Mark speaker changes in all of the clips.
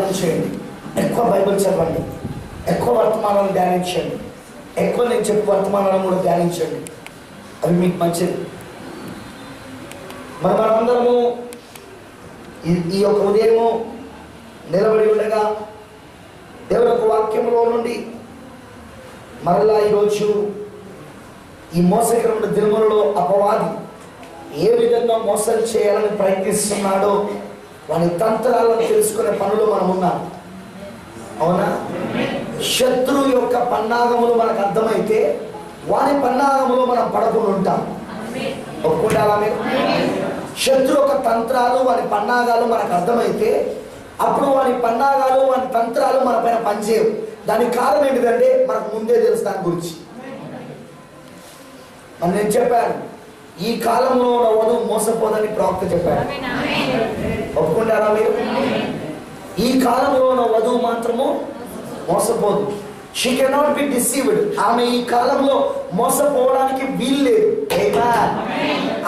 Speaker 1: ప్రార్థన చేయండి, ఎక్కువ బైబిల్ చదవండి, ఎక్కువ వర్తమానాలను ధ్యానించండి, ఎక్కువ నేను చెప్పే వర్తమానాలను కూడా ధ్యానించండి. అవి మీకు మంచిది. మనందరము ఈ యొక్క ఉదయము నిలబడి ఉండగా దేవుని యొక్క వాక్యంలో నుండి మరలా ఈరోజు ఈ మోసకరమైన దినములలో అపవాది ఏ విధంగా మోసం చేయాలని ప్రయత్నిస్తున్నాడో వాని తంత్రాలను తెలుసుకునే పనులు మనం ఉన్నాం. అవునా? శత్రువు యొక్క పన్నాగములు మనకు అర్థమైతే వాని పన్నాగములు మనం పడకుండా ఉంటాం. ఒప్పుకుంటారా మీరు? శత్రు యొక్క తంత్రాలు వాని పన్నాగాలు మనకు అర్థమైతే అప్పుడు వాని పన్నాగాలు వాని తంత్రాలు మన పైన పనిచేయవు. దానికి కారణం ఏంటిదంటే మనకు ముందే తెలుసు దాని గురించి. నేను చెప్పాను, ఈ కాలంలో ఉన్న వధువు మోసపోదని ప్రవక్త చెప్పాడు. ఒప్పుకుంటారా మీరు? ఈ కాలంలో ఉన్న వధువు మాత్రము మోసపోదు. She cannot be deceived. ఆమె ఈ కాలంలో మోసపోవడానికి వీల్లేదు.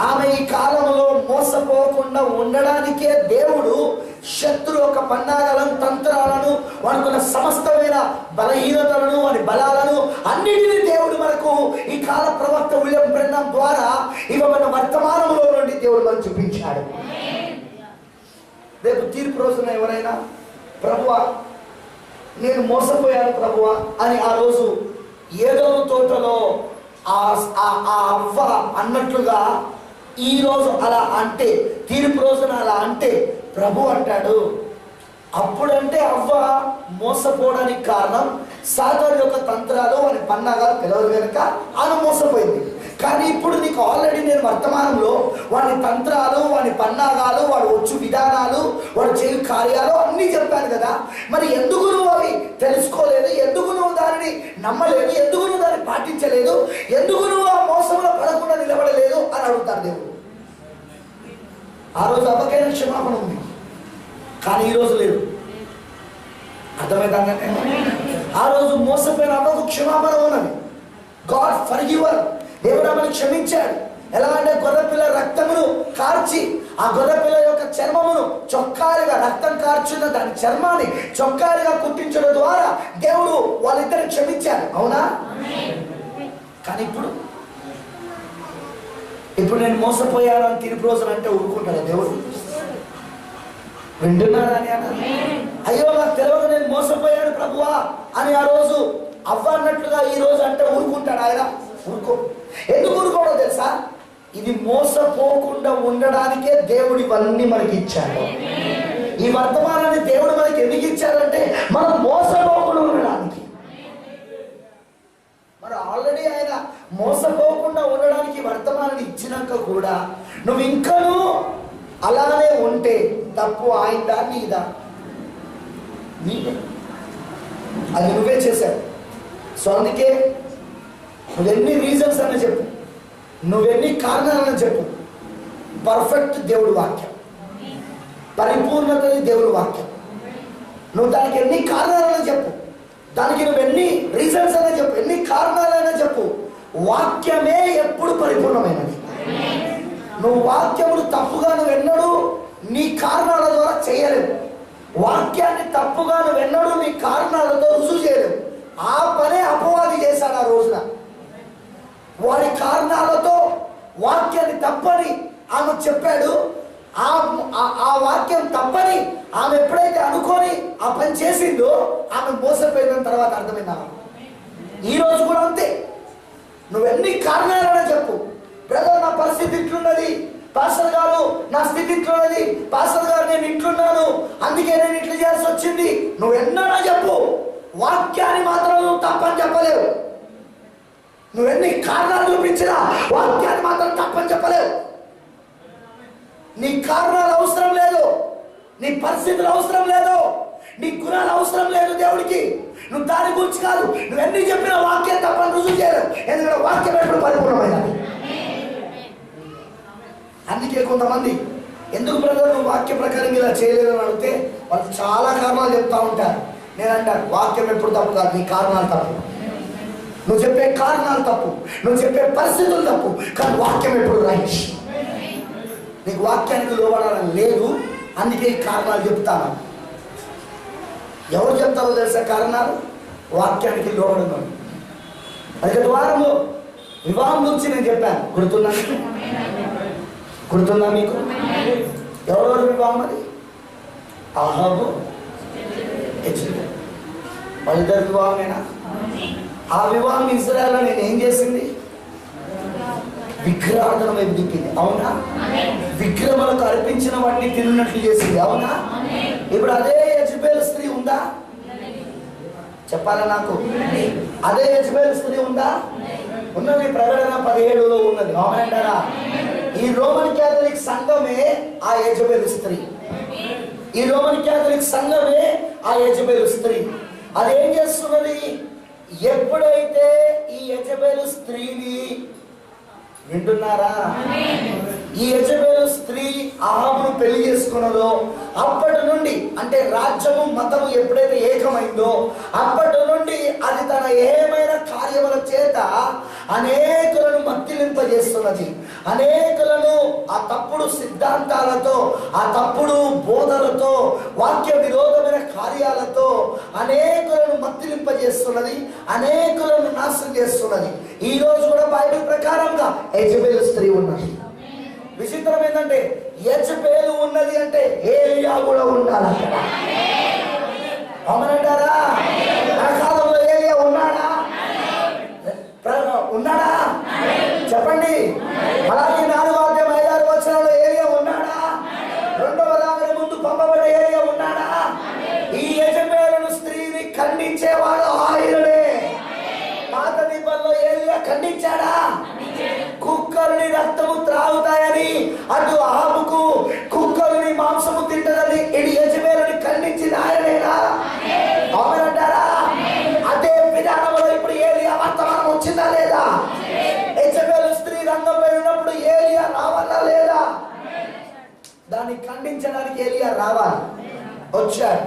Speaker 1: ఆమె ఈ కాలంలో మోసపోకుండా ఉండడానికే దేవుడు శత్రు యొక్క పన్నాగాలను, తంత్రాలను, వాడుకున్న సమస్తమైన బలహీనతలను, వారి బలాలను అన్నిటినీ దేవుడు మనకు ఈ కాల ప్రవక్త విలియం బ్రెన్హాం ద్వారా ఇవ్వబడిన వర్తమానంలో నుండి దేవుడు మనకు చూపించాడు. రేపు తీర్పు రోజున ఎవరైనా ప్రభువా నేను మోసపోయాను ప్రభువా అని ఆ రోజు ఏదో తోటలో ఆ అవ్వ అన్నట్లుగా ఈ రోజు అలా అంటే, తీర్పు రోజున అలా అంటే ప్రభు అంటాడు, అప్పుడంటే అవ్వ మోసపోవడానికి కారణం సాతాను యొక్క తంత్రాలు వాని పన్నాగాలు పిలవరు కనుక ఆమె మోసపోయింది. కానీ ఇప్పుడు నీకు ఆల్రెడీ నేను వర్తమానంలో వాడి తంత్రాలు, వాడి పన్నాగాలు, వాడు వచ్చు విధానాలు, వాడు చేయు కార్యాలు అన్నీ చెప్పాను కదా. మరి ఎందుకు నువ్వు అవి తెలుసుకోలేదు? ఎందుకు నువ్వు దానిని నమ్మలేదు? ఎందుకు నువ్వు దాన్ని పాటించలేదు? ఎందుకు నువ్వు ఆ మోసంలో పడకుండా నిలబడలేదు అని అడుగుతారు దేవుడు. ఆ రోజు అవ్వకైనా క్షమాపణ ఉంది, కానీ ఈరోజు లేదు. అర్థమైందంటే ఆ రోజు మోసపోయిన అవ్వకు క్షమాపణ ఉన్నది. గాడ్ ఫర్గివర్. దేవుడు ఆమెను క్షమించాడు. ఎలా అంటే గొర్రెపిల్ల రక్తమును కార్చి ఆ గొర్రెపిల్ల యొక్క చర్మమును చొక్కాలుగా, రక్తం కార్చున్న దాని చర్మాన్ని చొక్కాలుగా కుట్టించడం ద్వారా దేవుడు వాళ్ళిద్దరిని క్షమించాడు. అవునా? కానీ ఇప్పుడు నేను మోసపోయాను అని తీర్పు రోజున అంటే ఊరుకుంటాడు దేవుడు? వింటున్నారా అని అన్నారు. అయ్యో నాకు తెలియక నేను మోసపోయాను ప్రభువా అని ఆ రోజు అవ్వ అన్నట్లుగా ఈ రోజు అంటే ఊరుకుంటాడు ఆయన? ఊరుకో. ఎందుకు ఊరుకోవడం తెలుసా? ఇది మోసపోకుండా ఉండడానికే దేవుడు ఇవన్నీ మనకి ఇచ్చాడు. ఈ వర్తమానాన్ని దేవుడు మనకి ఎందుకు ఇచ్చాడంటే మనం మోసపోకుండా ఉండడానికి. మరి ఆల్రెడీ ఆయన మోసపోకుండా ఉండడానికి వర్తమానాన్ని ఇచ్చినాక కూడా నువ్వు ఇంకనూ అలానే ఉంటే తప్పు ఆయనదా నీదా? నీదే. అది నువ్వే చేశావు. సో అందుకే నువ్వెన్ని రీజన్స్ అని చెప్పు, నువ్వెన్ని కారణాలని చెప్పు, పర్ఫెక్ట్ దేవుడు వాక్యం, పరిపూర్ణతది దేవుడు వాక్యం. నువ్వు దానికి ఎన్ని కారణాలని చెప్పు, దానికి నువ్వు ఎన్ని రీజన్స్ అయినా చెప్పు, ఎన్ని కారణాలైనా చెప్పు, వాక్యమే ఎప్పుడు పరిపూర్ణమైనది. నువ్వు వాక్యములు తప్పుగా నువ్వు ఎన్నడూ నీ కారణాల ద్వారా చేయలేవు. వాక్యాన్ని తప్పుగా నువ్వు ఎన్నడూ నీ కారణాలతో రుజువు చేయలేవు. ఆ పనే అపవాది చేశాడు ఆ రోజున. వాడి కారణాలతో వాక్యాన్ని తప్పని ఆమె చెప్పాడు. ఆ వాక్యం తప్పని ఆమె ఎప్పుడైతే అనుకొని ఆ పని చేసిందో ఆమె మోసపోయిన తర్వాత అర్థమైందా? ఈ రోజు కూడా అంతే. నువ్వెన్ని కారణాలైనా చెప్పు, బ్రదర్ నా పరిస్థితి ఇట్లున్నది, పాస్టర్ గారు నా స్థితి ఇట్లున్నది, పాస్టర్ గారు నేను ఇట్లున్నాను అందుకే నేను ఇట్లా చేయాల్సి వచ్చింది, నువ్వెన్నైనా చెప్పు, వాక్యాన్ని మాత్రం నువ్వు తప్పని చెప్పలేవు. నువ్వెన్ని కారణాలు చూపించినా వాక్యాన్ని మాత్రం తప్పని చెప్పలేవు. నీ కారణాలు అవసరం లేదు, నీ పరిస్థితులు అవసరం లేదు, నీ గుణాలు అవసరం లేదు దేవుడికి. నువ్వు దాని గురించి కాదు, నువ్వెన్ని చెప్పిన వాక్యం తప్పని రుజువు చేయలేవు. ఎందుకంటే వాక్యం ఎప్పుడు పరిపూర్ణమైనది. అందుకే కొంతమంది ఎందుకు బ్రదర్ నువ్వు వాక్య ప్రకారం ఇలా చేయలేదని అడిగితే వాళ్ళు చాలా కారణాలు చెప్తా ఉంటారు. నేను అంటాను వాక్యం ఎప్పుడు తప్పు కాదు, నీ కారణాలు తప్పు. నువ్వు చెప్పే కారణాలు తప్పు, నువ్వు చెప్పే పరిస్థితులు తప్పు, కానీ వాక్యం ఎప్పుడు రైట్. నీకు వాక్యానికి లోబడాలని లేదు, అందుకే ఈ కారణాలు చెప్తాను. ఎవరు చెప్తారో తెలుసా కారణాలు? వాక్యానికి లోబడడం. అదే వారము వివాహం గురించి నేను చెప్పాను, గుర్తుందా మీకు? ఎవరెవరు వివాహం? అది అహాబు యెజెబెల్, వాళ్ళిద్దరు వివాహమేనా? ఆ వివాహం ఇశ్రాయేలులో నేను ఏం చేసింది? విగ్రహార్థన వైపు తిప్పింది, అవునా? విగ్రహములకు అర్పించిన వాటిని తిన్నట్లు చేసింది, అవునా? ఇప్పుడు అదే యెజెబెల్ స్త్రీ ఉందా? చెప్పాలా నాకు? అదే యెజెబెల్ స్త్రీ ఉందా? ఉన్నది. ప్రకటన 17లో ఉన్నది, అవునంటారా? ఈ రోమన్ క్యాథలిక్ సంఘమే ఆ యెజెబెల్ స్త్రీ. ఈ రోమన్ క్యాథలిక్ సంఘమే ఆ యెజెబెల్ స్త్రీ. అదేం చేస్తున్నది? ఎప్పుడైతే ఈ యెజెబెల్ స్త్రీని, వింటున్నారా? ఈ యెజెబెల్ స్త్రీ అహాబును పెళ్లి చేసుకున్నదో అప్పటి నుండి, అంటే రాజ్యము మతము ఎప్పుడైతే ఏకమైందో అప్పటి నుండి అది తన ఏమైన కార్యముల చేత అనేకులను మత్తిలింపజేస్తున్నది. అనేకులను ఆ తప్పుడు సిద్ధాంతాలతో, ఆ తప్పుడు బోధలతో, వాక్య విరోధమైన కార్యాలతో అనేకులను మత్తిలింపజేస్తున్నది, అనేకులను నాశనం చేస్తున్నది. ఈ రోజు కూడా బైబిల్ ప్రకారంగా యెజెబెల్ స్త్రీ ఉన్నది. విచిత్రం ఏంటంటే యెజెబెల్ ఉన్నది అంటే ఏలియా కూడా ఉండాలి. అవునంటారా? ఆ కాలంలో ఏలియా ఉన్నాడా? ఉన్నాడా? చెప్పండి. అలాగే 4వ అధ్యాయం 5-6 వచనాల్లో ఏలియా ఉన్నాడా? 2వ రాకడ ముందు పంపబడ్డ ఏలియా ఉన్నాడా? ఈ యెజెబెలు స్త్రీని ఖండించేవాడు ఆయననే. పాత నిబంధనలో ఏలియా ఖండించాడా? కుక్కల్ని రక్తము త్రాగుతాయని, అటు అహాబుకు కుక్కల్ని మాంసము తింటదని ఇటు యెజెబెలుని ఖండించింది ఆయనేనా? అవునంటారా? అదే విధానంలో ఇప్పుడు ఏలియా వర్తమానం వచ్చిందా లేదా? యెజెబెలు స్త్రీ రంగంపై ఉన్నప్పుడు ఏలియా రావాలా లేదా? దాన్ని ఖండించడానికి ఏలియా రావాలి, వచ్చాడు.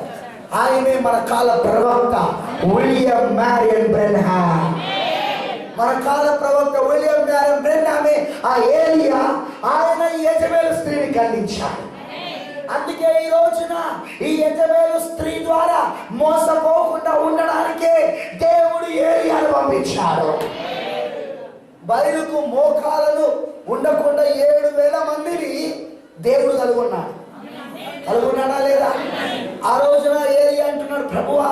Speaker 1: ఆయనే మన కాల ప్రవక్త విలియం మ్యారియన్ బ్రెన్హామ్. మన కాల ప్రవక్త విలియం మ్యారియన్ బ్రెన్హామే ఆ ఏలియా. ఆయన ఈ యెజెబెలు స్త్రీని ఖండించాడు. అందుకే ఈ రోజున ఈ యెజెబెలు స్త్రీ ద్వారా మోసపోకుండా ఉండడానికే దేవుడు ఏలియాను పంపించాడు. బయలుకు మోకాలను ఉండకుండా 7,000 మందిని దేవుడు కలుగున్నాడా లేదా? ఆ రోజున ఏలియా అంటున్నాడు, ప్రభువా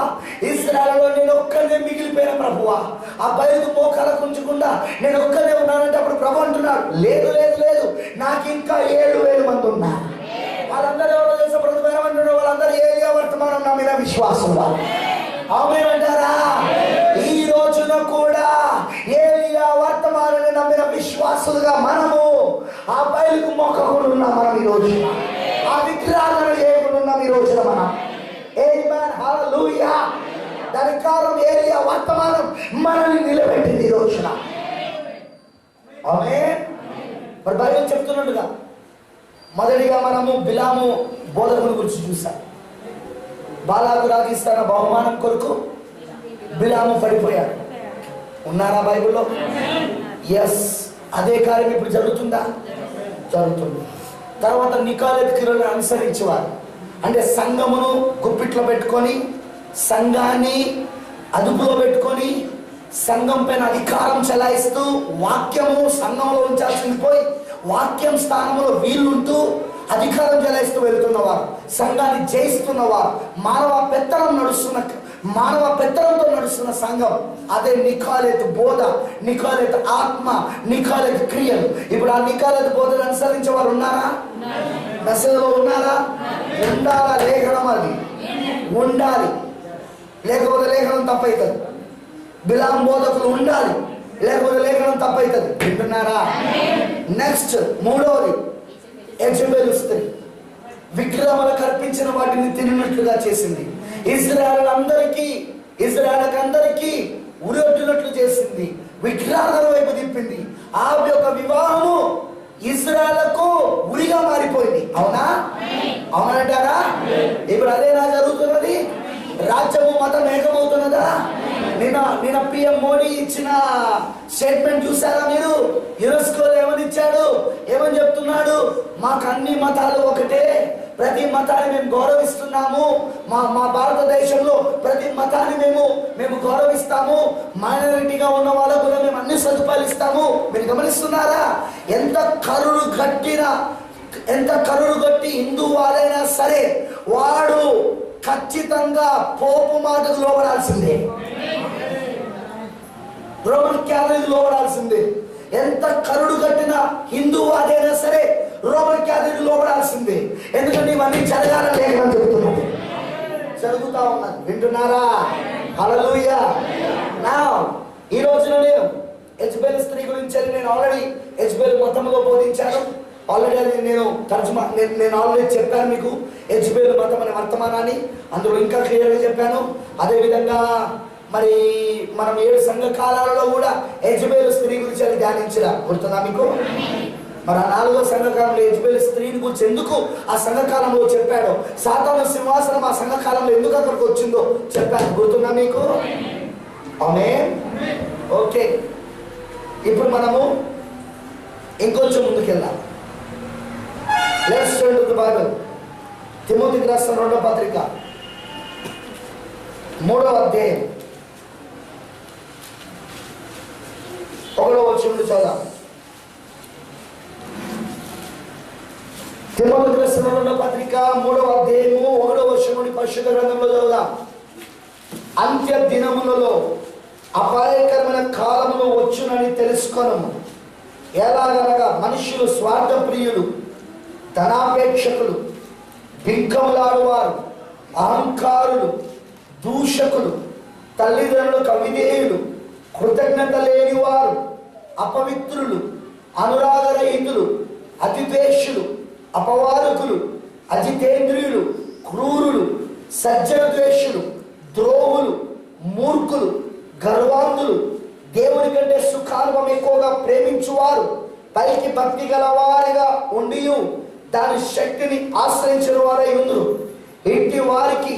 Speaker 1: ఇశ్రాయేలులో నేను ఒక్కనే మిగిలిపోయిన ప్రభువా, ఆ బయలుకు మోకాలకు ఉంచకుండా నేను ఒక్కనే ఉన్నానంటే అప్పుడు ప్రభు అంటున్నాడు, లేదు లేదు లేదు, నాకు ఇంకా 7,000 మంది ఉన్నారు. వాళ్ళందరూ ఎవరో చేసే ప్రభుత్వం అంటున్నారు, వాళ్ళందరూ ఏలియా వర్తమానం నమ్మిన విశ్వాసం వాళ్ళు. అవునంటారా? ఈ రోజున కూడా ఏలియా వర్తమానాన్ని నమ్మిన విశ్వాసులుగా మనము ఆ బయలుకు మొక్కకుండా ఉన్నాం. మనం ఈ రోజున ఆ విగ్రహాలను చేయకుండా ఉన్నాం. ఈ రోజున మనం ఆమేన్, హల్లెలూయా. దానికి కారణం ఏలియా వర్తమానం మనల్ని నిలబెట్టింది ఈ రోజున. ఆమేన్. మరి బైబిల్ చెప్తున్నట్టుగా మొదటిగా మనము బిలాము బోధకుని గురించి చూసాం. బాలాకు రాగిస్తాన బహుమానం కొరకు బిలాము పడిపోయాడు. ఉన్నారా బైబిల్లో? ఎస్. అదే కార్యం ఇప్పుడు జరుగుతుందా? జరుగుతుంది. తర్వాత నికాలెత్ కిరణ్ అనుసరించేవారు, అంటే సంఘమును గుప్పిట్లో పెట్టుకొని, సంఘాన్ని అదుపులో పెట్టుకొని, సంఘం పైన అధికారం చెలాయిస్తూ, వాక్యము సంఘంలో ఉంచాల్సింది పోయి వాక్యం స్థానంలో వీళ్ళుంటూ అధికారం చెలాయిస్తూ వెళ్తున్నవారు, సంఘాన్ని జయిస్తున్నవారు, మానవ పెత్తనంతో నడుస్తున్న సంఘం. అదే నికాలెత్ బోధ, నికాలెత్ ఆత్మ, నికాలెత్ క్రియలు. ఇప్పుడు ఆ నికాలెత్ బోధను అనుసరించే వారు ఉన్నారా? మెసేజ్లో ఉన్నారా? ఉండాలా? లేఖనం అది ఉండాలి, లేకపోతే లేఖనం తప్పవుతుంది. బిలాం బోధకులు ఉండాలి, లేకపోతే లేఖనం తప్పవుతుంది. వింటున్నారా? నెక్స్ట్ మూడవది యెజెబెలు స్త్రీ విగ్రహములకు అర్పించిన వాటిని తిన్నట్లుగా చేసింది. ఇశ్రాయేలుకందరికీ ఉరిొట్టినట్లు చేసింది, విగ్రహాల వైపు తిప్పింది. ఆ యొక్క వివాహము ఇశ్రాయేలుకు ఉరిగా మారిపోయింది. అవునంటారా? ఇప్పుడు అదేనా జరుగుతున్నది? రాజ్యము మతం ఏకమవుతున్నదా? నిన్న పిఎం మోడీ ఇచ్చిన స్టేట్మెంట్ చూసారా మీరు? యునెస్కోలో ఏమని ఇచ్చాడు? ఏమని చెప్తున్నాడు? మాకు అన్ని మతాలు ఒకటే, ప్రతి మతాన్ని మేము గౌరవిస్తున్నాము, మా భారతదేశంలో ప్రతి మతాన్ని మేము గౌరవిస్తాము, మైనారిటీగా ఉన్న వాళ్ళకు కూడా మేము అన్ని సదుపాయాలు ఇస్తాము. మీరు గమనిస్తున్నారా? ఎంత కరుడు గట్టి హిందూ వాడైనా సరే వాడు ఖచ్చితంగా పోపు మాటకు లోబడాల్సిందే, రోమన్ క్యాథలిక్ లోబడాల్సిందే. ఎంత కరుడు కట్టిన హిందూ వాడైనా సరే రోమన్ క్యాథలిక్ లోబడాల్సిందే. ఎందుకంటే ఇవన్నీ జరగాలని లేఖనం చెబుతున్నాను, జరుగుతా ఉన్నది. వింటున్నారా? హల్లెలూయా. నా ఈ రోజున నేను యెజబెల్ స్త్రీ గురించి నేను ఆల్రెడీ యెజబెల్ మతంలో బోధించాను. ఆల్రెడీ అది నేను ఆల్రెడీ చెప్పాను మీకు, యెజబెల్ మతం అనే వర్తమానాన్ని. అందులో ఇంకా క్లియర్గా చెప్పాను. అదేవిధంగా మరి మనం 7 సంఘ కాలాలలో కూడా యెజబెల్ స్త్రీ గురించి అది ధ్యానించరా, గుర్తుందా మీకు? మరి ఆ 4వ సంఘకాలంలో యెజబెల్ స్త్రీని గురించి ఎందుకు ఆ సంఘకాలంలో చెప్పాడో, సాతాను సింహాసనం ఆ సంఘకాలంలో ఎందుకు అక్కడికి వచ్చిందో చెప్పాను, గుర్తుందా మీకు? ఆమేన్. ఓకే, ఇప్పుడు మనము ఇంకొంచెం ముందుకెళ్దాం. Let's turn to the Bible. తిమోతికి రాసిన 2వ పత్రిక 3వ అధ్యాయం 1వ వచనం చదువుదాం. తిమోతికి రాసిన 2వ పత్రిక 3వ అధ్యాయము 1వ వచనం పరిశుద్ధ గ్రంథంలో చదువుదాం. అంత్య దినములలో అపాయకరమైన కాలములు వచ్చునని తెలుసుకొనము. ఎలాగనగా మనుషులు స్వార్థప్రియులు, ధనాపేక్షకులు, బింకములాడువారు, అహంకారులు, దూషకులు, తల్లిదండ్రులకు అవిధేయులు, కృతజ్ఞత లేనివారు, అపవిత్రులు, అనురాగరహితులు, అతిద్వేషులు, అపవాదకులు, అజితేంద్రియులు, క్రూరులు, సజ్జన ద్వేషులు, ద్రోహులు, మూర్ఖులు, గర్వాంధులు, దేవుని కంటే సుఖానుభవం ఎక్కువగా ప్రేమించువారు, పైకి భక్తి గలవారిగా ఉండి దాని శక్తిని ఆశ్రయించిన వారై ఉందురు. ఇంటి వారికి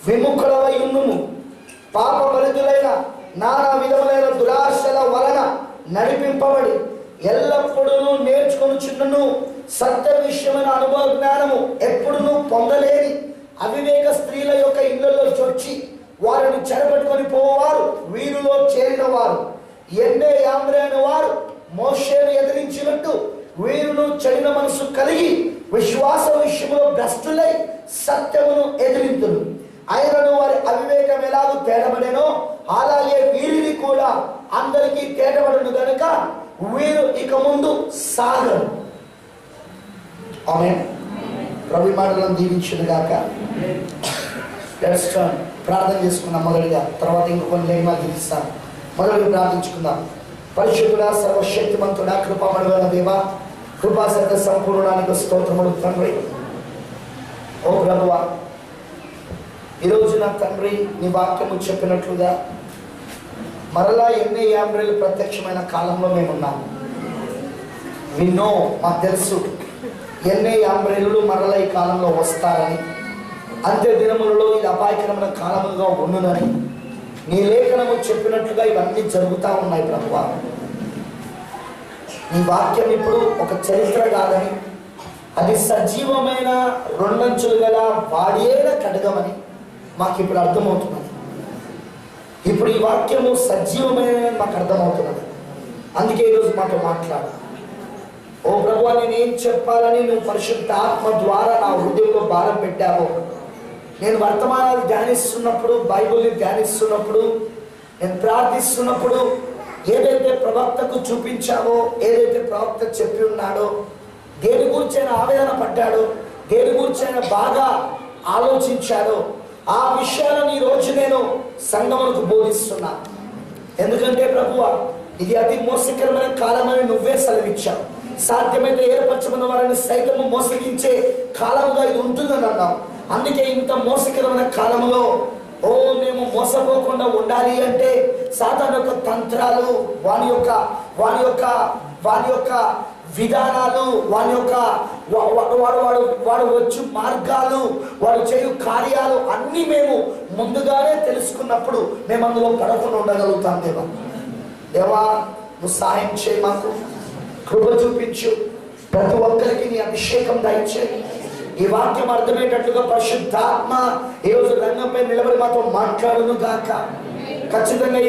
Speaker 1: విముఖులవై ఉండుము. పాపభరితులైన నానా విధములైన దురాశల వలన నడిపింపబడి ఎల్లప్పుడూ నేర్చుకొనుచున్నను సత్య విషయమైన అనుభవ జ్ఞానము ఎప్పుడునూ పొందలేని అవివేక స్త్రీల యొక్క ఇళ్లలో చొచ్చి వారిని చెరబెట్టుకొని పోవారు వీరిలో చేరిన వారు. ఎన్నే యామ్రే అనే వారు మోషేను ఎదిరించినట్టు వీరును చెడిన మనసు కలిగి విశ్వాస విషయంలో భ్రష్టులై సత్యమును ఎదిరింతురు. ఆయనను వారి అవివేకం ఎలాగూ తేటబడేనో అలాగే వీరిని కూడా అందరికీ తేటబడును గనుక వీరు ఇక ముందు సాగరు. ఆమేన్. ప్రభు మాటలను దీవించును గాక. ప్రార్థన చేసుకుందాం మొదటిగా, తర్వాత ఇంకొన్ని లేఖనాలు తీస్తాను. మొదలుగా ప్రార్థించుకుందాం. పరిశుద్ధుడా, సర్వశక్తిమంతుడా, కృపామయుడైన దేవా, కృపా సత్య సంపూర్ణానికి స్తోత్రములు తండ్రి. ఓ ప్రభువా, ఈరోజు నా తండ్రి నీ వాక్యము చెప్పినట్లుగా మరలా ఎన్ని యామ్రేలు ప్రత్యక్షమైన కాలంలో మేమున్నాము. విన్నో మాకు తెలుసు ఎన్ని యామ్రేలు మరలా ఈ కాలంలో వస్తారని, అంత్య దినములలో ఇది అపాయకరమైన కాలములుగా ఉండునని నీ లేఖనము చెప్పినట్లుగా ఇవన్నీ జరుగుతూ ఉన్నాయి ప్రభువా. నీ వాక్యం ఇప్పుడు ఒక చరిత్ర కాదని, అది సజీవమైన రెండంచులు గల వాడేల కడగమని మాకు ఇప్పుడు అర్థమవుతున్నది. ఇప్పుడు ఈ వాక్యము సజీవమైన మాకు అర్థమవుతున్నది. అందుకే ఈరోజు మాతో మాట్లాడు. ఓ ప్రభువా, నేనేం చెప్పాలని నువ్వు పరిశుద్ధ ఆత్మ ద్వారా నా హృదయంలో భారం పెట్టావో, నేను వర్తమానాలు ధ్యానిస్తున్నప్పుడు, బైబిల్ని ధ్యానిస్తున్నప్పుడు, నేను ప్రార్థిస్తున్నప్పుడు ఏదైతే ప్రవక్తకు చూపించావో, ఏదైతే ప్రవక్త చెప్పి ఉన్నాడో, దేని గురించి ఆయన ఆవేదన పడ్డాడో, దేని గురించి ఆయన బాగా ఆలోచించాడో, ఆ విషయాలను ఈరోజు నేను సంఘములకు బోధిస్తున్నా. ఎందుకంటే ప్రభువా, ఇది అతి మోసకరమైన కాలమని నువ్వే సెలవిచ్చావు. సాధ్యమైతే ఏర్పరచమన్న వారిని సైతము మోసగించే కాలంగా ఇది ఉంటుందని అన్నావు. అందుకే ఇంత మోసకరమైన కాలంలో మేము మోసపోకుండా ఉండాలి అంటే సాతాను యొక్క తంత్రాలు, వాని యొక్క విధానాలు, వాడు వచ్చు మార్గాలు, వాడు చేయు కార్యాలు అన్నీ మేము ముందుగానే తెలుసుకున్నప్పుడు మేము అందులో పడకుండా ఉండగలుగుతాం. దేవా నువ్వు సహాయం చేయి, మాకు కృప చూపించు, ప్రతి ఒక్కరికి నీ అభిషేకం దయచేయి. ఈ వాక్యం అర్థమయ్యేటట్లుగా పరిశుద్ధాత్మ ఈరోజు రంగంపై నిలబడి మాతో మాట్లాడును గాక. ఖచ్చితంగా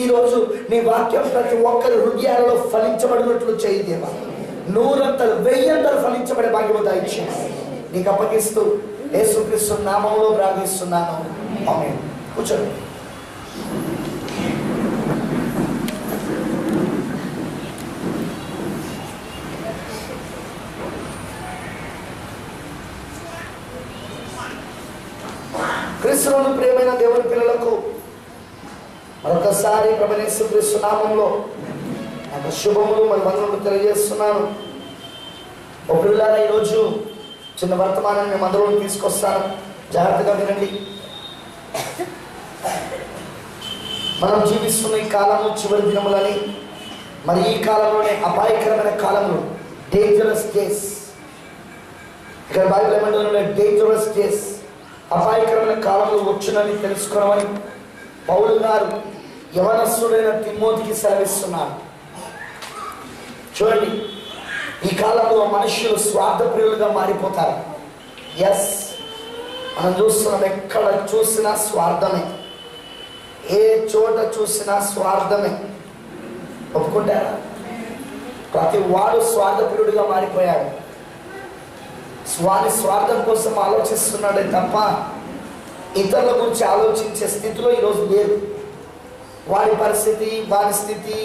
Speaker 1: ఈరోజు నీ వాక్యం ప్రతి ఒక్కరి హృదయాలలో ఫలించబడినట్లు చేయి దేవా. 100 1000 ఫలించబడే భాగ్యము దయచేయండి. నీకు అప్పగిస్తూ యేసుక్రీస్తు నామములో ప్రార్థిస్తున్నాను. ఆమేన్. కూర్చోండి. క్రీస్తునందు ప్రియమైన దేవుని పిల్లలకు మరొకసారి ప్రభువైన యేసుక్రీస్తు నామములో నాకు శుభములు మరి వందనములు తెలియజేస్తున్నాను. ఒకరిలాగా ఈరోజు చిన్న వర్తమానాన్ని మేము అందరూ తీసుకొస్తాను. జాగ్రత్తగా వినండి. మనం జీవిస్తున్న ఈ కాలము చివరి దినములని, మరి ఈ కాలంలోనే అపాయకరమైన కాలములు, డేంజరస్ డేస్. ఇక్కడ బైబిల్ ఏమంటే డేంజరస్ డేస్, అపాయకరమైన కాలంలో వచ్చునని తెలుసుకోవమని పౌలు గారు యవనస్తుడైన తిమోతికి సెలవిస్తున్నారు. చూడండి, ఈ కాలంలో మనుషులు స్వార్థప్రియులుగా మారిపోతారు. ఎస్, మనం చూస్తున్నాం, ఎక్కడ చూసినా స్వార్థమే, ఏ చోట చూసినా స్వార్థమే. ఒప్పుకుంటారా? ప్రతి వాడు స్వార్థప్రియుడిగా మారిపోయాడు. వారి స్వార్థం కోసం ఆలోచిస్తున్నాడే తప్ప ఇతరుల గురించి ఆలోచించే స్థితిలో ఈరోజు లేదు. వారి పరిస్థితి, వారి స్థితి,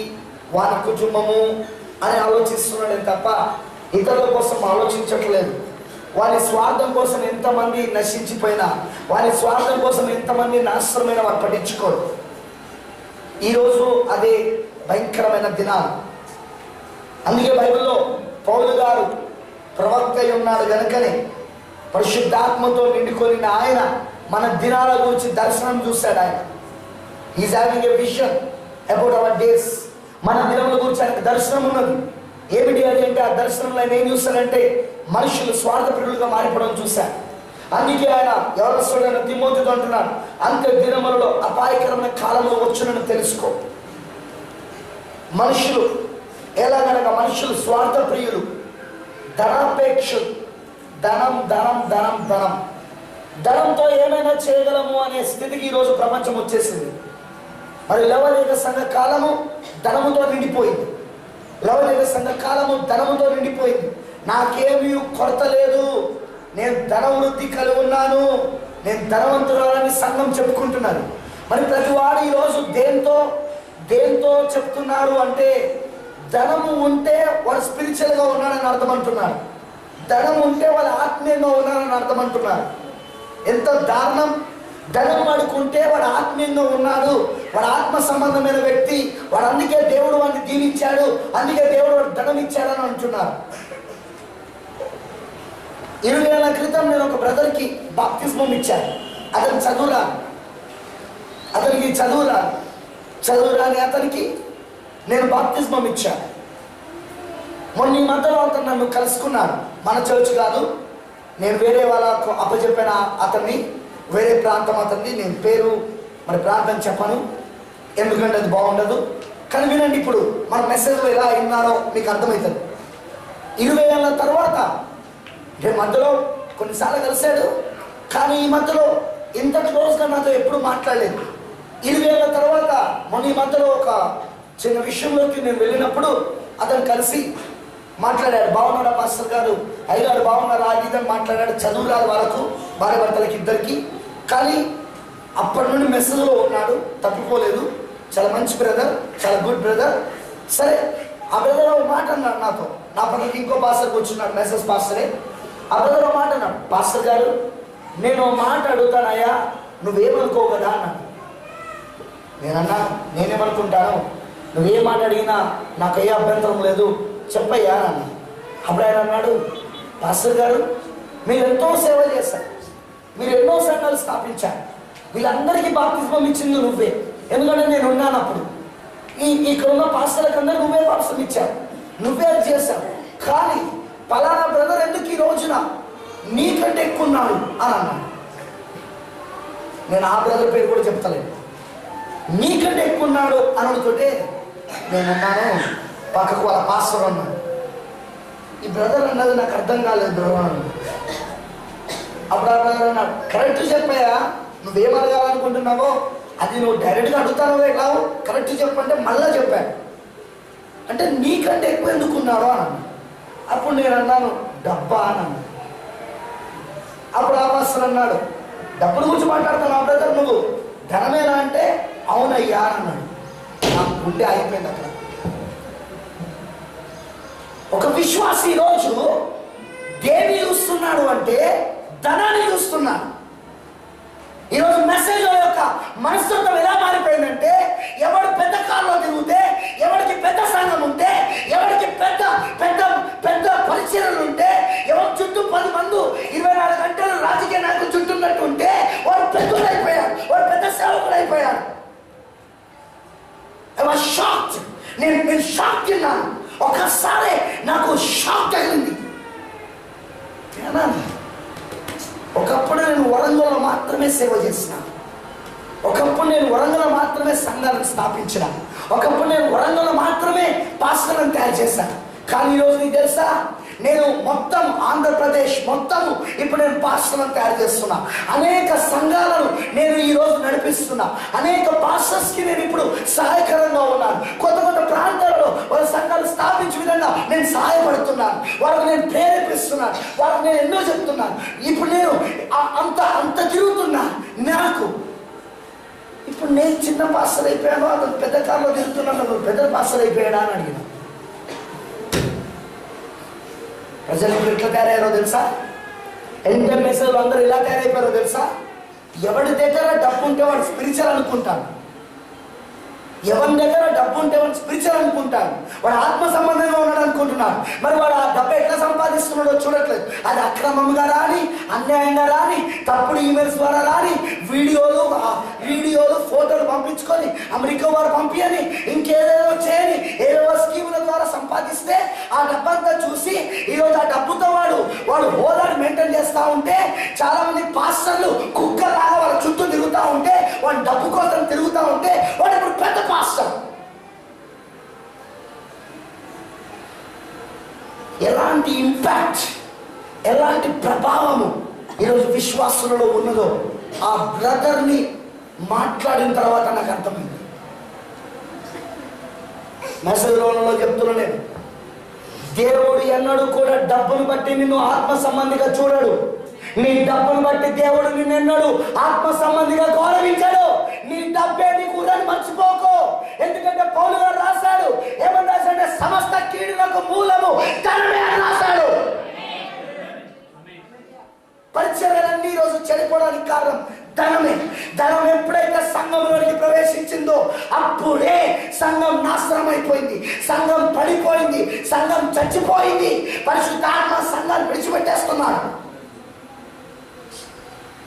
Speaker 1: వారి కుటుంబము అని ఆలోచిస్తున్నాడే తప్ప ఇతరుల కోసం ఆలోచించట్లేదు. వారి స్వార్థం కోసం ఎంతమంది నశించిపోయినా, వారి స్వార్థం కోసం ఎంతమంది నాశనమైన వారు పట్టించుకోరు. ఈరోజు అదే భయంకరమైన దినాలు. అందుకే బైబిల్లో పౌలు గారు ప్రవక్త ఉన్నాడు కనుకనే పరిశుద్ధాత్మతో నిండుకొని ఆయన మన దినాల గురించి దర్శనం చూశాడు. ఆయన is having a vision about our days. మన దినముల గురించి ఆయనకు దర్శనం ఉన్నది. ఏమిటి అది అంటే, ఆ దర్శనంలో ఆయన ఏం చూస్తాడంటే మనుషులు స్వార్థప్రియులుగా మారిపోవడం చూశాడు. అందుకే ఆయన యవనస్తుడైన తిమోతితో అంటున్నాడు, అంత్య దినములలో అపాయకరమైన కాలంలో వచ్చునని తెలుసుకో. మనుషులు ఎలాగనగా మనుషులు స్వార్థప్రియులు, ధనాపేక్షలు, ధనం ధనం ధనం ధనం ధనంతో ఏమైనా చేయగలము అనే స్థితికి ఈరోజు ప్రపంచం వచ్చేసింది. మరి లవలేఖ సంఘ కాలము ధనముతో నిండిపోయింది. లవలేఖ సంఘ కాలము ధనముతో నిండిపోయింది. నాకేమీ కొరత లేదు, నేను ధనవృద్ధి కలిగి ఉన్నాను, నేను ధనవంతురాలని సంఘం చెప్పుకుంటున్నాను. మరి ప్రతి వాడు ఈరోజు దేంతో చెప్తున్నారు అంటే, ధనము ఉంటే వాడు స్పిరిచువల్గా ఉన్నాడని అర్థం అంటున్నారు. ధనం ఉంటే వాడు ఆత్మీయంగా ఉన్నాడని అర్థం అంటున్నారు. ఎంత దారుణం! ధనం వాడుకుంటే వాడు ఆత్మీయంగా ఉన్నాడు, వాడు ఆత్మ సంబంధమైన వ్యక్తి, వాడు అందుకే దేవుడు వాడిని దీవించాడు, అందుకే దేవుడు వాడు ధనం ఇచ్చాడని అంటున్నారు. 20 ఏళ్ల క్రితం నేను ఒక బ్రదర్కి బాప్తిస్మం ఇచ్చాను. అతనికి చదువు రాని అతనికి నేను బాప్తిస్మం ఇచ్చాను. మొన్న ఈ మధ్యలో అతను నన్ను కలుసుకున్నాడు. మన చర్చ్ కాదు, నేను వేరే వాళ్ళకు అప్పచెప్పిన అతన్ని, వేరే ప్రాంతం అతన్ని. నేను పేరు మరి ప్రాంతం చెప్పను, ఎందుకంటే అది బాగుండదు. కానీ వినండి, ఇప్పుడు మన మెసేజ్లో ఎలా విన్నారో మీకు అర్థమవుతుంది. 20 ఏళ్ళ తర్వాత రేపు మధ్యలో కొన్నిసార్లు కలిశాడు, కానీ ఈ మధ్యలో ఇంత క్లోజ్గా నాతో ఎప్పుడు మాట్లాడలేదు. 20 ఏళ్ళ తర్వాత మొన్న ఈ మధ్యలో ఒక చిన్న విషయంలోకి నేను వెళ్ళినప్పుడు అతను కలిసి మాట్లాడాడు. బాగున్నాడా పాస్టర్ గారు, అయ్యారు బాగున్నారా, అది ఇదని మాట్లాడాడు. చదువు రాదు వాళ్ళకు, భార్య భర్తలకి ఇద్దరికి. కానీ అప్పటి నుండి మెసేజ్లో ఉన్నాడు, తప్పిపోలేదు. చాలా మంచి బ్రదర్, చాలా గుడ్ బ్రదర్. సరే, ఆ బ్రదర్ ఒక మాట అన్నాడు నాతో. నా పక్కకి ఇంకో పాస్టర్ కూర్చున్నాడు, మెసేజ్ పాస్టరే. ఆ బ్రదర్ ఒక మాట అన్నాడు, పాస్టర్ గారు నేను మాట అడుగుతానయ్యా, నువ్వేమనుకో కదా అన్నాడు. నేనన్నా నేనేమనుకుంటాను, నువ్వే మాట అడిగినా నాకు ఏ అభ్యంతరం లేదు, చెప్పయ్యా అన్న. అప్పుడు ఆయన అన్నాడు, పాస్టర్ గారు మీరు ఎంతో సేవ చేశారు, మీరు ఎన్నో సంఘాలు స్థాపించారు, వీళ్ళందరికీ బాప్తిస్మం ఇచ్చింది నువ్వే, ఎందుకంటే నేను ఉన్నాను అప్పుడు. ఇక్కడ ఉన్న పాస్టర్లకు అందరూ నువ్వే బాప్తిస్మం ఇచ్చావు, నువ్వే చేశావు. కానీ పలానా బ్రదర్ ఎందుకు ఈ రోజున నీకంటే ఎక్కువ ఉన్నాడు అని అన్నాడు. నేను ఆ బ్రదర్ పేరు కూడా చెప్తలేను. నీకంటే ఎక్కువ ఉన్నాడు అని అనుకుంటే నేనున్నాను, పక్కకు వాళ్ళ పాస్టర్ అన్నాడు. ఈ బ్రదర్ అన్నది నాకు అర్థం కాలేదు బ్రదర్. అప్పుడు అన్నాడు, కరెక్ట్ చెప్పాయా, నువ్వేం అడగాలనుకుంటున్నావో అది నువ్వు డైరెక్ట్గా అడుగుతానో ఎట్లా, కరెక్ట్ చెప్పంటే మళ్ళా చెప్పాను. అంటే నీకంటే ఎక్కువ ఎందుకున్నాడో అన్నాను. అప్పుడు నేను అన్నాను, డబ్బా అన్నాను. అప్పుడు ఆ మాస్టర్ అన్నాడు, డబ్బుల గురించి మాట్లాడుతున్నావు బ్రదర్, నువ్వు ధనమేనా అంటే అవునయ్యా అన్నాడు. నాకు గుండె అయిపోయింది అక్కడ. ఒక విశ్వాసి ఈరోజు దేన్ని చూస్తున్నాడు అంటే ధనాన్ని చూస్తున్నాడు. ఈరోజు మెసేజ్ యొక్క మనస్తత్వం ఎలా మారిపోయిందంటే, ఎవడు పెద్ద కారులో తిరిగితే, ఎవరికి పెద్ద సంఘం ఉంటే, ఎవరికి పెద్ద పెద్ద పెద్ద పరిచయాలు ఉంటే, ఎవరి చుట్టూ 10 మంది 24 గంటలు రాజకీయ నాయకులు చుట్టూన్నట్టు ఉంటే వాడు పెద్దలు అయిపోయాడు, వాడు పెద్ద సేవకుడు అయిపోయాడు. I was shocked. నేను షాక్ తిన్నాను. ఒకసారి నాకు షాక్ తగిలింది. ఒకప్పుడు నేను వరంగల్లో మాత్రమే సేవ చేసిన, ఒకప్పుడు నేను వరంగల్లో మాత్రమే సంఘాలను స్థాపించిన, ఒకప్పుడు నేను వరంగల్లో మాత్రమే పాస్టర్లను తయారు చేశాను. కానీ ఈరోజు నీకు తెలుసా, నేను మొత్తం ఆంధ్రప్రదేశ్ మొత్తం ఇప్పుడు నేను పాస్టర్లను తయారు చేస్తున్నా. అనేక సంఘాలను నేను ఈరోజు నడిపిస్తున్నా. అనేక పాస్టర్స్కి నేను ఇప్పుడు సహాయకరంగా ఉన్నాను. కొత్త కొత్త ప్రాంతాల్లో వాళ్ళ సంఘాలు స్థాపించే విధంగా నేను సహాయపడుతున్నాను. వాళ్ళకి నేను ప్రేరేపిస్తున్నాను. వాళ్ళకి నేను ఎన్నో చెప్తున్నాను. ఇప్పుడు నేను అంత తిరుగుతున్నా. నాకు ఇప్పుడు నేను చిన్న పాస్టర్ అయిపోయాను, అతను పెద్ద కారులో తిరుగుతున్నాను, అతను పెద్ద పాస్టర్ అయిపోయాడా అని అడిగిన. ప్రజలు ఇప్పుడు ఎట్లా తయారయ్యారో తెలుసా? ఎంటర్‌నేషనల్ అందరూ ఎలా తయారైపోయారో తెలుసా? ఎవరి దగ్గర డబ్బు ఉంటే వాడు స్పిరిచువల్ అనుకుంటాను, ఎవరి దగ్గర డబ్బు ఉంటే వాడు స్పిరిచువల్ అనుకుంటాను, వాడు ఆత్మ సంబంధంగా ఉన్నాడు అనుకుంటున్నాడు. మరి వాడు ఆ డబ్బు ఎట్లా సంపాదిస్తున్నాడో చూడట్లేదు. అది అక్రమంగా రాని, అన్యాయంగా రాని, తప్పుడు ఈమెయిల్స్ ద్వారా రాని, వీడియోలు ఫోటోలు పంపించుకొని అమెరికా వారు పంపియని, ఇంకేదేదో చేయని, ఏదో స్కీముల ద్వారా సంపాదిస్తే ఆ డబ్బంతా చూసి ఈరోజు ఆ డబ్బుతో వాడు హోదాని మెయింటైన్ చేస్తూ ఉంటే, చాలా మంది పాస్టర్లు కుక్కలాగా వాళ్ళ చుట్టూ తిరుగుతూ ఉంటే, వాడు డబ్బు కోసం తిరుగుతూ ఉంటే వాడు ఇప్పుడు పెద్ద పాస్టర్. ఎలాంటి ఇంపాక్ట్, ఎలాంటి ప్రభావము ఈరోజు విశ్వాసులలో ఉన్నదో ఆ బ్రదర్ని మాట్లాడిన తర్వాత నాకు అర్థమైంది. మెసేజ్లో చెప్తున్నా నేను, దేవుడు ఎన్నడూ కూడా డబ్బును బట్టి నిన్ను ఆత్మ సంబంధిగా చూడడు. నీ డబ్బును బట్టి దేవుడు నిన్నెన్నడు ఆత్మ సంబంధిగా గౌరవించాడు. నీ డబ్బే నీకు ఉదని మర్చిపోకు. ఎందుకంటే పౌలు గారు రాశాడు, ఏమని రాశాడంటే సమస్త కీడులకు మూలము ధనమే అని రాశాడు. పరిచర్యలన్నీ ఈరోజు చెడిపోవడానికి కారణం ధనమే. ధనం ఎప్పుడైతే సంఘంలోనికి ప్రవేశించిందో అప్పుడే సంఘం నాశనం అయిపోయింది, సంఘం పడిపోయింది, సంఘం చచ్చిపోయింది. పరిశుద్ధాత్మ సంఘాన్ని విడిచిపెట్టేస్తున్నాడు.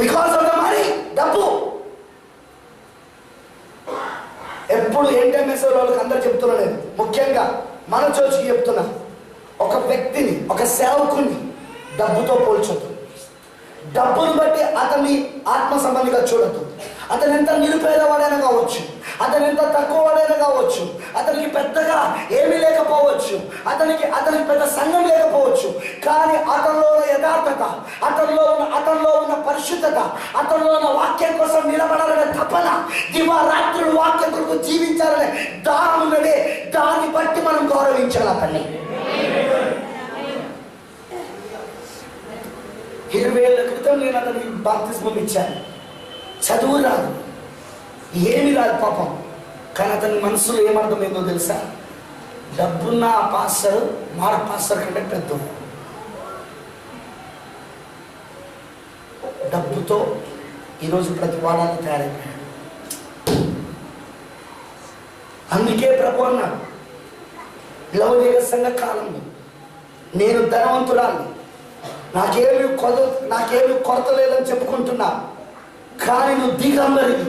Speaker 1: బికాస్ ఆఫ్ ద మనీ, డబ్బు. ఎప్పుడు ఏంటంటే వాళ్ళకి అందరూ చెప్తున్నా నేను, ముఖ్యంగా మన చర్చికి చెప్తున్నా, ఒక వ్యక్తిని, ఒక సేవకుని డబ్బుతో పోల్చొద్దు. డబ్బును బట్టి అతన్ని ఆత్మ సంబంధిగా చూడద్దు. అతను ఎంత నిరుపేదవాడైనా కావచ్చు, అతను ఎంత తక్కువ వాడైనా కావచ్చు, అతనికి పెద్దగా ఏమీ లేకపోవచ్చు, అతనికి పెద్ద సంఘం లేకపోవచ్చు, కానీ అతనిలో ఉన్న యథార్థత, అతనిలో ఉన్న పరిశుద్ధత, అతనిలో ఉన్న వాక్యం కోసం నిలబడాలనే తపన, దివారాత్రులు వాక్యం కొరకు జీవించాలనే దానం ఉన్నదే. దాన్ని బట్టి మనం గౌరవించాలి అతన్ని. 20 ఏళ్ల క్రితం నేను అతనికి బాప్తిస్మం ఇచ్చాను. చదువు రాదు, ఏమి రాదు పాపం. కానీ అతని మనసులో ఏమర్థమైందో తెలుసా? డబ్బున్న ఆ పాస్టర్ మార్క్ పాస్టర్ కంటే పెద్ద. డబ్బుతో ఈరోజు ప్రతి వాడాన్ని తయారైపోయాడు. అందుకే ప్రభు అన్నాడు, లౌకిక సంఘ కాలంలో నేను ధనవంతురాన్ని, నాకేమి కొరత లేదని చెప్పుకుంటున్నా, కానీ నువ్వు దిగంబరివి,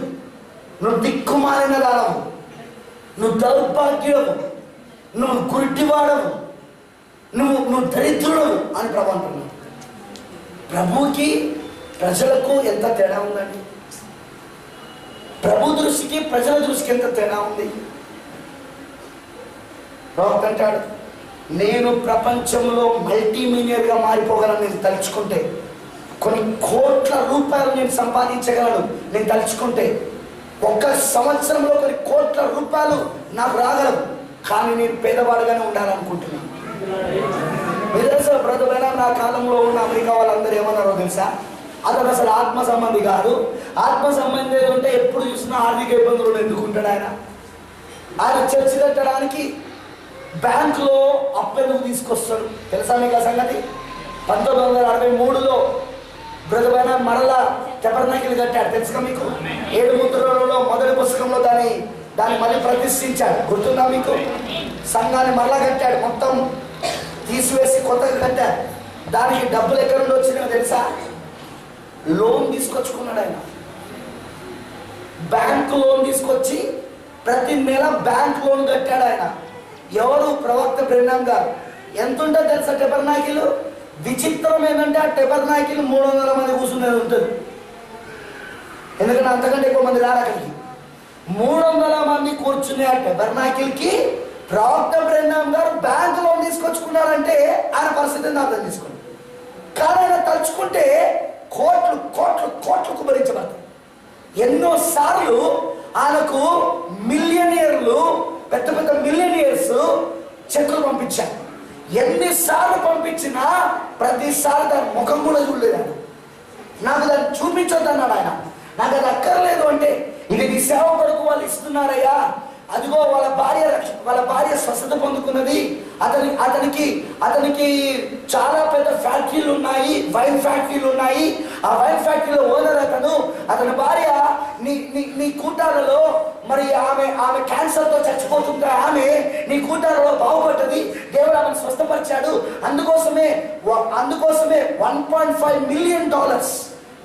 Speaker 1: నువ్వు దిక్కుమాలిన దానవు, నువ్వు దౌర్భాగ్యము, నువ్వు గుడ్డివాడవు, నువ్వు దరిద్రుడవు అని ప్రభు అంటున్నావు. ప్రభువుకి ప్రజలకు ఎంత తేడా ఉందండి? ప్రభు దృష్టికి ప్రజల దృష్టికి ఎంత తేడా ఉంది? ప్రవక్త అంటాడు, నేను ప్రపంచంలో మల్టీమిలియనర్గా మారిపోగలను నేను తలుచుకుంటే. కొన్ని కోట్ల రూపాయలు నేను సంపాదించగలను నేను తలుచుకుంటే. ఒక్క సంవత్సరంలో కొన్ని కోట్ల రూపాయలు నాకు రాగలవు. కానీ నేను పేదవాడుగానే ఉండాలనుకుంటున్నాను. మీరు తెలుసా బ్రతుకైనా నా కాలంలో ఉన్న అమెరికా వాళ్ళందరూ ఏమన్నారో తెలుసా? అతను అసలు ఆత్మ సంబంధి కాదు. ఆత్మ సంబంధి ఉంటే ఎప్పుడు చూసినా ఆర్థిక ఇబ్బందులు ఎందుకుంటాడు ఆయన. ఆయన చర్చి కట్టడానికి బ్యాంకులో అప్పెందుకు తీసుకొస్తాడు తెలుసా మీకు ఆ సంగతి? 1963లో బ్రతుకైనా మరలా టెబర్నాకిల్ కట్టాడు తెలుసుగా మీకు? 7 ముద్రలలో మొదటి పుస్తకంలో దాన్ని మళ్ళీ ప్రతిష్ఠించాడు. గుర్తుందా మీకు? సంఘాన్ని మరలా కట్టాడు, మొత్తం తీసివేసి కొత్తగా కట్టాడు. దానికి డబ్బులు ఎక్కడి నుండి వచ్చినాయో తెలుసా? లోన్ తీసుకొచ్చుకున్నాడు ఆయన. బ్యాంక్ లోన్ తీసుకొచ్చి ప్రతి నెల బ్యాంక్ లోన్ కట్టాడు ఆయన. ఎవరు? ప్రవక్త బ్రెన్నాం గారు. ఎంత ఉంటుంది తెలుసా టెబర్నాకిల్? విచిత్రం ఏంటంటే ఆ టెబర్నాకిల్ 300 మంది కూర్చునేది ఉంటుంది. ఎందుకంటే అంతకంటే ఎక్కువ మంది రారు అక్కడికి. 300 మంది కూర్చునే ఆ టెబర్నాకిల్కి ప్రవక్త బ్రెన్నాం గారు బ్యాంక్ లోన్ తీసుకొచ్చుకున్నారంటే ఆయన పరిస్థితిని అర్థం చేసుకోండి. కానీ ఆయన తలుచుకుంటే కోట్లు కోట్లు కోట్లకు భరించబడతాయి. ఎన్నోసార్లు ఆయనకు మిలియనీర్లు, పెద్ద పెద్ద మిలియనీర్స్ చెక్కులు పంపించారు. ఎన్నిసార్లు పంపించినా ప్రతిసారి దాని ముఖం కూడా చూడలేదు. నాకు దాన్ని చూపించొద్దు అన్నాడు ఆయన. నాకు అది అక్కర్లేదు అంటే, ఇది సేవ కొరకు వాళ్ళు ఇస్తున్నారయ్యా, అదిగో వాళ్ళ భార్య స్వస్థత పొందుకున్నది, అతనికి చాలా పెద్ద ఫ్యాక్టరీలు ఉన్నాయి, వైన్ ఫ్యాక్టరీలు ఉన్నాయి. ఆ వైన్ ఫ్యాక్టరీలో ఓనర్ అతని భార్య నీ కూటాలలో మరి ఆమె క్యాన్సర్తో చచ్చిపోతుంటే ఆమె నీ కూటాలలో బాగుపడ్డది, దేవుడు ఆమెను స్వస్థపరిచాడు. అందుకోసమే $1.5 మిలియన్,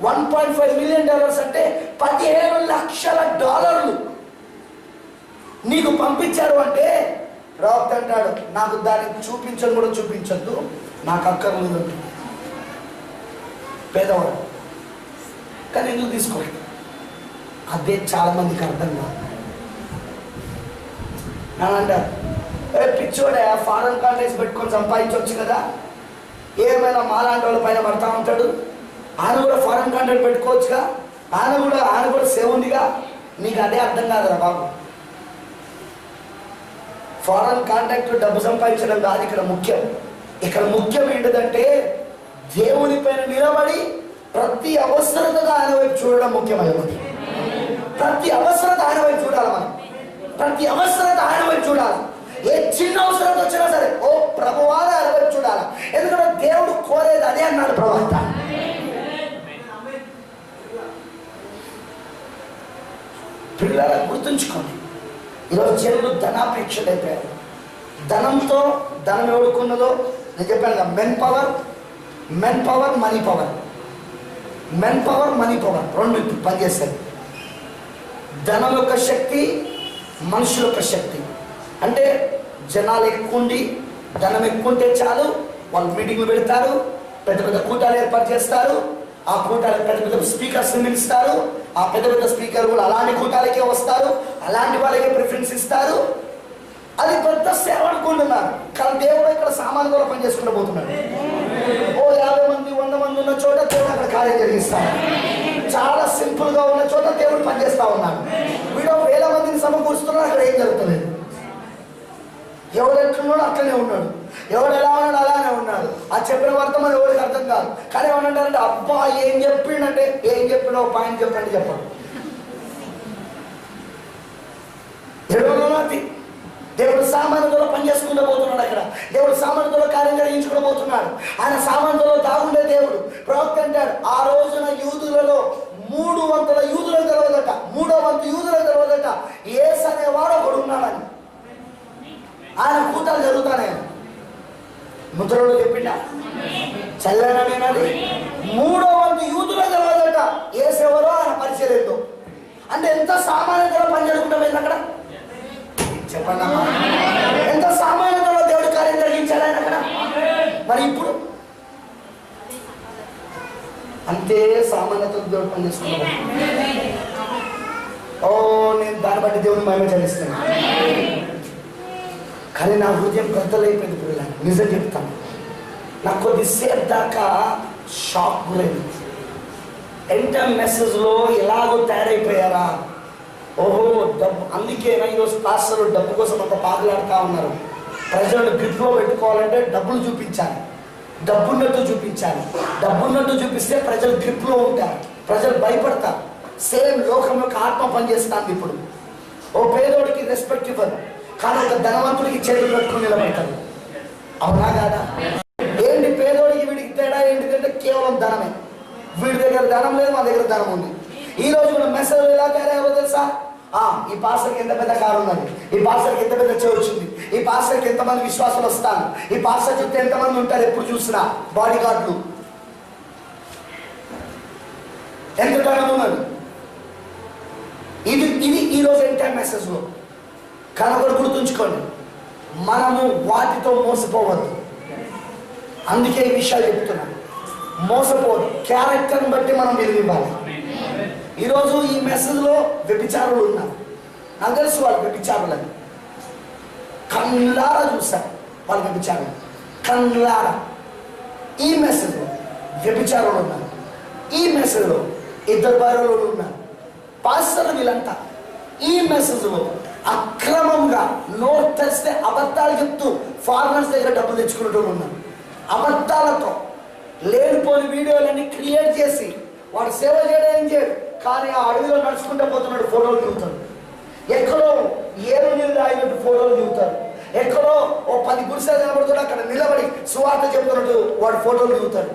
Speaker 1: $1.5 మిలియన్ అంటే $17 లక్షల నీకు పంపించారు అంటే ప్రవక్త అంటాడు, నాకు దానికి చూపించను కూడా చూపించద్దు, నాకు అక్కర్లేదు. పేదవాడు కానీ ఎందుకు తీసుకోలేదు? అదే చాలా మందికి అర్థం కాదు. అని అంటారు, పిచ్చోడే ఫారెన్ కాంట్రాక్ట్స్ పెట్టుకొని సంపాదించవచ్చు కదా, ఏమైనా మాలాంటి వాళ్ళ పైన పడతా ఉంటాడు, ఆయన కూడా ఫారెన్ కాంట్రాక్ట్ పెట్టుకోవచ్చుగా, ఆయన కూడా సేవ్ ఉందిగా. నీకు అదే అర్థం కాదురా బాబు. ఫారెన్ కాంట్రాక్ట్ డబ్బు సంపాదించడం కాదు ఇక్కడ ముఖ్యం. ఇక్కడ ముఖ్యం ఏంటిదంటే దేవుని పైన నిలబడి ప్రతి అవసరతగా ఆయన వైపు చూడడం ముఖ్యమైనది. ప్రతి అవసరత ఆయన వైపు చూడాలి. మనం ప్రతి అవసరత ఆయన వైపు చూడాలి. ఏ చిన్న అవసరత వచ్చినా సరే ఓ ప్రభువా ఆయన వైపు చూడాలి. ఎందుకంటే దేవుడు కోరేది అదే అన్నాడు ప్రవక్త. పిల్లల గుర్తుంచుకోండి, ఈరోజు జనులు ధనాపేక్షలు అయిపోయారు. ధనం ఎవడుకున్నదో నేను చెప్పాను కదా, men power, money power. Men power, money power రెండు పనిచేస్తాయి. ధనం యొక్క శక్తి, మనుషుల యొక్క శక్తి. అంటే జనాలు ఎక్కువ ఉండి ధనం ఎక్కువ ఉంటే చాలు, వాళ్ళు మీటింగ్లు పెడతారు, పెద్ద పెద్ద కూటాలు ఏర్పాటు చేస్తారు. ఆ కూటాలకు పెద్ద పెద్ద స్పీకర్స్ పిలుస్తారు. ఆ పెద్ద పెద్ద స్పీకర్ కూడా అలాంటి కూటాలకే వస్తారు, అలాంటి వాళ్ళకే ప్రిఫరెన్స్ ఇస్తారు. అది పెద్ద సేవ అనుకుంటున్నారు. కానీ దేవుడు ఇక్కడ సామాన్లు కూడా పనిచేసుకుంటూ పోతున్నాడు. ఓ 50 మంది 100 మంది ఉన్న చోట దేవుడు అక్కడ కార్యం జరిగిస్తాడు. చాలా సింపుల్ గా ఉన్న చోట దేవుడు పనిచేస్తా ఉన్నాడు. వీడు 1000 మందిని సమకూరుస్తున్నాడు, అక్కడ ఏం జరుగుతుంది? ఎవడు ఎట్లున్నాడు అట్లనే ఉన్నాడు, ఎవడు ఎలా ఉన్నాడు అలానే ఉన్నాడు. ఆ చెప్పిన వర్తమానం ఎవరికి అర్థం కాదు. కానీ ఏమనంటారంటే, అబ్బా ఏం చెప్పిండంటే, ఏం చెప్పినా పాయింట్ చెప్పండి చెప్పండి. దేవుడు సామాన్యులో పనిచేసుకుంటూ పోతున్నాడు. అక్కడ దేవుడు సామాన్యులో కార్యం జరిగించుకుంటూ పోతున్నాడు. ఆయన సామాన్యులో దాగుండే దేవుడు. ప్రవక్త అంటాడు, ఆ రోజున యూదులలో 3 వంతుల యూదులకు తెలియదట, 3వ వంతు యూదులకు తెలియదట యేసు అనేవాడు ఒకడు ఉన్నాడని. ఆయన కూటాలు జరుగుతానే ముద్రలో చెప్పిండా, చల్లనా నేనది. 3వ వంతు యూదులకు తెలియదట యేసు ఎవరో, ఆయన పరిచయం ఏంటో. అంటే ఎంత సామాన్యతలో పని జరుగుతుంటుంది అక్కడ చెప్పండి అమ్మా. ఎంత సామాన్యతలో దేవుడు కార్యం జరిగించాడు ఆయన అక్కడ. మరి ఇప్పుడు అంతే సామాన్యతలో దేవుడు పని చేసుకున్నాడు. నేను దాన్ని బట్టి దేవుని మహిమ చెల్లిస్తున్నాను. కానీ నా హృదయం గద్దలైపోయింది పిల్లలు, నిజం చెప్తాను. నాకు కొద్దిసేపు దాకా షాక్ గురైంది. ఎండ్ టైం మెసేజ్లో ఎలాగో తయారైపోయారా? ఓహో డబ్బు, అందుకేనా ఈరోజు పాస్టర్లు డబ్బు కోసం అంత పాకులాడుతూ ఉన్నారు. ప్రజలను గ్రిప్లో పెట్టుకోవాలంటే డబ్బులు చూపించాలి, డబ్బున్నట్టు చూపించాలి. డబ్బున్నట్టు చూపిస్తే ప్రజలు గ్రిప్లో ఉంటారు, ప్రజలు భయపడతారు. సేమ్ లోకంలోకి ఆత్మ పనిచేస్తుంది. ఇప్పుడు ఓ పేదోడికి రెస్పెక్ట్ ఇవ్వరు, కానీ ఒక ధనవంతుడికి చేతులు పెట్టుకుని నిలబడతారు. అవునా కాదా? ఏంటి పేదోడికి వీడికి తేడా ఏంటిదంటే కేవలం ధనమే. వీడి దగ్గర ధనం లేదు, మా దగ్గర ధనం ఉంది. ఈ రోజు మనం మెసేజ్ ఎలా తయారయ్యావో తెలుసా? ఈ పాస్టర్కి ఎంత పెద్ద కారు ఉన్నది, ఈ పాస్టర్కి ఎంత పెద్ద చర్చ్ ఉంది, ఈ పాస్టర్కి ఎంతమంది విశ్వాసాలు వస్తారు, ఈ పాస్టర్ చుట్టూ ఎంతమంది ఉంటారు, ఎప్పుడు చూసినా బాడీ గార్డులు, ఎంత ధనం ఉన్నది. ఇది ఈరోజు ఎండ్ టైం మెసేజ్లో. కనబడి గుర్తుంచుకోండి, మనము వాటితో మోసపోవద్దు. అందుకే ఈ విషయాలు చెప్తున్నాను. మోసపోవద్దు, క్యారెక్టర్ని బట్టి మనం విలువ ఇవ్వాలి. ఈరోజు ఈ మెసేజ్లో వ్యభిచారులు ఉన్నారు. నాకు తెలుసు వాళ్ళు వ్యభిచారులని, కళ్ళారా చూస్తారు వాళ్ళు వ్యభిచారులు, కళ్ళారా. ఈ మెసేజ్లో వ్యభిచారులు ఉన్నారు, ఈ మెసేజ్లో ఇద్దరు భార్యలు ఉన్నారు. పాస్టర్లు వీళ్ళంతా ఈ మెసేజ్లో అక్రమంగా నోరు తెరిస్తే అబద్ధాలు చెప్తూ ఫారినర్స్ దగ్గర డబ్బులు తెచ్చుకునేటోళ్ళు ఉన్నారు. అబద్ధాలతో లేనిపోని వీడియోలన్నీ క్రియేట్ చేసి వాడు సేవ చేయడం ఏం చేయడు, కానీ ఆ అడవిలో నడుచుకుంటూ పోతున్నాడు, ఫోటోలు దిగుతాడు. ఎక్కడో ఏరు నీళ్ళు తాగినట్టు ఫోటోలు దిగుతాడు. ఎక్కడో ఓ 10 గుడిసెలు కనబడుతున్నాడు, అక్కడ నిలబడి సువార్త చెప్తున్నట్టు వాడు ఫోటోలు దిగుతాడు.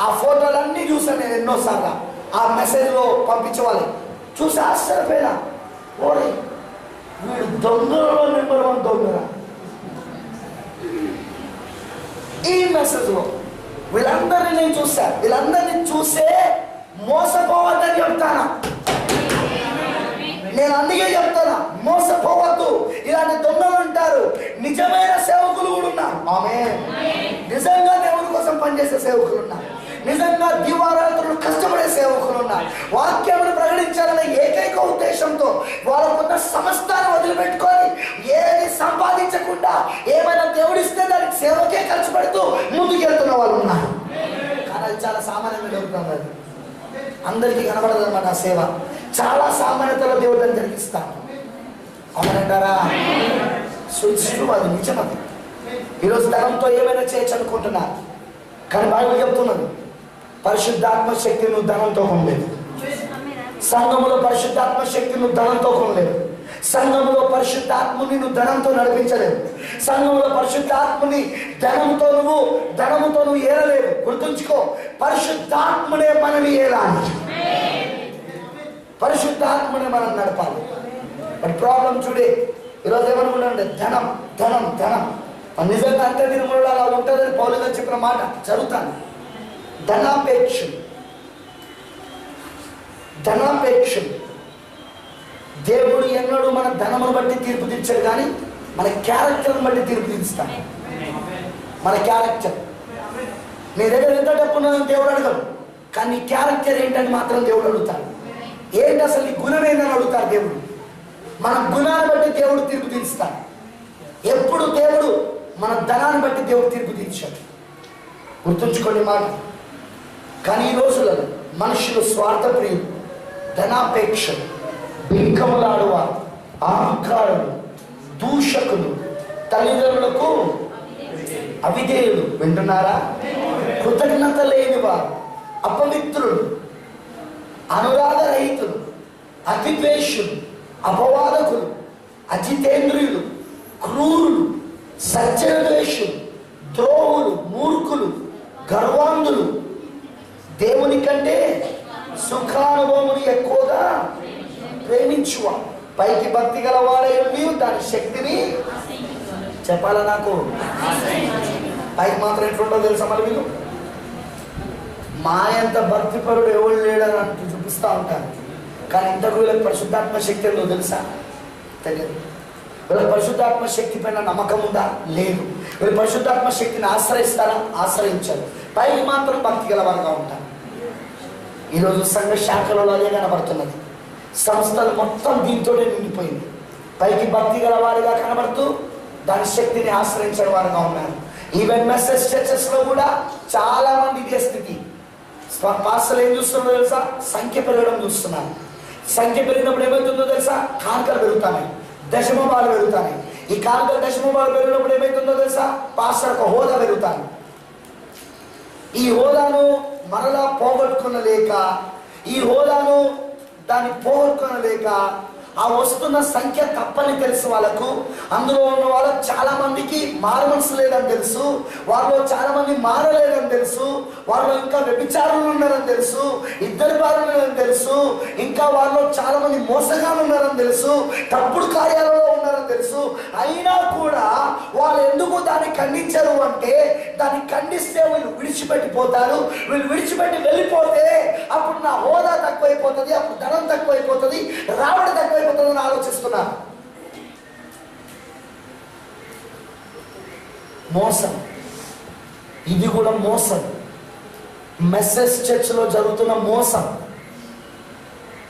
Speaker 1: ఆ ఫోటోలన్నీ చూసాను నేను ఎన్నోసార్లు. ఆ మెసేజ్లో పంపించేవాళ్ళు చూసి ఆశ్చర్యపోయినా, ఓరే వీడు దొంగలో నెంబర్ 1 దొంగరా. ఈ మెసేజ్లో వీళ్ళందరినీ నేను చూశాను. వీళ్ళందరినీ చూసే మోసపోవద్దని చెప్తాను నేను. అందుకే చెప్తాను, మోసపోవద్దు. ఇలాంటి దొంగలు ఉంటారు, నిజమైన సేవకులు కూడా ఉన్నారు. ఆమేన్. నిజంగా దేవుని కోసం పనిచేసే సేవకులు ఉన్నారు, నిజంగా దివారాత్రులు కష్టపడే సేవకులు ఉన్నారు. వాక్యాన్ని ప్రకటించాలనే ఏకైక ఉద్దేశంతో వాళ్ళకున్న సమస్తాన్ని వదిలిపెట్టుకొని ఏది సంపాదించకుండా ఏమైనా దేవుడిస్తే దానికి సేవకే ఖర్చు పెడుతూ ముందుకెళ్తున్న వాళ్ళు ఉన్నారు. కానీ అది చాలా సామాన్యంగా జరుగుతుంది. అది అందరికీ కనబడదు అన్నమాట. ఆ సేవ చాలా సామాన్యతలో దేవుడిని జరిగిస్తాను. అవునంటారా? సో అది నిజం. అది ఈరోజు ధనంతో ఏమైనా చేయొచ్చు అనుకుంటున్నారు, కానీ బైబిల్ చెప్తున్నది పరిశుద్ధాత్మ శక్తి నువ్వు ధనంతో కొనలేదు. సంఘములో పరిశుద్ధాత్మ శక్తి నువ్వు ధనంతో కొనలేదు. సంఘములో పరిశుద్ధాత్ముని నువ్వు ధనంతో నడిపించలేవు. సంఘములో పరిశుద్ధాత్ముని ధనముతో నువ్వు ఏరలేవు. గుర్తుంచుకో, పరిశుద్ధాత్ముడే మనని ఏలాలి, పరిశుద్ధాత్ముడే మనం నడపాలి. బట్ ప్రాబ్లం చూడే, ఈరోజు ఏమనుకుంటానంటే ధనం ధనం ధనం. నిజంగా అంతే నిర్మూలన అలా ఉంటుందని పౌలు గారు చెప్పిన మాట జరుగుతాను. ధనాపేక్షం. దేవుడు ఎన్నడూ మన ధనమును బట్టి తీర్పు తీర్చాడు, కానీ మన క్యారెక్టర్ని బట్టి తీర్పు తీరుస్తాడు. మన క్యారెక్టర్, నీ దగ్గర ఎంత డబ్బు ఉన్నదని దేవుడు అడగడు, కానీ నీ క్యారెక్టర్ ఏంటని మాత్రం దేవుడు అడుగుతాడు. ఏంటి అసలు నీ గుణం ఏంటని అడుగుతాడు దేవుడు. మన గుణాన్ని బట్టి దేవుడు తీర్పు తీరుస్తాడు. ఎప్పుడు దేవుడు మన ధనాన్ని బట్టి దేవుడు తీర్పు తీర్చాడు. గుర్తుంచుకోండి మాట. కానీ ఈ రోజులలో మనుషులు స్వార్థప్రియులు, ధనాపేక్షలు, బింకములాడువారు, అహంకారులు, దూషకులు, తల్లిదండ్రులకు అవిధేయులు. వింటున్నారా? కృతజ్ఞత లేనివారు, అపవిత్రులు, అనురాగరహితులు, అతిద్వేషులు, అపవాదకులు, అజితేంద్రియులు, క్రూరులు, సజ్జనద్వేషులు, ద్రోహులు, మూర్ఖులు, గర్వాంధులు, దేవుని కంటే సుఖానుభవముని ఎక్కువగా ప్రేమించువా. పైకి భక్తి గలవాడై దాని శక్తిని చెప్పాలా? నాకు పైకి మాత్రం ఎట్లుంటో తెలుసా? మరి వీళ్ళు మా ఎంత భక్తిపరుడు ఎవరు లేడని అంటూ చూపిస్తూ ఉంటారు, కానీ ఇంతకు వీళ్ళకి పరిశుద్ధాత్మ శక్తి ఏందో తెలుసా? తెలియదు. వీళ్ళకి పరిశుద్ధాత్మ శక్తి పైన నమ్మకం ఉందా? లేదు. వీళ్ళు పరిశుద్ధాత్మ శక్తిని ఆశ్రయిస్తారా? ఆశ్రయించారు. పైకి మాత్రం భక్తి గలవారుగా ఉంటారు. ఈరోజు సంఘ శాఖలలో అదే కనబడుతున్నది. సంస్థలు మొత్తం దీంతోనే నిండిపోయింది. పైకి భక్తి గలవారిగా కనబడుతూ దాని శక్తిని ఆశ్రయించిన వారుగా ఉన్నారు. ఈవెన్ మెసేజ్ చర్చెస్లో కూడా చాలా మంది ఇదే స్థితి. పాస్టర్లు ఏం చూస్తున్నారో తెలుసా? సంఖ్య పెరగడం చూస్తున్నారు. సంఖ్య పెరిగినప్పుడు ఏమవుతుందో తెలుసా? కానుకలు పెరుగుతాయి, దశమభాగాలు పెరుగుతాయి. ఈ కానుకలు దశమభాగాలు పెరిగినప్పుడు ఏమవుతుందో తెలుసా? పాస్టర్ ఒక హోదా పెరుగుతాయి. ఈ హోదాను మరలా పోగొట్టుకునలేక, ఈ హోదాను దాన్ని పోగొట్టుకునలేక, ఆ వస్తున్న సంఖ్య తప్పని తెలుసు వాళ్ళకు. అందులో ఉన్న వాళ్ళకు చాలా మందికి మారు మనసు లేదని తెలుసు, వాళ్ళు చాలా మంది మారలేదని తెలుసు, వాళ్ళు ఇంకా వ్యభిచారులు ఉన్నారని తెలుసు, ఇద్దరు భార్యలని తెలుసు, ఇంకా వాళ్ళు చాలా మంది మోసగాళ్ళు ఉన్నారని తెలుసు, తప్పుడు కార్యాలలో ఉన్నారని తెలుసు. అయినా కూడా వాళ్ళు ఎందుకు దాన్ని ఖండించరు అంటే, దాన్ని ఖండిస్తే వీళ్ళు విడిచిపెట్టిపోతారు. వీళ్ళు విడిచిపెట్టి వెళ్ళిపోతే అప్పుడు నా హోదా తక్కువైపోతుంది, అప్పుడు ధనం తక్కువైపోతుంది, రావడం తక్కువైపోతుందని ఆలోచిస్తున్నారు. మోసం, ఇది కూడా మోసం. మెసేజ్ చర్చ్లో జరుగుతున్న మోసం.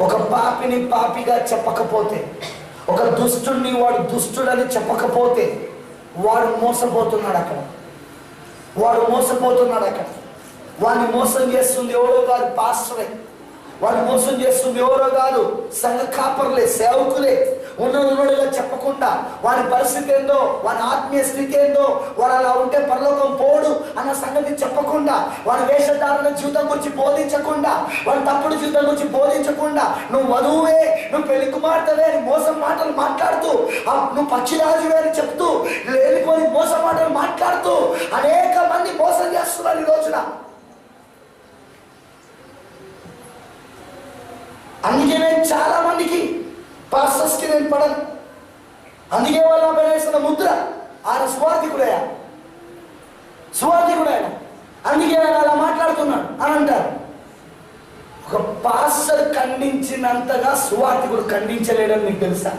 Speaker 1: ఒక పాపిని పాపిగా చెప్పకపోతే, ఒక దుష్టుడిని వాడు దుష్టుడని చెప్పకపోతే వాడు మోసపోతున్నాడు అక్కడ. వాడు మోసపోతున్నాడు అక్కడ. వాడిని మోసం చేస్తుంది ఎవరో కాదు, పాస్టరే. వాడు మోసం చేస్తుంది ఎవరో కాదు, సంఘ కాపర్లే, సేవకులే. ఉన్నడుగా చెప్పకుండా వాడి పరిస్థితి ఏందో, వాడి ఆత్మీయ స్థితి ఏందో, వాడు అలా ఉంటే పరలోకం పోడు అన్న సంగతి చెప్పకుండా, వాడి వేషధారణ జీవితం గురించి బోధించకుండా, వాడి తప్పుడు జీవితం గురించి బోధించకుండా, నువ్వు వధువే, నువ్వు పెళ్లి కుమార్తెవే అని మోసం మాటలు మాట్లాడుతూ, నువ్వు పక్షిరాజువే అని చెప్తూ, లేనిపోని మోసం మాటలు మాట్లాడుతూ అనేక మంది మోసం చేస్తున్నారు ఈ రోజున. అందుకే నేను చాలా మందికి పాస్టర్స్కి నేను పడను. అందుకే వాళ్ళ వేసిన ముద్ర ఆయన సువార్థికుడయ్యా, సువార్థికుడైనా, అందుకే ఆయన అలా మాట్లాడుతున్నాడు అని అంటారు. ఒక పాస్టర్ ఖండించినంతగా సువార్థికుడు ఖండించలేడని మీకు తెలుసా?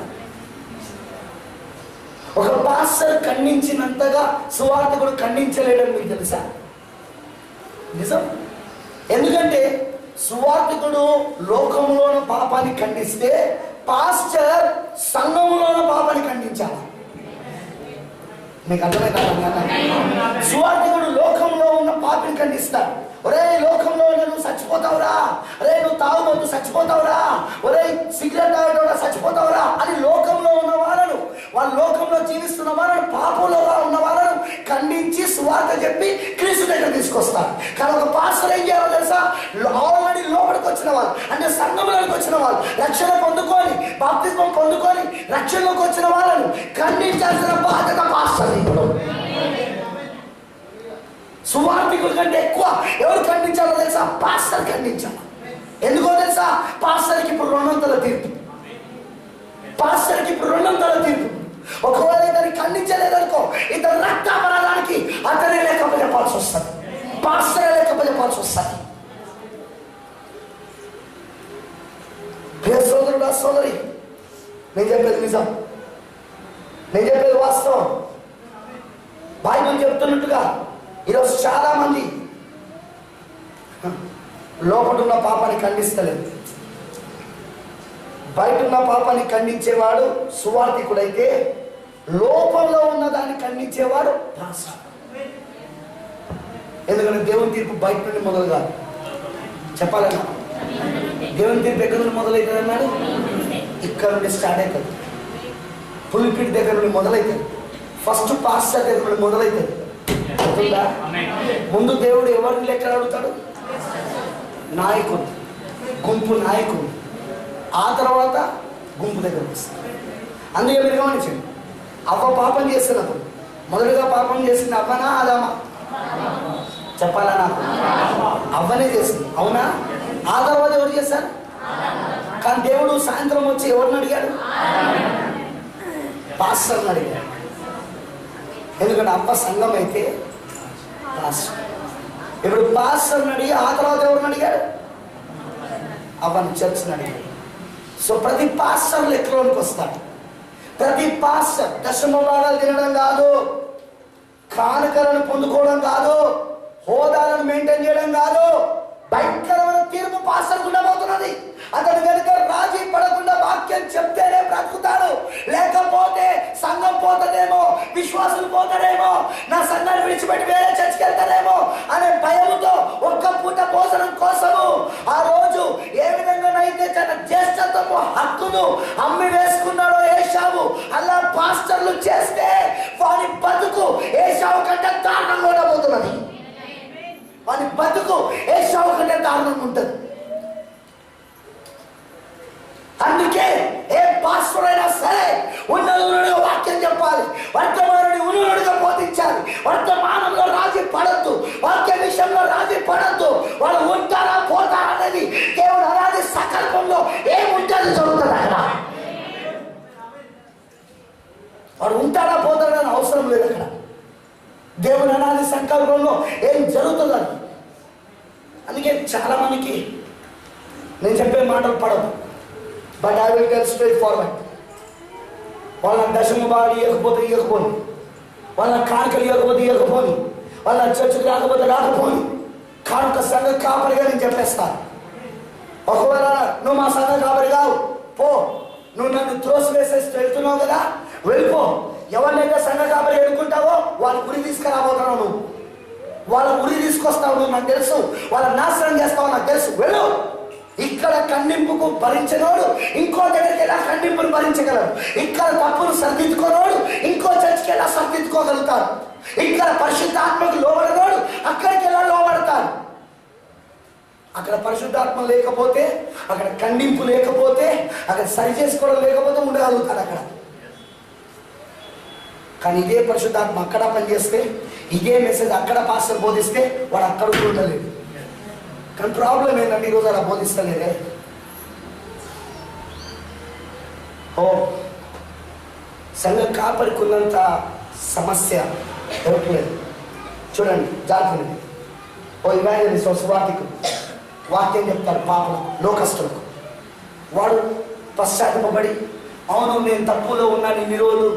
Speaker 1: ఒక పాస్టర్ ఖండించినంతగా సువార్థికుడు ఖండించలేడని మీకు తెలుసా? నిజం. ఎందుకంటే సువార్థికుడు లోకంలోని పాపాన్ని ఖండిస్తే, పాస్టర్ సంఘంలోని పాపాన్ని ఖండించాలి. మీకు అర్థమైందా? సువార్థికుడు లోకంలో ఉన్న పాపిని ఖండిస్తాడు. ఒరే లోకంలో నువ్వు చచ్చిపోతావురా, అరే నువ్వు తాగుబోతు చచ్చిపోతావురా, ఒరే సిగరెట్ తాగేటోడా చచ్చిపోతావురా అని లోకంలో ఉన్న వాళ్ళను, వాళ్ళ లోకంలో జీవిస్తున్న వాళ్ళను, పాపంలో ఉన్న వాళ్ళను ఖండించి సువార్త చెప్పి క్రీస్తు దగ్గర తీసుకొస్తారు. కానీ ఒక పాస్టర్ ఏం చేయాలో తెలుసా? ఆల్రెడీ లోపలికి వచ్చిన వాళ్ళు, అంటే సంఘంలోకి వచ్చిన వాళ్ళు, రక్షణ పొందుకొని బాప్తిస్మం పొందుకొని రక్షణలోకి వచ్చిన వాళ్ళను ఖండించాల్సిన బాధ్యత పాస్టర్. ఇప్పుడు సువార్థికుల కంటే ఎక్కువ ఎవరు ఖండించాలో తెలుసా? పాస్టర్ ఖండించాలి. ఎందుకో తెలుసా? పాస్టర్కి ఇప్పుడు 200 తీర్పు. పాస్టర్కి ఇప్పుడు 200 తీర్పు. ఒకవేళ ఇతన్ని ఖండించలేదనుకో, ఇతను రక్తాపరాధానికి అతనే లేకపోతే చెప్పాల్సి వస్తుంది, పాస్టరే లేకపోతే చెప్పాల్సి వస్తుంది. ప్రియ సోదరుడా, సోదరి, నేను చెప్పేది నిజం, నేను చెప్పేది వాస్తవం. బైబిల్ చెప్తున్నట్టుగా ఈరోజు చాలా మంది లోపల ఉన్న పాపాన్ని ఖండిస్తలేదు. బయట ఉన్న పాపాన్ని ఖండించేవాడు సువార్థికుడైతే, లోపంలో ఉన్న దాన్ని ఖండించేవాడు పాస్టర్. ఎందుకంటే దేవుని తీర్పు బయట నుండి మొదలు కాదు. చెప్పాలన్నా దేవుని తీర్పు ఎక్కడి నుండి మొదలవుతుంది అన్నాడు? ఇక్కడ నుండి స్టార్ట్ అవుతుంది. పులిపిట్ దగ్గర నుండి మొదలవుతుంది. ఫస్ట్ పాస్టర్ దగ్గర నుండి మొదలవుతుంది. ముందు దేవుడు ఎవరిని లెక్క అడుగుతాడు? నాయకుడు, గుంపు నాయకుడు. ఆ తర్వాత గుంపు దగ్గర వస్తాడు. అందుకే మీరు గమనించండి, అవ్వ పాపం చేస్తున్నప్పుడు మొదలుగా పాపం చేసింది అవ్వనా ఆదామా? చెప్పాలా? నాకు అవ్వనే చేసింది, అవునా? ఆ తర్వాత ఎవరు చేశారు? కానీ దేవుడు సాయంత్రం వచ్చి ఎవరిని అడిగాడు? పాస్టర్ని అడిగాడు. ఎందుకంటే అవ్వ సంఘం అయితే పాస్టర్. ఇప్పుడు పాస్టర్ని అడిగి ఆ తర్వాత ఎవరిని అడిగాడు? అవ్వని, చర్చ్ని అడిగాడు. సో ప్రతి పాస్టర్ లెక్కలోనికి వస్తాడు. ప్రతి పాస్టర్ దశమభాగాలు తినడం కాదు, కానుకలను పొందుకోవడం కాదు, హోదాలను మెయింటైన్ చేయడం కాదు. భయంకరమైన తీర్పు పాస్టర్ ఉండబోతున్నది. అతను కనుక రాజీ పడకుండా వాక్యం చెప్తేనే బ్రతుకుతాడు, లేకపోతే సంఘం పోతాడేమో, విశ్వాసులు పోతాడేమో, నా సంఘాన్ని విడిచిపెట్టి వేరే చర్చికి వెళ్తాడేమో అనే భయంతో ఒక్క పూట భోజనం కోసం ముందు అమ్మి వేసుకున్నాడో ఏశావు, అలా పాస్టర్లు చేస్తే వాని బతుకు ఏశావు కంటే దారుణంగా ఉండబోతున్నది. వాని బతుకు ఏశావు కంటే దారుణంగా ఉంటుంది. అందుకే ఏ పాస్టర్ అయినా సరే ఉన్నదుగా వాక్యం చెప్పాలి, వర్తమానాన్ని ఉన్నదుగా బోధించాలి. వర్తమానంలో రాజీ పడద్దు, వాక్య విషయంలో రాజీ పడద్దు. వాళ్ళు ఉంటారా పోతారా అనేది దేవుడు అలాంటి సంకల్పంలో ఏముంటుంది జరుగుతుంది. అక్కడ వాడు ఉంటారా పోతాడా అని అవసరం లేదు. అక్కడ దేవుడు అనాది సంకల్పంలో ఏం జరుగుతుందని. అందుకే చాలా మందికి నేను చెప్పే మాటలు పడవు. But I will tell straight forward. వాళ్ళ దశమ భాగాలు ఇవ్వకపోని, వాళ్ళ కానుకలు ఇవ్వకపోని, వాళ్ళ చర్చకు రాకపోని, కానుక సంఘ కాపరిగా నేను చెప్పేస్తాను. ఒకవేళ నువ్వు మా సంఘ కాపరి కావు, పో. నువ్వు నన్ను త్రోసివేసేసి వెళ్తున్నావు కదా, వెళ్ళిపో. ఎవరినైతే సంఘ కాపరి ఎన్నుకుంటావో వాళ్ళ గురి తీసుకురాబోతున్నావు. నువ్వు వాళ్ళ గురి తీసుకొస్తావు, నువ్వు నాకు తెలుసు. వాళ్ళ నాశనం చేస్తావు, నాకు తెలుసు. వెళ్ళు. ఇక్కడ ఖండింపుకు భరించినోడు ఇంకో దగ్గరికి ఎలా ఖండింపును భరించగలడు. ఇక్కడ తప్పును సరిదిద్దుకోనోడు ఇంకో చర్చికి ఎలా సరిదిద్దుకోగలుగుతాడు. ఇక్కడ పరిశుద్ధాత్మకు లోబడినోడు అక్కడికి ఎలా లోబడతాడు. అక్కడ పరిశుద్ధాత్మ లేకపోతే, అక్కడ ఖండింపు లేకపోతే, అక్కడ సరి చేసుకోవడం లేకపోతే ఉండగలుగుతాడు అక్కడ. కానీ ఇదే పరిశుద్ధాత్మ అక్కడ పనిచేస్తే, ఇదే మెసేజ్ అక్కడ పాస్టర్ బోధిస్తే వాడు అక్కడ కూడా ఉండలేదు. కానీ ప్రాబ్లం ఏంటంటే ఈరోజు అలా బోధిస్తలేదే. సంఘ కాపరికి ఉన్నంత సమస్య ఎవరికి లేదు. చూడండి జాగ్రత్త. ఇవాంజలిస్ట్ సువార్తికుడు వాక్యం చెప్తారు పాపలకు, లోకస్తులకు. వాడు పశ్చాత్తపడి, అవును నేను తప్పులో ఉన్నాను, ఇన్ని రోజులు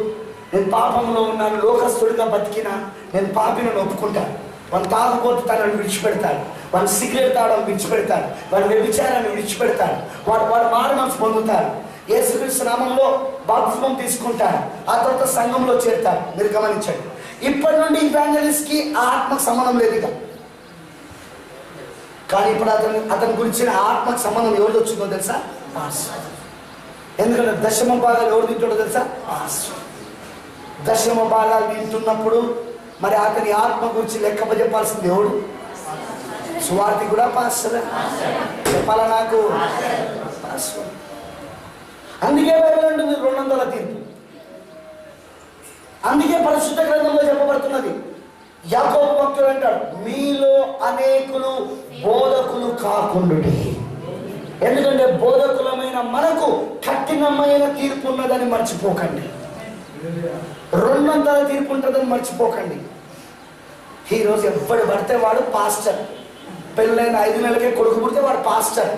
Speaker 1: నేను పాపంలో ఉన్నాను, లోకస్తుడిగా బతికినా, నేను పాపిని ఒప్పుకుంటాను. వాడు తాగుబోతు తనని విడిచిపెడతాడు, వాడు సిగరెట్ తాగడం విడిచిపెడతాడు, వాడు వ్యభిచారాన్ని విడిచిపెడతాడు, వాడు మారు మనసు పొందుతాడు. యేసుక్రీస్తు నామంలో బాప్తిస్మం తీసుకుంటాడు, ఆ తర్వాత సంఘంలో చేరుతాడు. మీరు గమనించండి. ఇప్పటి నుండి ఇవాంజలిస్ట్కి ఆ ఆత్మకు సంబంధం లేదు ఇక. కానీ ఇప్పుడు అతని గురించిన ఆత్మకు సంబంధం ఎవరు వచ్చిందో తెలుసా? ఎందుకంటే దశమ భాగాలు ఎవరు తింటాడో తెలుసా? దశమ భాగాలు తింటున్నప్పుడు మరి అతని ఆత్మ గురించి లెక్క చెప్పాల్సింది ఎవడు? సువార్తి కూడా పాస్టర్ చెప్పాలా నాకు? అందుకే బైబిల్ అంటుంది 200 తీర్పు. అందుకే పరిశుద్ధ గ్రంథంలో చెప్పబడుతున్నది. యాకోబు భక్తుడు అంటాడు, మీలో అనేకులు బోధకులు కాకుండుడి. ఎందుకంటే బోధకులమైన మనకు కఠినమైన తీర్పు ఉన్నదని మర్చిపోకండి. 200 తీర్పు ఉంటుందని మర్చిపోకండి. ఈరోజు ఎప్పుడు పడితే వాడు పాస్టర్. పెళ్ళైన 5 నెలలకే కొడుకు పుడితే వాడు పాస్టర్.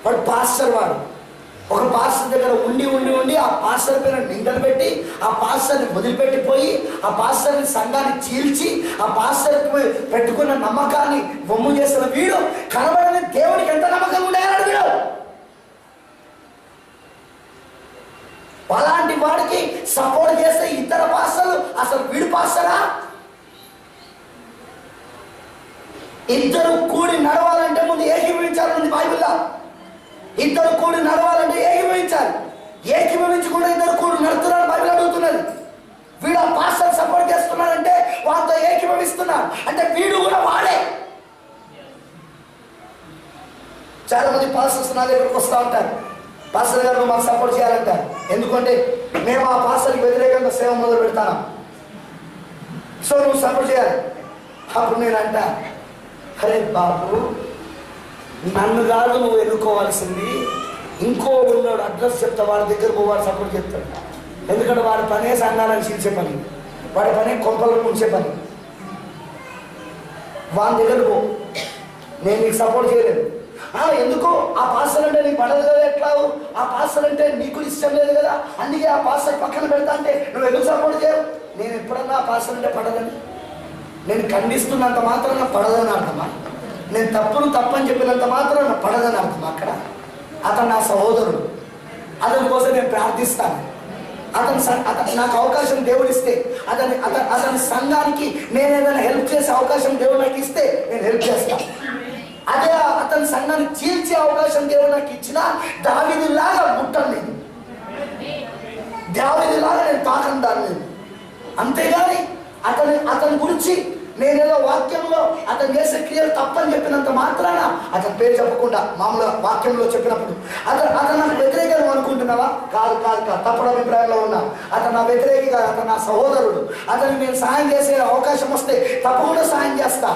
Speaker 1: వాడు ఒక పాస్టర్ దగ్గర ఉండి ఆ పాస్టర్ పేరు నిందలు పెట్టి, ఆ పాస్టర్ని వదిలిపెట్టిపోయి, ఆ పాస్టర్ని సంఘాన్ని చీల్చి, ఆ పాస్టర్కి పెట్టుకున్న నమ్మకాన్ని బొమ్ము చేసిన వీడు కనబడని దేవుడికి ఎంత నమ్మకం ఉండేయాడు వీడు. అలాంటి వాడికి సపోర్ట్ చేస్తే ఇతర పాస్టర్లు అసలు వీడు పాస్టరా? ఇద్దరు కూడి నడవాలంటే ముందు ఏకీభవించాలి బైబిల్లో. ఇద్దరు కూడి నడవాలంటే ఏకీభవించాలి. ఏకీభవించకుండా ఇద్దరు కూడి నడుతున్నారు బైబిల్ అడుగుతున్నది. వీడు ఆ పాస్టర్ సపోర్ట్ చేస్తున్నాడంటే వాళ్ళతో ఏకీభవిస్తున్నారు అంటే వీడు కూడా వాడే. చాలా మంది పాస్టర్స్ నా దగ్గరకు వస్తూ ఉంటారు, పాస్టర్ గారు మాకు సపోర్ట్ చేయాలంటారు. ఎందుకంటే మేము ఆ పాస్టర్కి వ్యతిరేకంగా సేవ మొదలు పెడతాను, సో నువ్వు సపోర్ట్ చేయాలి. అప్పుడు నేను అంట, అరే బాబు, నన్ను కాదు నువ్వు ఎన్నుకోవాల్సింది, ఇంకో ఉన్నాడు అడ్రస్ చెప్తా, వాడి దగ్గర వాడు సపోర్ట్ చేస్తాడు. ఎందుకంటే వాడి పనే సంఘాలను చీల్చే పని, వాడి పనే కొంపలను ముంచే పని. వాడి దగ్గర పో, నేను నీకు సపోర్ట్ చేయలేదు. ఎందుకు? ఆ పాస్టర్ అంటే నీకు పడదు కదా, ఎట్లా? ఆ పాస్టర్ అంటే నీకు ఇష్టం లేదు కదా, అందుకే ఆ పాస్టర్ పక్కన పెడతా అంటే నువ్వు ఎందుకు సపోర్ట్ చేయవు? నేను ఎప్పుడన్నా ఆ పాస్టర్ అంటే పడదని, నేను ఖండిస్తున్నంత మాత్రాన పడదని అర్థమా? నేను తప్పని చెప్పినంత మాత్రాన పడదని అర్థమా? అక్కడ అతను నా సహోదరుడు, అతని కోసం నేను ప్రార్థిస్తాను. అతను నాకు అవకాశం దేవుడు ఇస్తే, అతని సంఘానికి నేను ఏదైనా హెల్ప్ చేసే అవకాశం దేవుడు నాకు ఇస్తే నేను హెల్ప్ చేస్తాను. అదే అతని సంఘాన్ని చీల్చే చీల్చే అవకాశం దేవుడు నాకు ఇచ్చినా దావీదులాగా ముట్టను నేను, దావీదులాగా నేను తాకను దాన్ని. అంతేగాని అతని గురించి నేనేదో వాక్యంలో అతను చేసే క్రియలు తప్పని చెప్పినంత మాత్రాన అతని పేరు చెప్పకుండా మామూలుగా వాక్యంలో చెప్పినప్పుడు అతను నాకు వ్యతిరేకంగా అనుకుంటున్నావా? కాదు కాదు కాదు, తప్పుడు అభిప్రాయంలో ఉన్నా. అతను నా వ్యతిరేకి కాదు, అతను నా సహోదరుడు. అతనికి నేను సాయం చేసే అవకాశం వస్తే తప్పకుండా సాయం చేస్తా.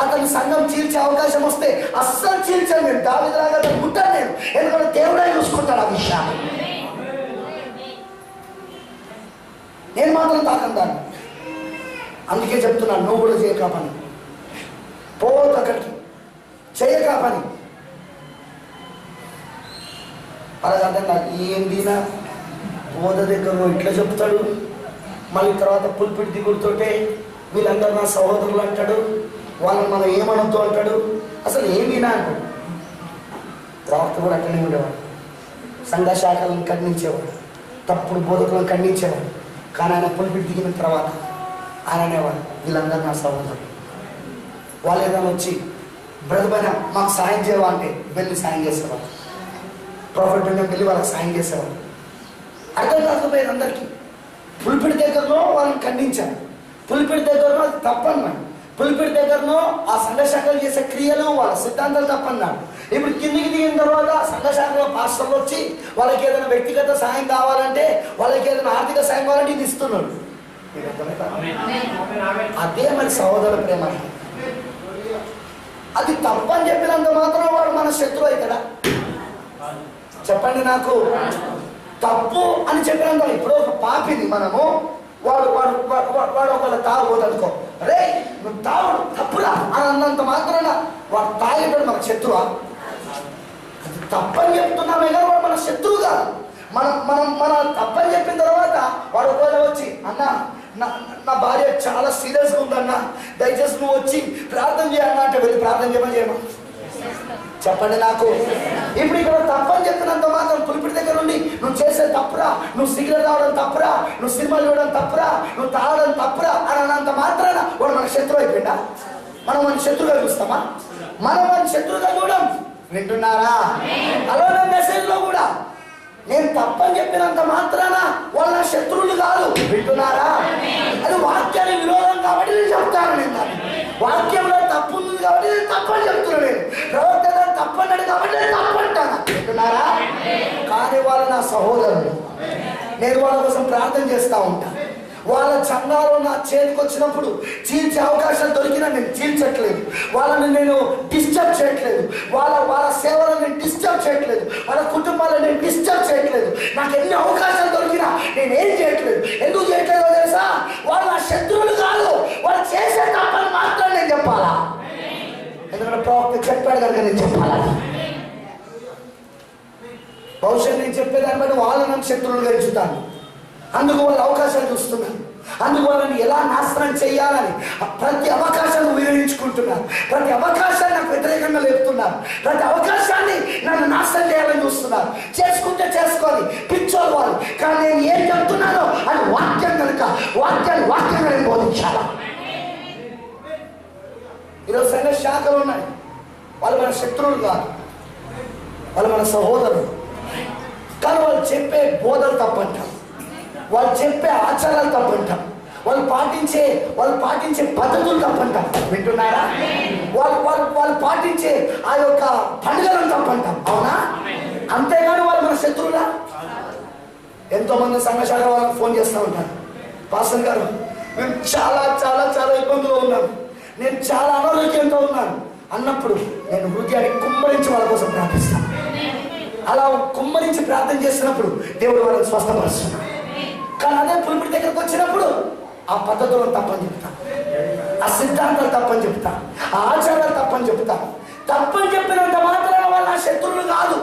Speaker 1: అతని సంఘం చీల్చే అవకాశం వస్తే అస్సలు చీల్చాను నేను, దావీదులాగా అతను ముట్టాను నేను. ఎందుకంటే దేవుడే చూసుకుంటాడు ఆ విషయాన్ని. నేను మాత్రం తాకను దాన్ని. అందుకే చెప్తున్నాను, నువ్వు కూడా చేయక పని, పోవద్దు అక్కడికి, చేయక పని. అలాగంటే నాకు ఏందినా బోధ దగ్గర ఇట్లా చెప్తాడు, మళ్ళీ తర్వాత పుల్పిడి దిగుడుతోటే వీళ్ళందరూ నా సహోదరులు అంటాడు, వాళ్ళని మనం ఏమనొద్దు అంటాడు. అసలు ఏమినా అంటాడు. ప్రవక్త కూడా అక్కడనే ఉండేవాడు, సంఘ శాఖలను ఖండించేవాడు, తప్పుడు బోధకులను ఖండించేవాడు. కానీ ఆయన పుల్పిడి దిగిన తర్వాత ఆయన అనేవాడు, వీళ్ళందరూ నా సహోదరులు. వాళ్ళు ఏదైనా వచ్చి బ్రదర్ మాకు సాయం చేయవా అంటే వెళ్ళి సాయం చేసేవాడు. ప్రాఫిట్ వెళ్ళి వాళ్ళకి సాయం చేసేవాడు. అర్థం కాకపోయేది అందరికీ. పులిపిడి దగ్గరలో వాళ్ళని ఖండించాను, పులిపిడి దగ్గరలో అది తప్పన్నాడు, పులిపిడి దగ్గరలో ఆ సంఘ శాఖలు చేసే క్రియలు వాళ్ళ సిద్ధాంతాలు తప్పన్నాడు. ఇప్పుడు కిందికి దిగిన తర్వాత సంఘ శాఖలో పాస్టర్లు వచ్చి వాళ్ళకి ఏదైనా వ్యక్తిగత సాయం కావాలంటే, వాళ్ళకి ఏదైనా ఆర్థిక సాయం కావాలంటే ఇది ఇస్తున్నాడు. అదే మరి సహోదర ప్రేమ. అది తప్పని చెప్పినంత మాత్రం వాడు మన శత్రువు అవుతాడా? చెప్పండి నాకు. తప్పు అని చెప్పినంత, ఇప్పుడు ఒక పాపిని మనము వాడు వాడు వాడు ఒకవేళ తాగబోదనుకో, రే నువ్వు తాగుడు తప్పురా అని అన్నంత మాత్రాన వాడు తాగేటాడు మన శత్రువా? అది తప్పని చెప్తున్నామే కానీ వాడు మన శత్రువు కాదు. మన తప్పని చెప్పిన తర్వాత వాడు ఒకవేళ వచ్చి అన్న నా భార్య చాలా సీరియస్గా ఉందన్న, దయచేసి నువ్వు వచ్చి ప్రార్థన చేయన్నా అంటే వెళ్ళి ప్రార్థన చేయమా? చెప్పండి నాకు. ఇప్పుడు ఇక్కడ తప్పని చెప్పినంత మాత్రం పులిపిడి దగ్గర ఉండి నువ్వు చేసే తప్పురా, నువ్వు సిగరెట్ తాగడం తప్పురా, నువ్వు సినిమాలు చూడడం తప్పురా, నువ్వు తాగడం తప్పురా అని అన్నంత మాత్రాన వాడు మన శత్రువు అయిపోయిందా? మనం మన శత్రువుగా చూస్తామా? మనం మన శత్రువుగా చూడం. వింటున్నారా? అలానే మెసేజ్లో కూడా నేను తప్పని చెప్పినంత మాత్రాన వాళ్ళ శత్రువులు కాదు. వింటున్నారా? అది వాక్యానికి విరోధం కాబట్టి నేను చెప్తాను. నేను దాన్ని వాక్యంలో తప్పు ఉంది కాబట్టి నేను తప్పని చెప్తున్నాను. నేను ప్రవర్తన తప్పన్నాడు కాబట్టి నేను తప్పంటాను. వింటున్నారా? కానీ వాళ్ళు నా సహోదరులు, నేను వాళ్ళ కోసం ప్రార్థన చేస్తూ ఉంటాను. వాళ్ళ సంఘాలు నా చేతికి వచ్చినప్పుడు చీల్చే అవకాశాలు దొరికినా నేను చీల్చట్లేదు, వాళ్ళని నేను డిస్టర్బ్ చేయట్లేదు, వాళ్ళ సేవలను నేను డిస్టర్బ్ చేయట్లేదు, వాళ్ళ కుటుంబాలను నేను డిస్టర్బ్ చేయట్లేదు. నాకు ఎన్ని అవకాశాలు దొరికినా నేను ఏం చేయట్లేదు. ఎందుకు చేయట్లేదో తెలుసా? వాళ్ళు నా శత్రువులు కాదు, వాళ్ళు చేసే తప్పని మాత్రం నేను చెప్పాలా? ఎందుకంటే ప్రవక్త చెప్పాడు కనుక నేను చెప్పాలా? భవిష్యత్తు నేను చెప్పేదాన్ని బట్టి వాళ్ళు నన్ను శత్రువులుగా ఎంచుతాను. అందుకు వాళ్ళు అవకాశాలు చూస్తున్నాను, అందుకు వాళ్ళని ఎలా నాశనం చేయాలని ప్రతి అవకాశాన్ని వినియోగించుకుంటున్నారు, ప్రతి అవకాశాన్ని నాకు వ్యతిరేకంగా లేపుతున్నారు, ప్రతి అవకాశాన్ని నన్ను నాశనం చేయాలని చూస్తున్నారు. చేసుకుంటే చేసుకోవాలి, పిచ్చోళ్ళు వాళ్ళు. కానీ నేను ఏం చెప్తున్నానో అది వాక్యం కనుక వాక్యంగా నేను బోధించాలా. ఈరోజు సంఘ శాఖలు ఉన్నాయి, వాళ్ళు మన శత్రువులు కాదు, వాళ్ళు మన సహోదరులు. కానీ వాళ్ళు చెప్పే బోధలు తప్పంటారు, వాళ్ళు చెప్పే ఆచారాలు తప్పంటాం, వాళ్ళు పాటించే పద్ధతులు తప్పంటాం. వింటున్నారా? వాళ్ళు పాటించే ఆ యొక్క పండుగలను తప్పంటాం. అవునా? అంతేగాని వాళ్ళు మన శత్రువులా? ఎంతో మంది సంఘశాఖ వాళ్ళకి ఫోన్ చేస్తూ ఉంటారు, పాస్టర్ గారు మేము చాలా చాలా చాలా ఇబ్బందులు ఉన్నాను, నేను చాలా అనారోగ్యంతో ఉన్నాను అన్నప్పుడు నేను హృదయాన్ని కుమ్మరించి వాళ్ళ కోసం ప్రార్థిస్తాను. అలా కుమ్మరించి ప్రార్థన చేసినప్పుడు దేవుడు వాళ్ళని స్వస్థపరుస్తున్నాడు. కానీ అదే పులిపిడి దగ్గరకు వచ్చినప్పుడు ఆ పద్ధతులను తప్పని చెప్తా, ఆ సిద్ధాంతాలు తప్పని చెప్తా, ఆ ఆచారాలు తప్పని చెప్తా. తప్పని చెప్పినంత మాత్రాన వాళ్ళ నా శత్రువులు కాదు.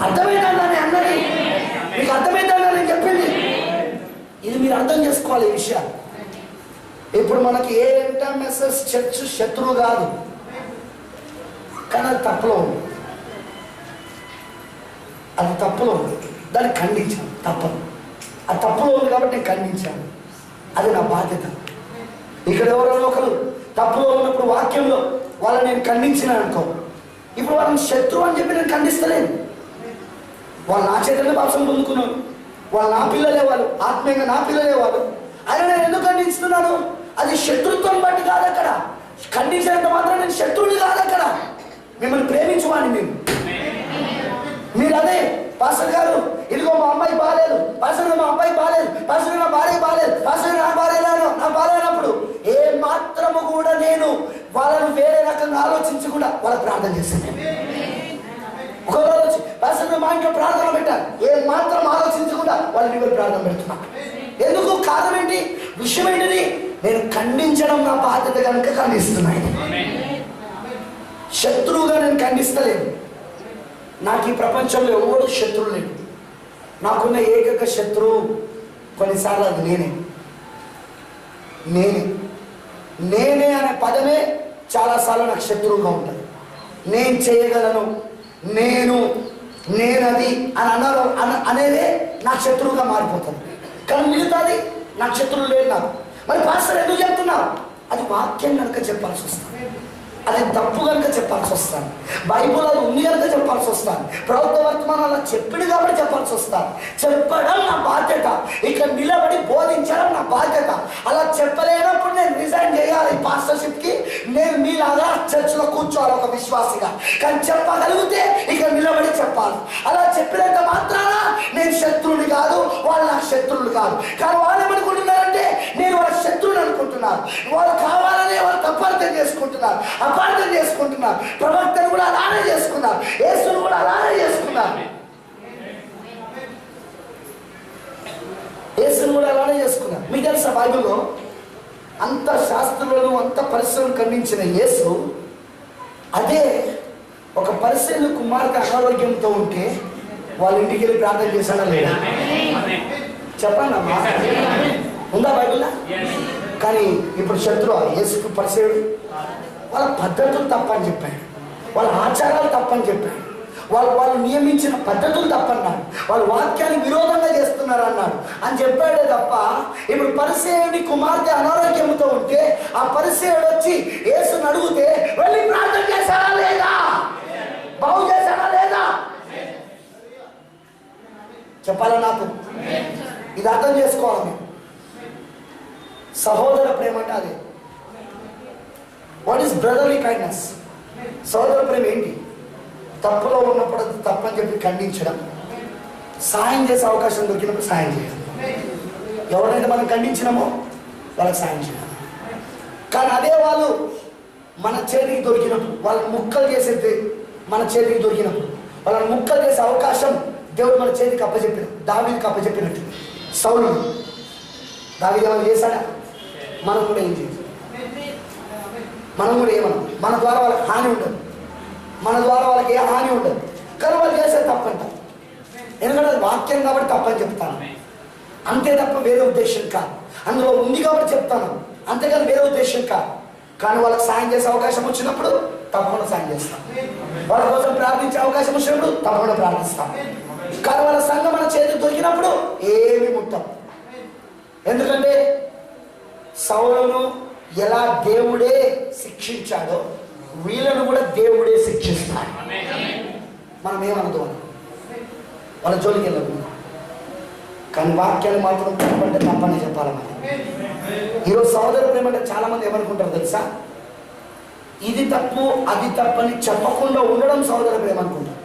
Speaker 1: అర్థమైందా నేను అన్నది? మీకు అర్థమైందా నేను చెప్పింది? ఇది మీరు అర్థం చేసుకోవాలి ఈ విషయాలు. ఇప్పుడు మనకి ఏ ఎంటర్మెసెస్ చర్చ్ శత్రువు కాదు, కానీ అది తప్పులో ఉంది, అది తప్పులో ఉంది. దాన్ని ఖండించాను, తప్పదు. అది తప్పులో ఉంది కాబట్టి నేను ఖండించాను, అది నా బాధ్యత. ఇక్కడ ఎవరైనా ఒకరు తప్పులో ఉన్నప్పుడు వాక్యంలో వాళ్ళని నేను ఖండించినా అనుకో, ఇప్పుడు వాళ్ళని శత్రువు అని చెప్పి నేను ఖండిస్తలేను. వాళ్ళు నా చేతుల్లో పాపం పొందుకున్నారు, వాళ్ళు నా పిల్లలే, వాళ్ళు ఆత్మీయంగా నా పిల్లలే వాళ్ళు. అయినా నేను ఎందుకు ఖండిస్తున్నాను? అది శత్రుత్వం బట్టి కాదు. అక్కడ ఖండించినంత మాత్రం నేను శత్రువుని కాదు. అక్కడ మిమ్మల్ని ప్రేమించువాడిని మీరు అదే పాస్టర్ గారు ఇదిగో మా అమ్మాయి బాగాలేదు, పాస్టర్ మా అబ్బాయి బాగాలేదు, పాస్టర్ నా భార్య బాగాలేదు, పాస్టర్ నా బాగాలేనప్పుడు ఏ మాత్రము కూడా నేను వాళ్ళను వేరే రకంగా ఆలోచించకుండా వాళ్ళకి ప్రార్థన చేస్తాను. ఒకరోజు పాస్టర్ మా ఇంట్లో ప్రార్థన పెట్టాను, ఏ మాత్రం ఆలోచించకుండా వాళ్ళ మీద ప్రార్థన పెడుతున్నాను. ఎందుకు? కారణం ఏంటి? విషయం ఏంటిది? నేను ఖండించడం నా బాధ్యత కనుక ఖండిస్తున్నాను. శత్రువుగా నేను ఖండిస్తలేను. నాకు ఈ ప్రపంచంలో ఎవరు శత్రువు లేడు. నాకున్న ఏకైక శత్రువు కొన్నిసార్లు అది నేనే అనే పదమే చాలాసార్లు నాకు శత్రువుగా ఉంటుంది. నేను చేయగలను, నేనది అని అనేదే నాకు శత్రువుగా మారిపోతుంది. కానీ మిగతాది నాకు శత్రువు లేదు. నాకు మరి పాస్టర్ ఎందుకు చెప్తున్నావు? అది వాక్యం కనుక చెప్పాల్సి వస్తుంది, అది తప్పు కనుక చెప్పాల్సి వస్తాను, బైబుల్ అది ఉంది కనుక చెప్పాల్సి వస్తాను, ప్రవక్త వర్తమానాలు చెప్పింది కాబట్టి చెప్పాల్సి వస్తాను. చెప్పడం నా బాధ్యత, ఇక్కడ నిలబడి బోధించడం నా బాధ్యత. అలా చెప్పలేనప్పుడు నేను రిజైన్ చేయాలి పాస్టర్షిప్కి. నేను మీలాగా చర్చిలో కూర్చోవాలి ఒక విశ్వాసిగా. కానీ చెప్పగలిగితే ఇక్కడ నిలబడి చెప్పాలి. అలా చెప్పినంత మాత్రాన నేను శత్రువుని కాదు, వాళ్ళు నాకు శత్రువులు కాదు. కానీ వాళ్ళు ఏమనుకుంటున్నారంటే నేను వాళ్ళ శత్రువుని అనుకుంటున్నారు. వాళ్ళు కావాలనే వాళ్ళు తప్పర్థం చేసుకుంటున్నారు, అపార్థం చేసుకుంటున్నారు. ప్రవక్తను కూడా అలానే చేసుకున్నారు, యేసును కూడా అలానే చేసుకున్నారు, మీకు తెలుసా బైబిల్లో అంత శాస్త్రులను అంత పరిశ్రమను ఖండించిన యేసు అదే ఒక పరిశీలన కుమార్తె అనారోగ్యంతో ఉంటే వాళ్ళ ఇంటికి వెళ్ళి ప్రార్థన చేశాడా లేదా? చెప్పండి అమ్మా, ఉందా బైబిల్లో? కానీ ఇప్పుడు శత్రువు యేసుకు పరిచయుడు వాళ్ళ పద్ధతులు తప్పని చెప్పాడు, వాళ్ళ ఆచారాలు తప్పని చెప్పాడు, వాళ్ళు నియమించిన పద్ధతులు తప్పన్నాడు, వాళ్ళు వాక్యాన్ని విరోధంగా చేస్తున్నారు అన్నాడు అని చెప్పాడే తప్ప. ఇప్పుడు పరిసేయుడి కుమార్తె అనారోగ్యంతో ఉంటే ఆ పరిసేయుడు వచ్చి యేసుని అడిగితే వెళ్ళి ప్రార్థన చేశాడా లేదా, బాగు చేశాడా లేదా? చెప్పాలా? నాకు ఇది అర్థం చేసుకోవాలి. సహోదర ప్రేమ అంటే అదే. What is brotherly kindness? సహోదర ప్రేమ ఏంటి? తప్పులో ఉన్నప్పుడు అది తప్పని చెప్పి ఖండించడం, సాయం చేసే అవకాశం దొరికినప్పుడు సాయం చేయడం. ఎవరైతే మనం ఖండించినామో వాళ్ళకి సాయం చేయడం. కానీ అదే వాళ్ళు మన చేతికి దొరికినప్పుడు, వాళ్ళని ముక్కలు చేసేది మన చేతికి దొరికినప్పుడు, వాళ్ళని ముక్కలు చేసే అవకాశం దేవుడు మన చేతికి అప్పచెప్పిన, దావీదుకి అప్పచెప్పినట్టు. సౌలు దావీదు ఏమైనా చేశాడా? మనం కూడా ఏం చేయాలి? మనం కూడా ఏమన్నా, మన ద్వారా వాళ్ళకి హాని ఉండదు, మన ద్వారా వాళ్ళకి ఏ హాని ఉండదు. కానీ వాళ్ళు చేసేది తప్పంట. ఎందుకంటే అది వాక్యం కాబట్టి తప్పని చెప్తాను, అంతే తప్ప వేరే ఉద్దేశం కాదు. అందులో ఉంది కాబట్టి చెప్తాను, అంతేకాని వేరే ఉద్దేశం కాదు. కానీ వాళ్ళకి సాయం చేసే అవకాశం వచ్చినప్పుడు తప్పకుండా సాయం చేస్తాం, వాళ్ళ కోసం ప్రార్థించే అవకాశం వచ్చినప్పుడు తప్పకుండా ప్రార్థిస్తాం. కానీ వాళ్ళ సంఘం మన చేతికి దొరికినప్పుడు ఏమి ముట్టాం. ఎందుకంటే సౌలును ఎలా దేవుడే శిక్షించాడో వీళ్ళను కూడా దేవుడే శిక్షిస్తాడు. మనం ఏమనదు, వాళ్ళ జోలికి వెళ్ళకుండా. కానీ వాక్యాలు మాత్రం తప్పంటే తప్పని చెప్పాలి. మనం ఈరోజు సహోదర ప్రేమ అంటే చాలా మంది ఏమనుకుంటారు తెలుసా? ఇది తప్పు అది తప్పని చెప్పకుండా ఉండడం సహోదర ప్రేమ అనుకుంటారు.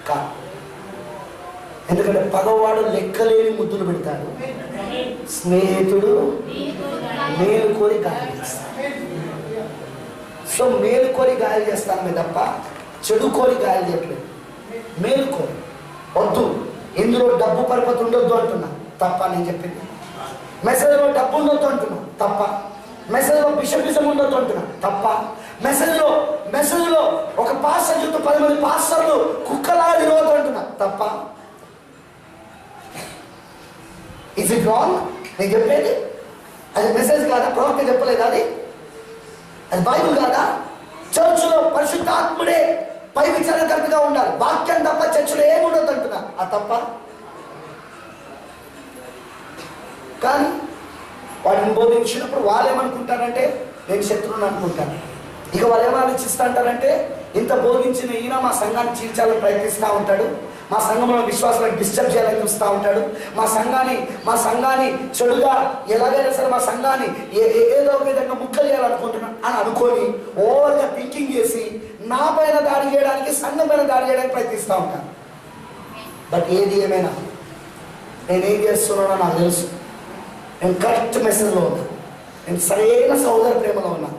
Speaker 1: కాదు, ఎందుకంటే పగవాడు లెక్కలేని ముద్దులు పెడతాడు, స్నేహితుడు మేలు కోరి గాయం చేస్తాడు. సో మేలు కోరి గాయాలు చేస్తానమే తప్ప చెడు కోరి గాయాలు చేయట్లేదు. మేలు కోరి వద్దు, ఇందులో డబ్బు పరపతి ఉండొద్దు అంటున్నా, తప్ప నేను చెప్పింది. మెసేజ్లో డబ్బు ఉండొద్దు అంటున్నా, తప్ప. మెసేజ్లో బిషం ఉండొద్దు అంటున్నా, తప్ప. మెసేజ్లో ఒక పాస్టర్ చుట్టూ 10 మంది పాస్టర్లు కుక్కలా తిరగద్దు అంటున్నా, తప్ప. Is it wrong? నేను చెప్పేది అది మెసేజ్ కాదా? ప్రవక్త చెప్పలేదు అది బైబుల్ కాదా? చర్చిలో పరిశుద్ధాత్ముడే పై విచారణకర్తగా ఉండాలి, వాక్యం తప్ప చర్చిలో ఏముండదు అంటున్నా, అది తప్ప. కానీ వాటిని బోధించినప్పుడు వాళ్ళు ఏమనుకుంటారంటే నేను శత్రువుని అనుకుంటాను. ఇక వాళ్ళు ఏమో ఆలోచిస్తా అంటారంటే ఇంత బోధించిన ఈయన మా సంఘాన్ని చీల్చాలని ప్రయత్నిస్తూ ఉంటాడు, మా సంఘంలో విశ్వాసాలను డిస్టర్బ్ చేయాలని చూస్తూ ఉంటాడు, మా సంఘాన్ని చెడుగా ఎలాగైనా సరే మా సంఘాన్ని ఏదో ఒక విధంగా ముక్కలు చేయాలనుకుంటున్నాను అని అనుకొని ఓవర్గా థింకింగ్ చేసి నా పైన దాడి చేయడానికి, సంఘం పైన దాడి చేయడానికి ప్రయత్నిస్తూ ఉంటాను. బట్ ఏది ఏమైనా నేనేం చేస్తున్నానో నాకు తెలుసు. నేను కరెక్ట్ మెసేజ్లో ఉన్నా, నేను సరైన సహోదర ప్రేమలో ఉన్నా,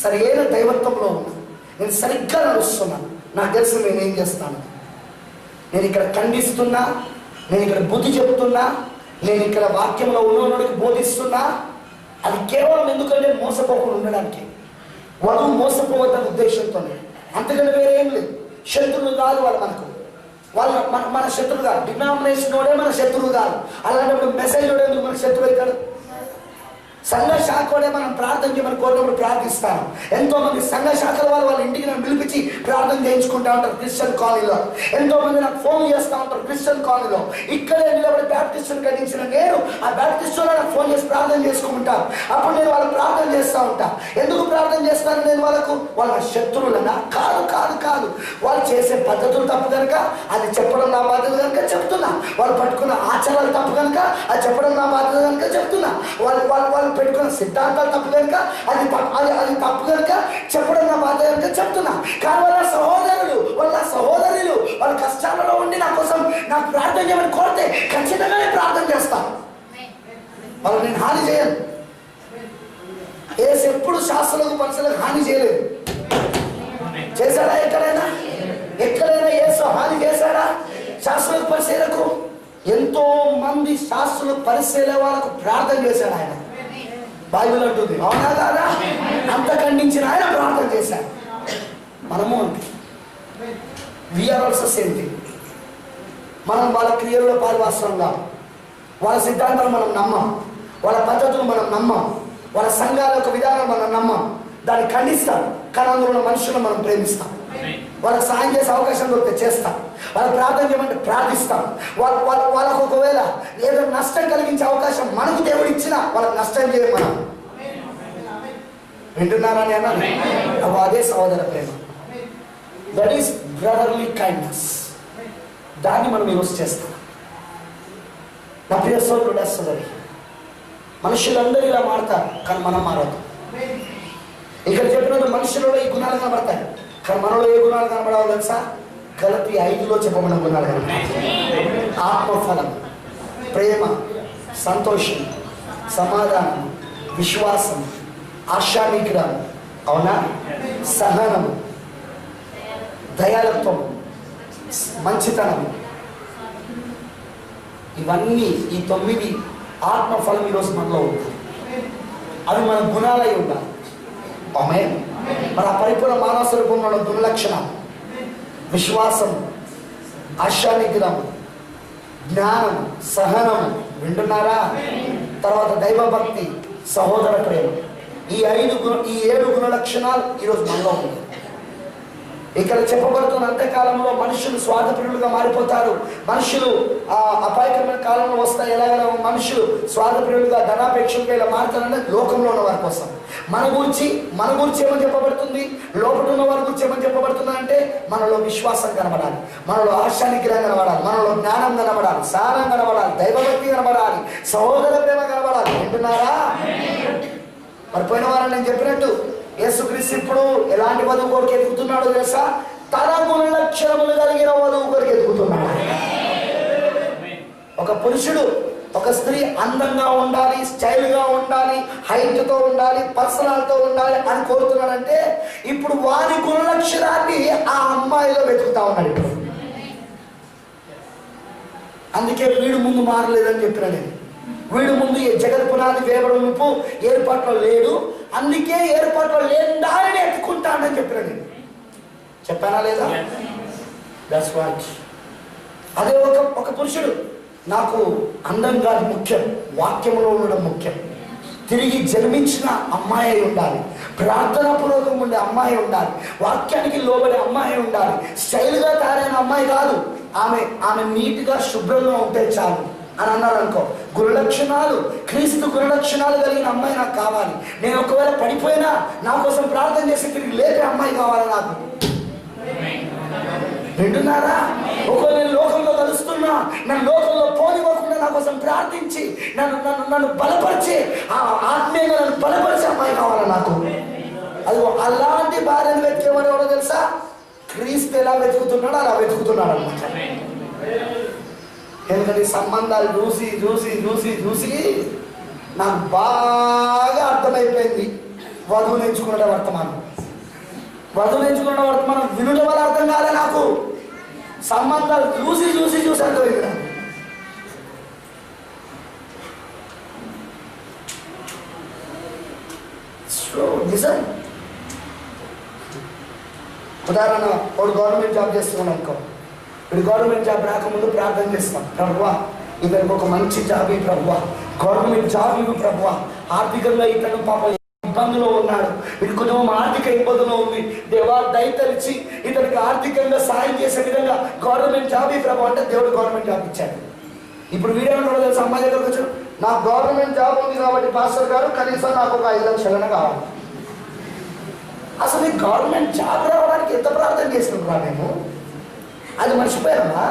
Speaker 1: సరైన దైవత్వంలో ఉన్నా, నేను సరిగ్గా నడుస్తున్నాను. నాకు తెలుసు నేనేం చేస్తాను. నేను ఇక్కడ ఖండిస్తున్నా, నేను ఇక్కడ బుద్ధి చెప్తున్నా, నేను ఇక్కడ వాక్యంలో ఉన్నవాడికి బోధిస్తున్నా, అది కేవలం ఎందుకంటే మోసపోకుండా ఉండడానికి, వధువు మోసపోవద్దన్న ఉద్దేశంతోనే, అంతకంటే వేరే ఏం లేదు. శత్రువులు కాదు వాళ్ళు, మన శత్రువు కాదు. డినామినేషన్ వాడే మన శత్రువు కాదు. అలాంటప్పుడు మెసేజ్ వాడే ఎందుకు మన శత్రువు అవుతాడు? సంఘ శాఖ వాడే మనం ప్రార్థన చేయమని కోరినప్పుడు ప్రార్థిస్తాను. ఎంతో మంది సంఘ శాఖల వాళ్ళ ఇంటికి నన్ను పిలిపించి ప్రార్థన చేయించుకుంటా ఉంటారు క్రిస్టియన్ కాలనీలో. ఎంతో మంది నాకు ఫోన్ చేస్తూ ఉంటారు క్రిస్టియన్ కాలనీలో. ఇక్కడే నిలబడి బ్యాప్టిస్టుని కట్టించిన నేను ఆ బ్యాప్టిస్టులో నాకు ఫోన్ చేసి ప్రార్థన చేసుకుంటాను. అప్పుడు నేను వాళ్ళకి ప్రార్థన చేస్తూ ఉంటాను. ఎందుకు ప్రార్థన చేస్తాను నేను వాళ్ళకు? వాళ్ళ శత్రువులనా? కాదు కాదు కాదు. వాళ్ళు చేసే పద్ధతులు తప్పు కనుక అది చెప్పడం నా బాధ్యత కనుక చెప్తున్నా. వాళ్ళు పట్టుకున్న ఆచారాలు తప్పు కనుక అది చెప్పడం నా బాధ్యత కనుక చెప్తున్నా. వాళ్ళు పెట్టుకున్న సిద్ధాంతాలు తప్పు కనుక అది తప్పు కనుక చెప్పడం నా బాధ్యత కనుక చెప్తున్నా. కానీ వాళ్ళ సహోదరులు వాళ్ళ సహోదరులు వాళ్ళ కష్టాలలో ఉండి నా కోసం నాకు ప్రార్థన చేయమని కోరితే ఖచ్చితంగా నేను ప్రార్థన చేస్తాను. వాళ్ళు నేను హాని చేయను. ఏసు ఎప్పుడు శాస్త్రులకు మనుషులకు హాని చేయలేదు. చేశాడా? ఎక్కడైనా ఏసు హాని చేశాడా? శాస్త్రులకు పరిశీలకు ఎంతో మంది శాస్త్రులు పరిశీలే వాళ్ళకు ప్రార్థన చేశాడు ఆయన. బైబిల్ అంటుంది, అవునా కాదా? అంత ఖండించిన ఆయన ప్రార్థన చేశాడు. మనము వీఆర్ ఆల్సో సేమ్ థింగ్. మనం వాళ్ళ క్రియల్లో పాల్వాస్తాంగా, వాళ్ళ సిద్ధాంతాలు మనం నమ్మం, వాళ్ళ పద్ధతులు మనం నమ్మం, వాళ్ళ సంఘాల యొక్క విధానం మనం నమ్మం, దాన్ని ఖండిస్తాం. కానీ అందులో ఉన్న మనుషులను మనం ప్రేమిస్తాం. వాళ్ళకి సాయం చేసే అవకాశం దొరికితే చేస్తాం. వాళ్ళకి ప్రార్థన చేయమంటే ప్రార్థిస్తాం. వాళ్ళకు ఒకవేళ ఏదో నష్టం కలిగించే అవకాశం మనకు దేవుడు ఇచ్చినా వాళ్ళకి నష్టం చేయం మనం. వింటున్నారా? అదే సహోదర ప్రేమ. That is brotherly kindness. దాన్ని మనం యూజ్ చేస్తాం. నా ప్రియ సోదరుడు సోదరి, మనుషులందరూ ఇలా మారుతారు కానీ మనం మారదు. ఇక్కడ చెప్పినట్టు మనుషులలో ఈ గుణాలు కనబడతాయి కానీ మనలో ఏ గుణాలు కనబడాలో తెలుసా? గలతీ 5లో చెప్పబడిన గుణాలు కనబడతాయి. ఆత్మఫలం, ప్రేమ, సంతోషం, సమాధానం, విశ్వాసం, ఆశానిగ్రహం, అవునా, సహనం, దయాళత్వం, మంచితనం, ఇవన్నీ ఈ 9 ఆత్మఫలం ఈరోజు మనలో ఉంటాయి. అవి మన గుణాలై ఉండాలి. ఆమేన్. మన పరిపూర్ణ మానవ స్వరూపంలో దుర్లక్షణం, విశ్వాసం, ఆశానిగ్రహం, జ్ఞానం, సహనం. వింటున్నారా? తర్వాత దైవభక్తి, సహోదర ప్రేమ. ఈ 7 గుణ లక్షణాలు ఈరోజు మనలో ఉన్నాయి. ఇక్కడ చెప్పబడుతున్న అంత్యకాలంలో మనుషులు స్వార్థప్రియులుగా మారిపోతారు. మనుషులు అపాయకరమైన కాలంలో వస్తాయి. ఎలాగైనా మనుషులు స్వార్థప్రియులుగా, ధనాపేక్షలుగా ఇలా మారుతారంటే లోకంలో ఉన్న వారి కోసం. మన గురించి ఏమని చెప్పబడుతుంది? లోపల ఉన్న వారి గురించి ఏమని చెప్పబడుతుంది అంటే మనలో విశ్వాసం కనబడాలి, మనలో ఆశానిగ్రహం కనబడాలి, మనలో జ్ఞానం కనబడాలి, సహనం కనబడాలి, దైవభక్తి కనబడాలి, సహోదర ప్రేమ కనబడాలి. వింటున్నారా? మరి పోయిన వారం నేను చెప్పినట్టు యేసుక్రీస్తు ఇప్పుడు ఎలాంటి వధువు కొరకు ఎదుగుతున్నాడో తెలుసా? తన గుణలక్షణములు కలిగిన వధువు కొరకు ఎదుగుతున్నాడు. ఒక పురుషుడు ఒక స్త్రీ అందంగా ఉండాలి, స్టైల్గా ఉండాలి, హైట్తో ఉండాలి, పర్సనాలిటీతో ఉండాలి అని కోరుతున్నాడంటే ఇప్పుడు వారి గుణలక్షణాన్ని ఆ అమ్మాయిలో వెతుకుతా ఉన్నాడు. ఇప్పుడు అందుకే వీడు ముందు మారలేదని చెప్పిన నేను. వీడు ముందు జగత్ పునాది వేయబడింపు ఏర్పాట్లో లేడు, అందుకే ఏర్పాట్లో లేని దారిని ఎత్తుకుంటాడని చెప్పిన నేను. చెప్పానా లేదా? That's what. అదే ఒక పురుషుడు నాకు అందం కాదు ముఖ్యం, వాక్యంలో ఉండడం ముఖ్యం. తిరిగి జన్మించిన అమ్మాయి ఉండాలి, ప్రార్థనాపూర్వకంగా ఉండే అమ్మాయి ఉండాలి, వాక్యానికి లోబడే అమ్మాయి ఉండాలి, స్టైల్గా తయారైన అమ్మాయి కాదు. ఆమె నీట్గా శుభ్రంగా ఉంటే చాలు అని అన్నారు అనుకో. గుణలక్షణాలు, క్రీస్తు గుణలక్షణాలు కలిగిన అమ్మాయి నాకు కావాలి. నేను ఒకవేళ పడిపోయినా నా కోసం ప్రార్థన చేసి తిరిగి లేపే అమ్మాయి కావాలి నాకు. వింటున్నారా? ఒకవేళ నేను లోకంలో కలుస్తున్నా, నన్ను లోకంలో పోనివ్వకుండా నా కోసం ప్రార్థించి నన్ను బలపరిచి, ఆత్మీయంగా నన్ను బలపరిచి అమ్మాయి కావాలా నాకు? అది అలాంటి భార్యను వెతికేవాడు ఎవరో తెలుసా? క్రీస్తు ఎలా వెతుకుతున్నాడో అలా వెతుకుతున్నాడు అనమాట. ఎందుకంటే సంబంధాలు చూసి చూసి చూసి చూసి నాకు బాగా అర్థమైపోయింది. వధువుని ఎంచుకున్న వర్తమానం, వధువుని ఎంచుకున్న వర్తమానం వినుట వల్ల అర్థం కాలే నాకు. సంబంధాలు చూసి చూసి చూసి అర్థమైంది నాకు. నిజం. ఉదాహరణ, వాడు గవర్నమెంట్ జాబ్ చేస్తున్నాడు అనుకో. ఇప్పుడు గవర్నమెంట్ జాబ్ రాకముందు ప్రార్థన చేస్తాం, ప్రభువా ఇతనికి ఒక మంచి జాబ్ ఇవ్వు ప్రభువా, గవర్నమెంట్ జాబ్ ఇవ్వు ప్రభువా, ఆర్థికంగా ఇతను పాపం ఇబ్బందులో ఉన్నాడు, వీడి కుటుంబం ఆర్థిక ఇబ్బందులో ఉంది, దేవా దయతలిచి ఇతనికి ఆర్థికంగా సాయం చేసే విధంగా గవర్నమెంట్ జాబ్ ఇవ్వు ప్రభు అంటే దేవుడు గవర్నమెంట్ జాబ్ ఇచ్చాడు. ఇప్పుడు వీడేమంటాడో తెలుసు, అమ్మాయి దగ్గరకు వచ్చాడు, నాకు గవర్నమెంట్ జాబ్ ఉంది కాబట్టి పాస్టర్ గారు కనీసం నాకు ఒక 5 లక్షలైనా కావాలి. అసలు ఈ గవర్నమెంట్ జాబ్ రావడానికి ఎంత ప్రార్థన చేస్తున్నారా మేము? అది మర్చిపోయామా?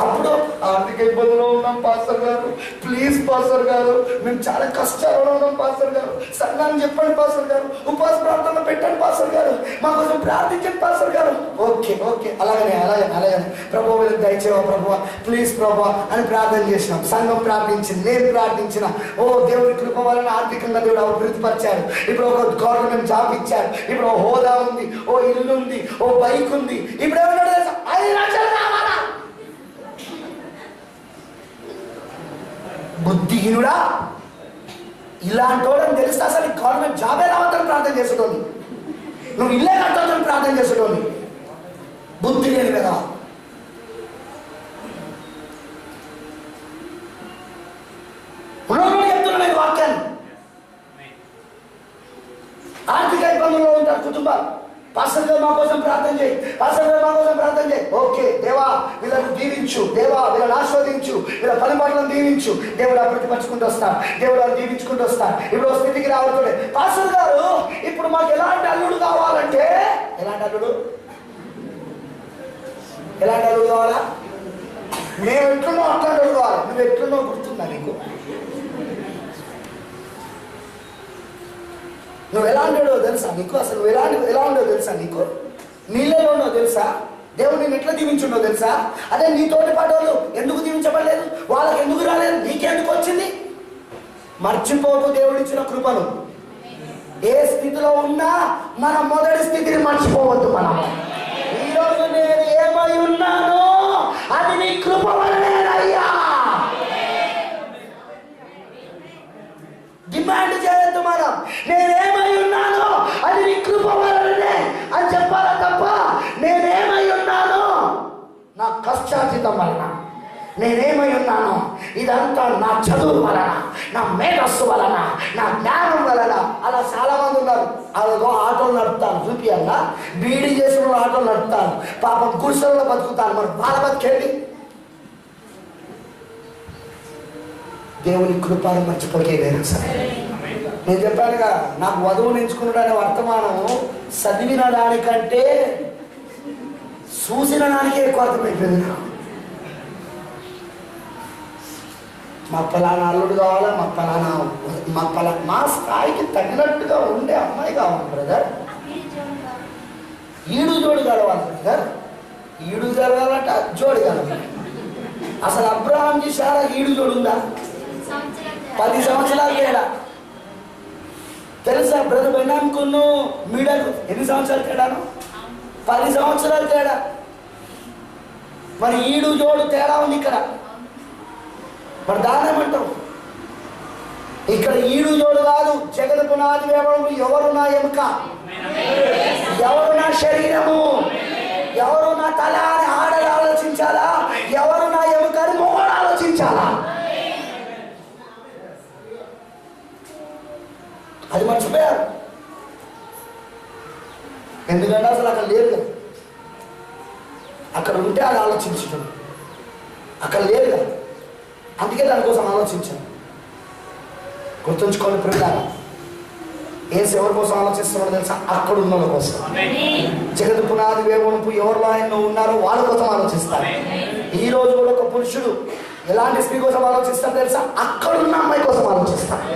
Speaker 1: అప్పుడు ఆర్థిక ఇబ్బందులో ఉన్నాం పాస్టర్ గారు, ప్లీజ్ పాస్టర్ గారు, మేము చాలా కష్టాలలో ఉన్నాం పాస్టర్ గారు, సంఘాన్ని చెప్పండి పాస్టర్ గారు, ఉపవాస ప్రార్థనలో పెట్టండి పాస్టర్ గారు, మా కోసం ప్రార్థించండి పాస్టర్ గారు. ఓకే ఓకే అలాగనే అలాగనే అలాగనే ప్రభు వీళ్ళకి దయచేవా ప్రభు, ప్లీజ్ ప్రభు అని ప్రార్థన చేసినాం. సంఘం ప్రార్థించింది, నేను ప్రార్థించిన. ఓ దేవుడి కృప వలన ఆర్థికంగా దేవుడు అభివృద్ధిపరిచాడు. ఇప్పుడు ఒక గవర్నమెంట్ జాబ్ ఇచ్చాడు, ఇప్పుడు ఓ హోదా ఉంది, ఓ ఇల్లు ఉంది, ఓ బైక్ ఉంది. ఇప్పుడు ఏమన్నాడు తెలుసా? 5 లక్షలు కావాలా? బుద్ధిహీనుడా, ఇలాంటి వాళ్ళని తెలిస్తే అసలు గవర్నమెంట్ జాబే రావద్దని ప్రార్థన చేసేటోని, నువ్వు ఇల్లే కట్టొద్దని ప్రార్థన చేసేటోని. బుద్ధి లేని కదా. చెప్తున్నా ఈ వాక్యాన్ని. ఆర్థిక ఇబ్బందుల్లో ఉంటారు కుటుంబాలు, పాస్టర్ గారు మా కోసం ప్రార్థన చేయి, పాస్టర్ గారు మా కోసం ప్రార్థన చేయి. ఓకే దేవా వీళ్ళని దీవించు, దేవా వీళ్ళని ఆస్వాదించు, వీళ్ళ పని పనులను దీవించు. దేవుడు అభివృద్ధిపరుచుకుంటూ వస్తాడు, దేవుడు అది దీవించుకుంటూ వస్తాడు. ఇప్పుడు స్థితికి రావట్లే, పాస్టర్ గారు ఇప్పుడు మాకు ఎలాంటి అల్లుడు కావాలంటే, ఎలాంటి అల్లుడు కావాలా? మేము ఎట్లున్నావు అట్లాంటి వాడు కావాలి. నువ్వు ఎట్లున్నావు గుర్తుందా నీకు? నువ్వు ఎలాంటిడో తెలుసా నీకు? అసలు నువ్వు ఎలా ఉండో తెలుసా నీకు? నీళ్ళలో ఉండో తెలుసా? దేవుడు నేను ఎట్లా దీవించుండో తెలుసా? అదే నీ తోటి పాటు వాళ్ళు ఎందుకు దీవించబడలేదు, వాళ్ళకి ఎందుకు రాలేదు, నీకెందుకు వచ్చింది? మర్చిపోకు దేవుడు ఇచ్చిన కృపను. ఏ స్థితిలో ఉన్నా మన మొదటి స్థితిని మర్చిపోవద్దు. మనం ఈరోజు నేను ఏమై ఉన్నానో అది నీ కృప వల్లనేనయ్యా. డిమాండ్ చేయొద్దు మనం, నేనేమై ఉన్నానో అది నీ కృప వలనే అని చెప్పాలా తప్ప నేనేమై ఉన్నానో నా కష్టార్జితం వలన, నేనేమై ఉన్నానో ఇదంతా నా చదువు వలన, నా మేధస్సు వలన, నా జ్ఞానం వలన. అలా చాలా మంది ఉన్నారు. అదిగో ఆటోలు నడుపుతాను చూపియాలా, బీడీ చేసిన ఆటోలు నడుపుతాను, పాపం గుడిసెల్లో బతుకుతాను. మరి వాళ్ళ బతికేంటి? దేవుని కృపను మర్చిపోకేదైనా సరే. నేను చెప్పానుగా, నాకు వధువుని ఎంచుకున్నాడనే వర్తమానం చదివిన దానికంటే చూసిన దానికే ఎక్కువ అర్థమైపోయింది నాకు. మా పలానా అల్లుడు కావాలా, మా స్థాయికి తగినట్టుగా ఉండే అమ్మాయి కావాలి బ్రదర్. ఈడు జోడు కలవాలి బ్రదర్, ఈడు జరగాలంటే జోడు కలవాలి. అసలు అబ్రహాంకి శారా ఈడు జోడు ఉందా? 10 సంవత్సరాలు తేడా తెలుసా? బ్రదర్ బెనాంకును మీడకు ఎన్ని సంవత్సరాలు తేడాను? 10 సంవత్సరాలు తేడా. మరి ఈడు జోడు తేడా ఉంది ఇక్కడ. మరి దానేమంటావు? ఇక్కడ ఈడు జోడు కాదు, జగత్ పునాది వేమడు. ఎవరు నా ఎముక, ఎవరు నా శరీరము, ఎవరు నా తల అని ఆడలు ఆలోచించాలా, ఎవరు నా ఎముక అని మొగడు ఆలోచించాలా? అది మర్చిపోయారు. ఎందుకంటే అసలు అక్కడ లేదు కదా. అక్కడ ఉంటే అది ఆలోచించడం, అక్కడ లేదు కదా. అందుకే దానికోసం ఆలోచించాను. గుర్తుంచుకోండి ప్రియులారా, ఏసు ఎవరి కోసం ఆలోచిస్తున్నాడో తెలుసా? అక్కడ ఉన్న వాళ్ళ కోసం. జగత్ పునాది వేవనపు ఎవరిలో ఆయన ఉన్నారో వాళ్ళ కోసం ఆలోచిస్తారు. ఈ రోజు కూడా ఒక పురుషుడు ఎలాంటి స్త్రీ కోసం ఆలోచిస్తాడు తెలుసా? అక్కడున్న అమ్మాయి కోసం ఆలోచిస్తాడు.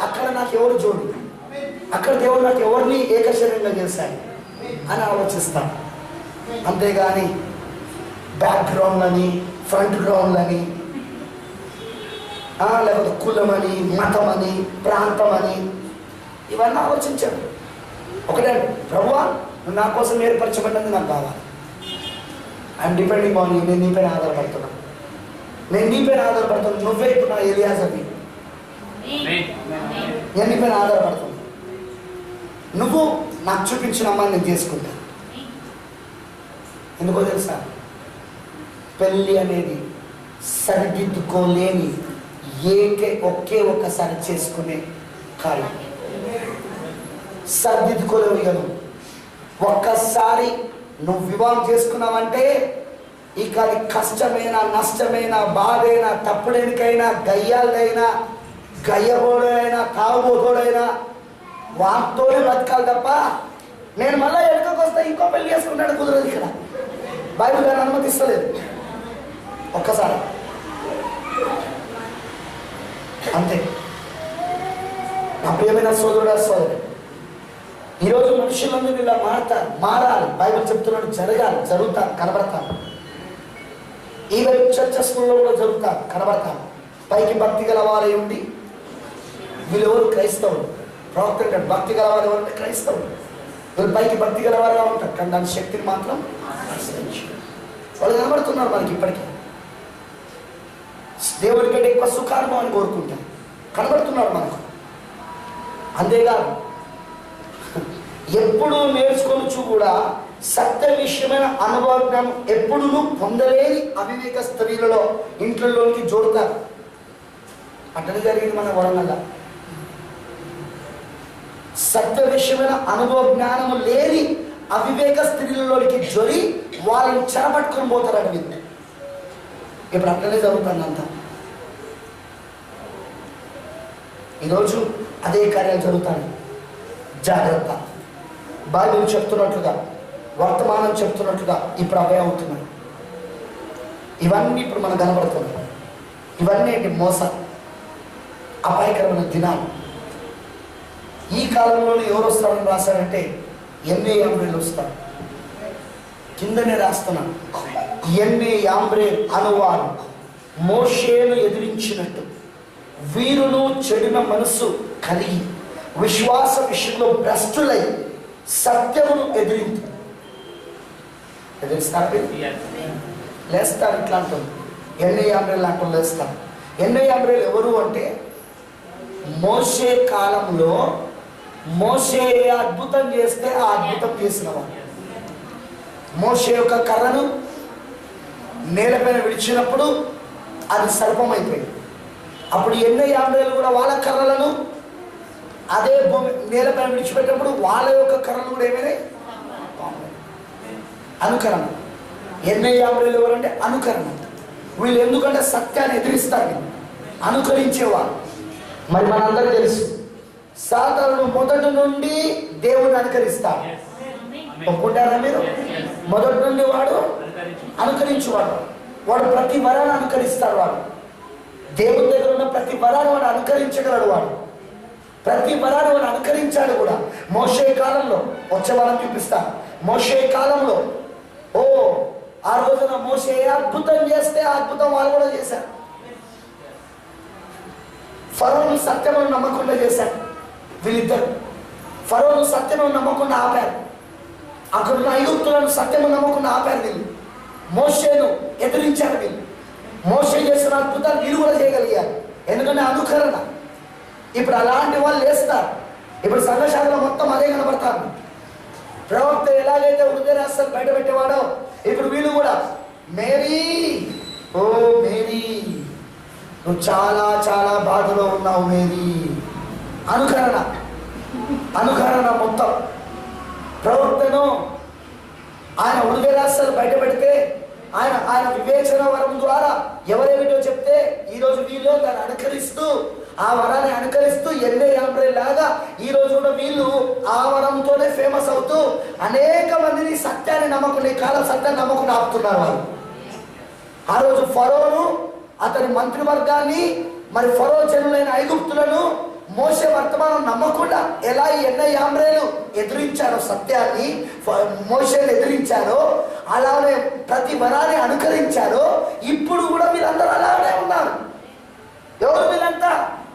Speaker 1: అక్కడ నాకు ఎవరు జోడు, అక్కడ దేవుడు నాకు ఎవరిని ఏకశరీరంగా చేశాడు అని ఆలోచిస్తాను. అంతేగాని బ్యాక్గ్రౌండ్లని, ఫ్రంట్ గ్రౌండ్లని, లేకపోతే కులమని, మతమని, ప్రాంతమని ఇవన్నీ ఆలోచించాడు. ఒకటే, ప్రభువా నువ్వు నా కోసం ఏర్పరచబడినది నాకు కావాలి. I'm depending on you. నేను నీపైన ఆధారపడుతున్నాను, నేను నీపైన ఆధారపడుతున్నాను. నువ్వే ఇప్పుడు నా ఎలియాజర్వి, నేను నీపైన ఆధారపడుతున్నాను. నువ్వు నాకు చూపించిన అమ్మాయిని నేను చేసుకుంటాను. ఎందుకో తెలుసా? పెళ్ళి అనేది సరిదిద్దుకోలేని ఒకే ఒక్కసారి చేసుకునే కార్యం. సరిదిద్దుకోలేవు. ఇక నువ్వు ఒక్కసారి నువ్వు వివాహం చేసుకున్నావంటే ఇక అది కష్టమైనా, నష్టమైనా, బాధైనా, తప్పుడేనికైనా, గయ్యాలైనా, గయ్యబోడైనా, తాగుబోతోడైనా వాటితోనే బతకాలి తప్ప నేను మళ్ళీ ఎక్కడికి వస్తే ఇంకో పెళ్లి చేసుకుంటాడు కుదరదు. ఇక్కడ బైబిల్ దాన్ని అనుమతిస్తలేదు. ఒక్కసారి అంతే. నా ప్రియమైన సోదరుడు, సోదరుడు, ఈరోజు మనుషులందరూ ఇలా మారాలి. బైబిల్ చెప్తున్నాడు, జరుగుతారు, కనబడతారు. ఈవెన్ చర్చస్లో కూడా జరుగుతారు, కనబడతారు. పైకి భక్తి గలవారే ఉండి వీళ్ళెవరు? క్రైస్తవులు. ప్రవక్త అంటాడు భక్తి గలవారు ఎవరంటే క్రైస్తవులు. వీళ్ళు పైకి భక్తి గలవారుగా ఉంటారు, కానీ దాని శక్తిని మాత్రం వాళ్ళు కనబడుతున్నారు మనకి. ఇప్పటికీ దేవుడి కంటే ఎక్కువ సుఖానుభవాన్ని కోరుకుంటారు, కనబడుతున్నారు మనకు. అంతేకాదు ఎప్పుడు నేర్చుకోవచ్చు కూడా సత్య విషయమైన అనుభవం ఎప్పుడు పొందలేని అవివేక స్త్రీలలో ఇంట్లోకి జోడుతారు. అట్లనే జరిగింది మన వరంగల్. సత్య విషయమైన అనుభవ జ్ఞానము లేని అవివేక స్త్రీలలోకి జొరి వాళ్ళని చెరపట్టుకొని పోతారు అడవి. ఇప్పుడు అట్లనే జరుగుతుంది అంతా. ఈరోజు అదే కార్యాలు జరుగుతాయి. జాగ్రత్త. బైబిల్ చెప్తున్నట్లుగా, వర్తమానం చెప్తున్నట్లుగా ఇప్పుడు అవే అవుతున్నాయి. ఇవన్నీ ఇప్పుడు మనకు కనబడుతున్నాయి. ఇవన్నీ ఏంటి? మోసం, అపాయకరమైన దినాలు. ఈ కాలంలోనే ఎవరు వస్తారని రాశారంటే ఎన్ఏ యాంబ్రేలు వస్తారు. కిందనే రాస్తున్నాను, ఎన్ఏ యాంబ్రే అనువాడు మోషేను ఎదిరించినట్టు వీరును చెడిన మనస్సు కలిగి విశ్వాస విషయంలో భ్రష్టులై సత్యమును ఎదిరిస్తారు. లేస్తారు. ఇట్లా అంటుంది ఎన్ఏ యాంబ్రేలు లాంటి లేస్తారు. ఎన్ఏ యాంబ్రేలు ఎవరు అంటే మోషే కాలంలో మోషే అద్భుతం చేస్తే ఆ అద్భుతం చేసిన వాడు. మోషే యొక్క కర్రను నేలపైన విడిచినప్పుడు అది సర్పం అయిపోయింది. అప్పుడు ఎన్నో యాంబ్రేలు కూడా వాళ్ళ కర్రలను అదే భూమి నేలపైన విడిచిపెట్టినప్పుడు వాళ్ళ యొక్క కర్రలు కూడా ఏమైనాయి? అనుకరణ. ఎన్నో యాంబ్రేలు ఎవరంటే అనుకరణ. వీళ్ళు ఎందుకంటే సత్యాన్ని ఎదిరిస్తారు, అనుకరించేవారు. మరి మనందరూ తెలుసు, సాతాను మొదటి నుండి దేవుడిని అనుకరిస్తాడు. ఒప్పుకుంటారా మీరు? మొదటి నుండి వాడు అనుకరించేవాడు. వాడు ప్రతి వరాన్ని అనుకరిస్తాడు. వాడు దేవుని దగ్గర ఉన్న ప్రతి వరాన్ని వాడు అనుకరించగలడు. వాడు ప్రతి వరాన్ని వాడు అనుకరించాడు కూడా. మోషే కాలంలో వచ్చే వారం చూపిస్తాను. మోషే కాలంలో ఆ రోజున మోషే ఏ అద్భుతం చేస్తే ఆ అద్భుతం వాళ్ళు కూడా చేశారు. ఫరోను సత్యమును నమ్మకుండా చేశారు వీళ్ళిద్దరు. ఫరోను సత్యమును నమ్మకుండా ఆపారు. అక్కడున్న ఐగుప్తులను సత్యము నమ్మకుండా ఆపారు వీళ్ళు. మోషేను ఎదిరించారు వీళ్ళు. మోషే చేసిన అద్భుతాలు వీళ్ళు కూడా చేయగలిగారు, ఎందుకంటే అనుకరణ. ఇప్పుడు అలాంటి వాళ్ళు లేస్తారు. ఇప్పుడు సంఘశాలలో మొత్తం అదే కనబడతారు. ప్రవక్త ఎలాగైతే హృదయ రహస్యాలు బయట పెట్టేవాడో ఇప్పుడు వీళ్ళు కూడా మేరీ, ఓ మేరీ నువ్వు చాలా చాలా బాధలో ఉన్నావు మేరీ. అనుకరణ, అనుకరణ మొత్తం. ప్రవక్తను ఆయన హృదయ రహస్యాలు బయట పెడితే ఆయన వివేచన వరం ద్వారా ఎవరేమిటో చెప్తే ఈరోజు వీళ్ళు దాన్ని అనుకరిస్తూ ఆ వరాన్ని అనుకరిస్తూ ఎన్నే యాంబ్రే లాగా ఈ రోజు కూడా వీళ్ళు ఆ వరంతోనే ఫేమస్ అవుతూ అనేక మందిని సత్యాన్ని నమ్మకుండా ఈ కాలం సత్యాన్ని నమ్మకుండా ఆపుతున్నారు వాళ్ళు. ఆ రోజు ఫరోను అతని మంత్రివర్గాన్ని మరి ఫరో జనులైన ఐగుప్తులను మోషే వర్తమానం నమ్మకుండా ఎలా ఈ ఎన్నే యాంబ్రేలు ఎదిరించారో సత్యాన్ని మోషేలు ఎదిరించారో అలానే ప్రతి వరాన్ని అనుకరించారో ఇప్పుడు కూడా వీళ్ళందరూ అలానే ఉన్నారు. ఎవరు వీళ్ళంతా?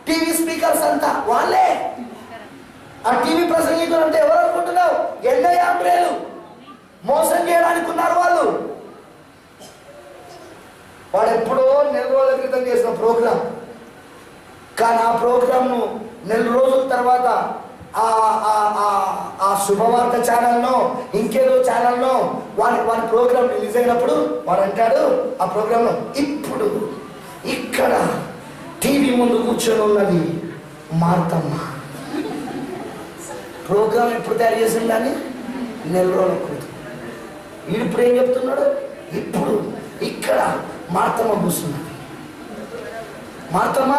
Speaker 1: టీవీ స్పీకర్స్ అంతా వాళ్ళే. ఆ టీవీ ప్రసంగికులు అంటే ఎవరు అనుకుంటున్నావు? ఎన్నే యాంబ్రేలు మోసం చేయడానికి ఉన్నారు వాళ్ళు. వాడు ఎప్పుడో నెల రోజుల క్రితం చేసిన ప్రోగ్రాం, కానీ ఆ ప్రోగ్రాంను నెల రోజుల తర్వాత ఆ శుభవార్త ఛానల్లో ఇంకేదో ఛానల్లో వాడి ప్రోగ్రాం రిలీజ్ అయినప్పుడు వాడు అంటాడు ఆ ప్రోగ్రాంలో, ఇప్పుడు ఇక్కడ టీవీ ముందు కూర్చొని ఉన్నది మార్తమ్మ. ప్రోగ్రాం ఎప్పుడు తయారు చేసిందని నెల రోజుల క్రితం. ఇప్పుడు ఏం చెప్తున్నాడు? ఇప్పుడు ఇక్కడ మార్తమ్మ కూర్చున్నది. మార్తమ్మ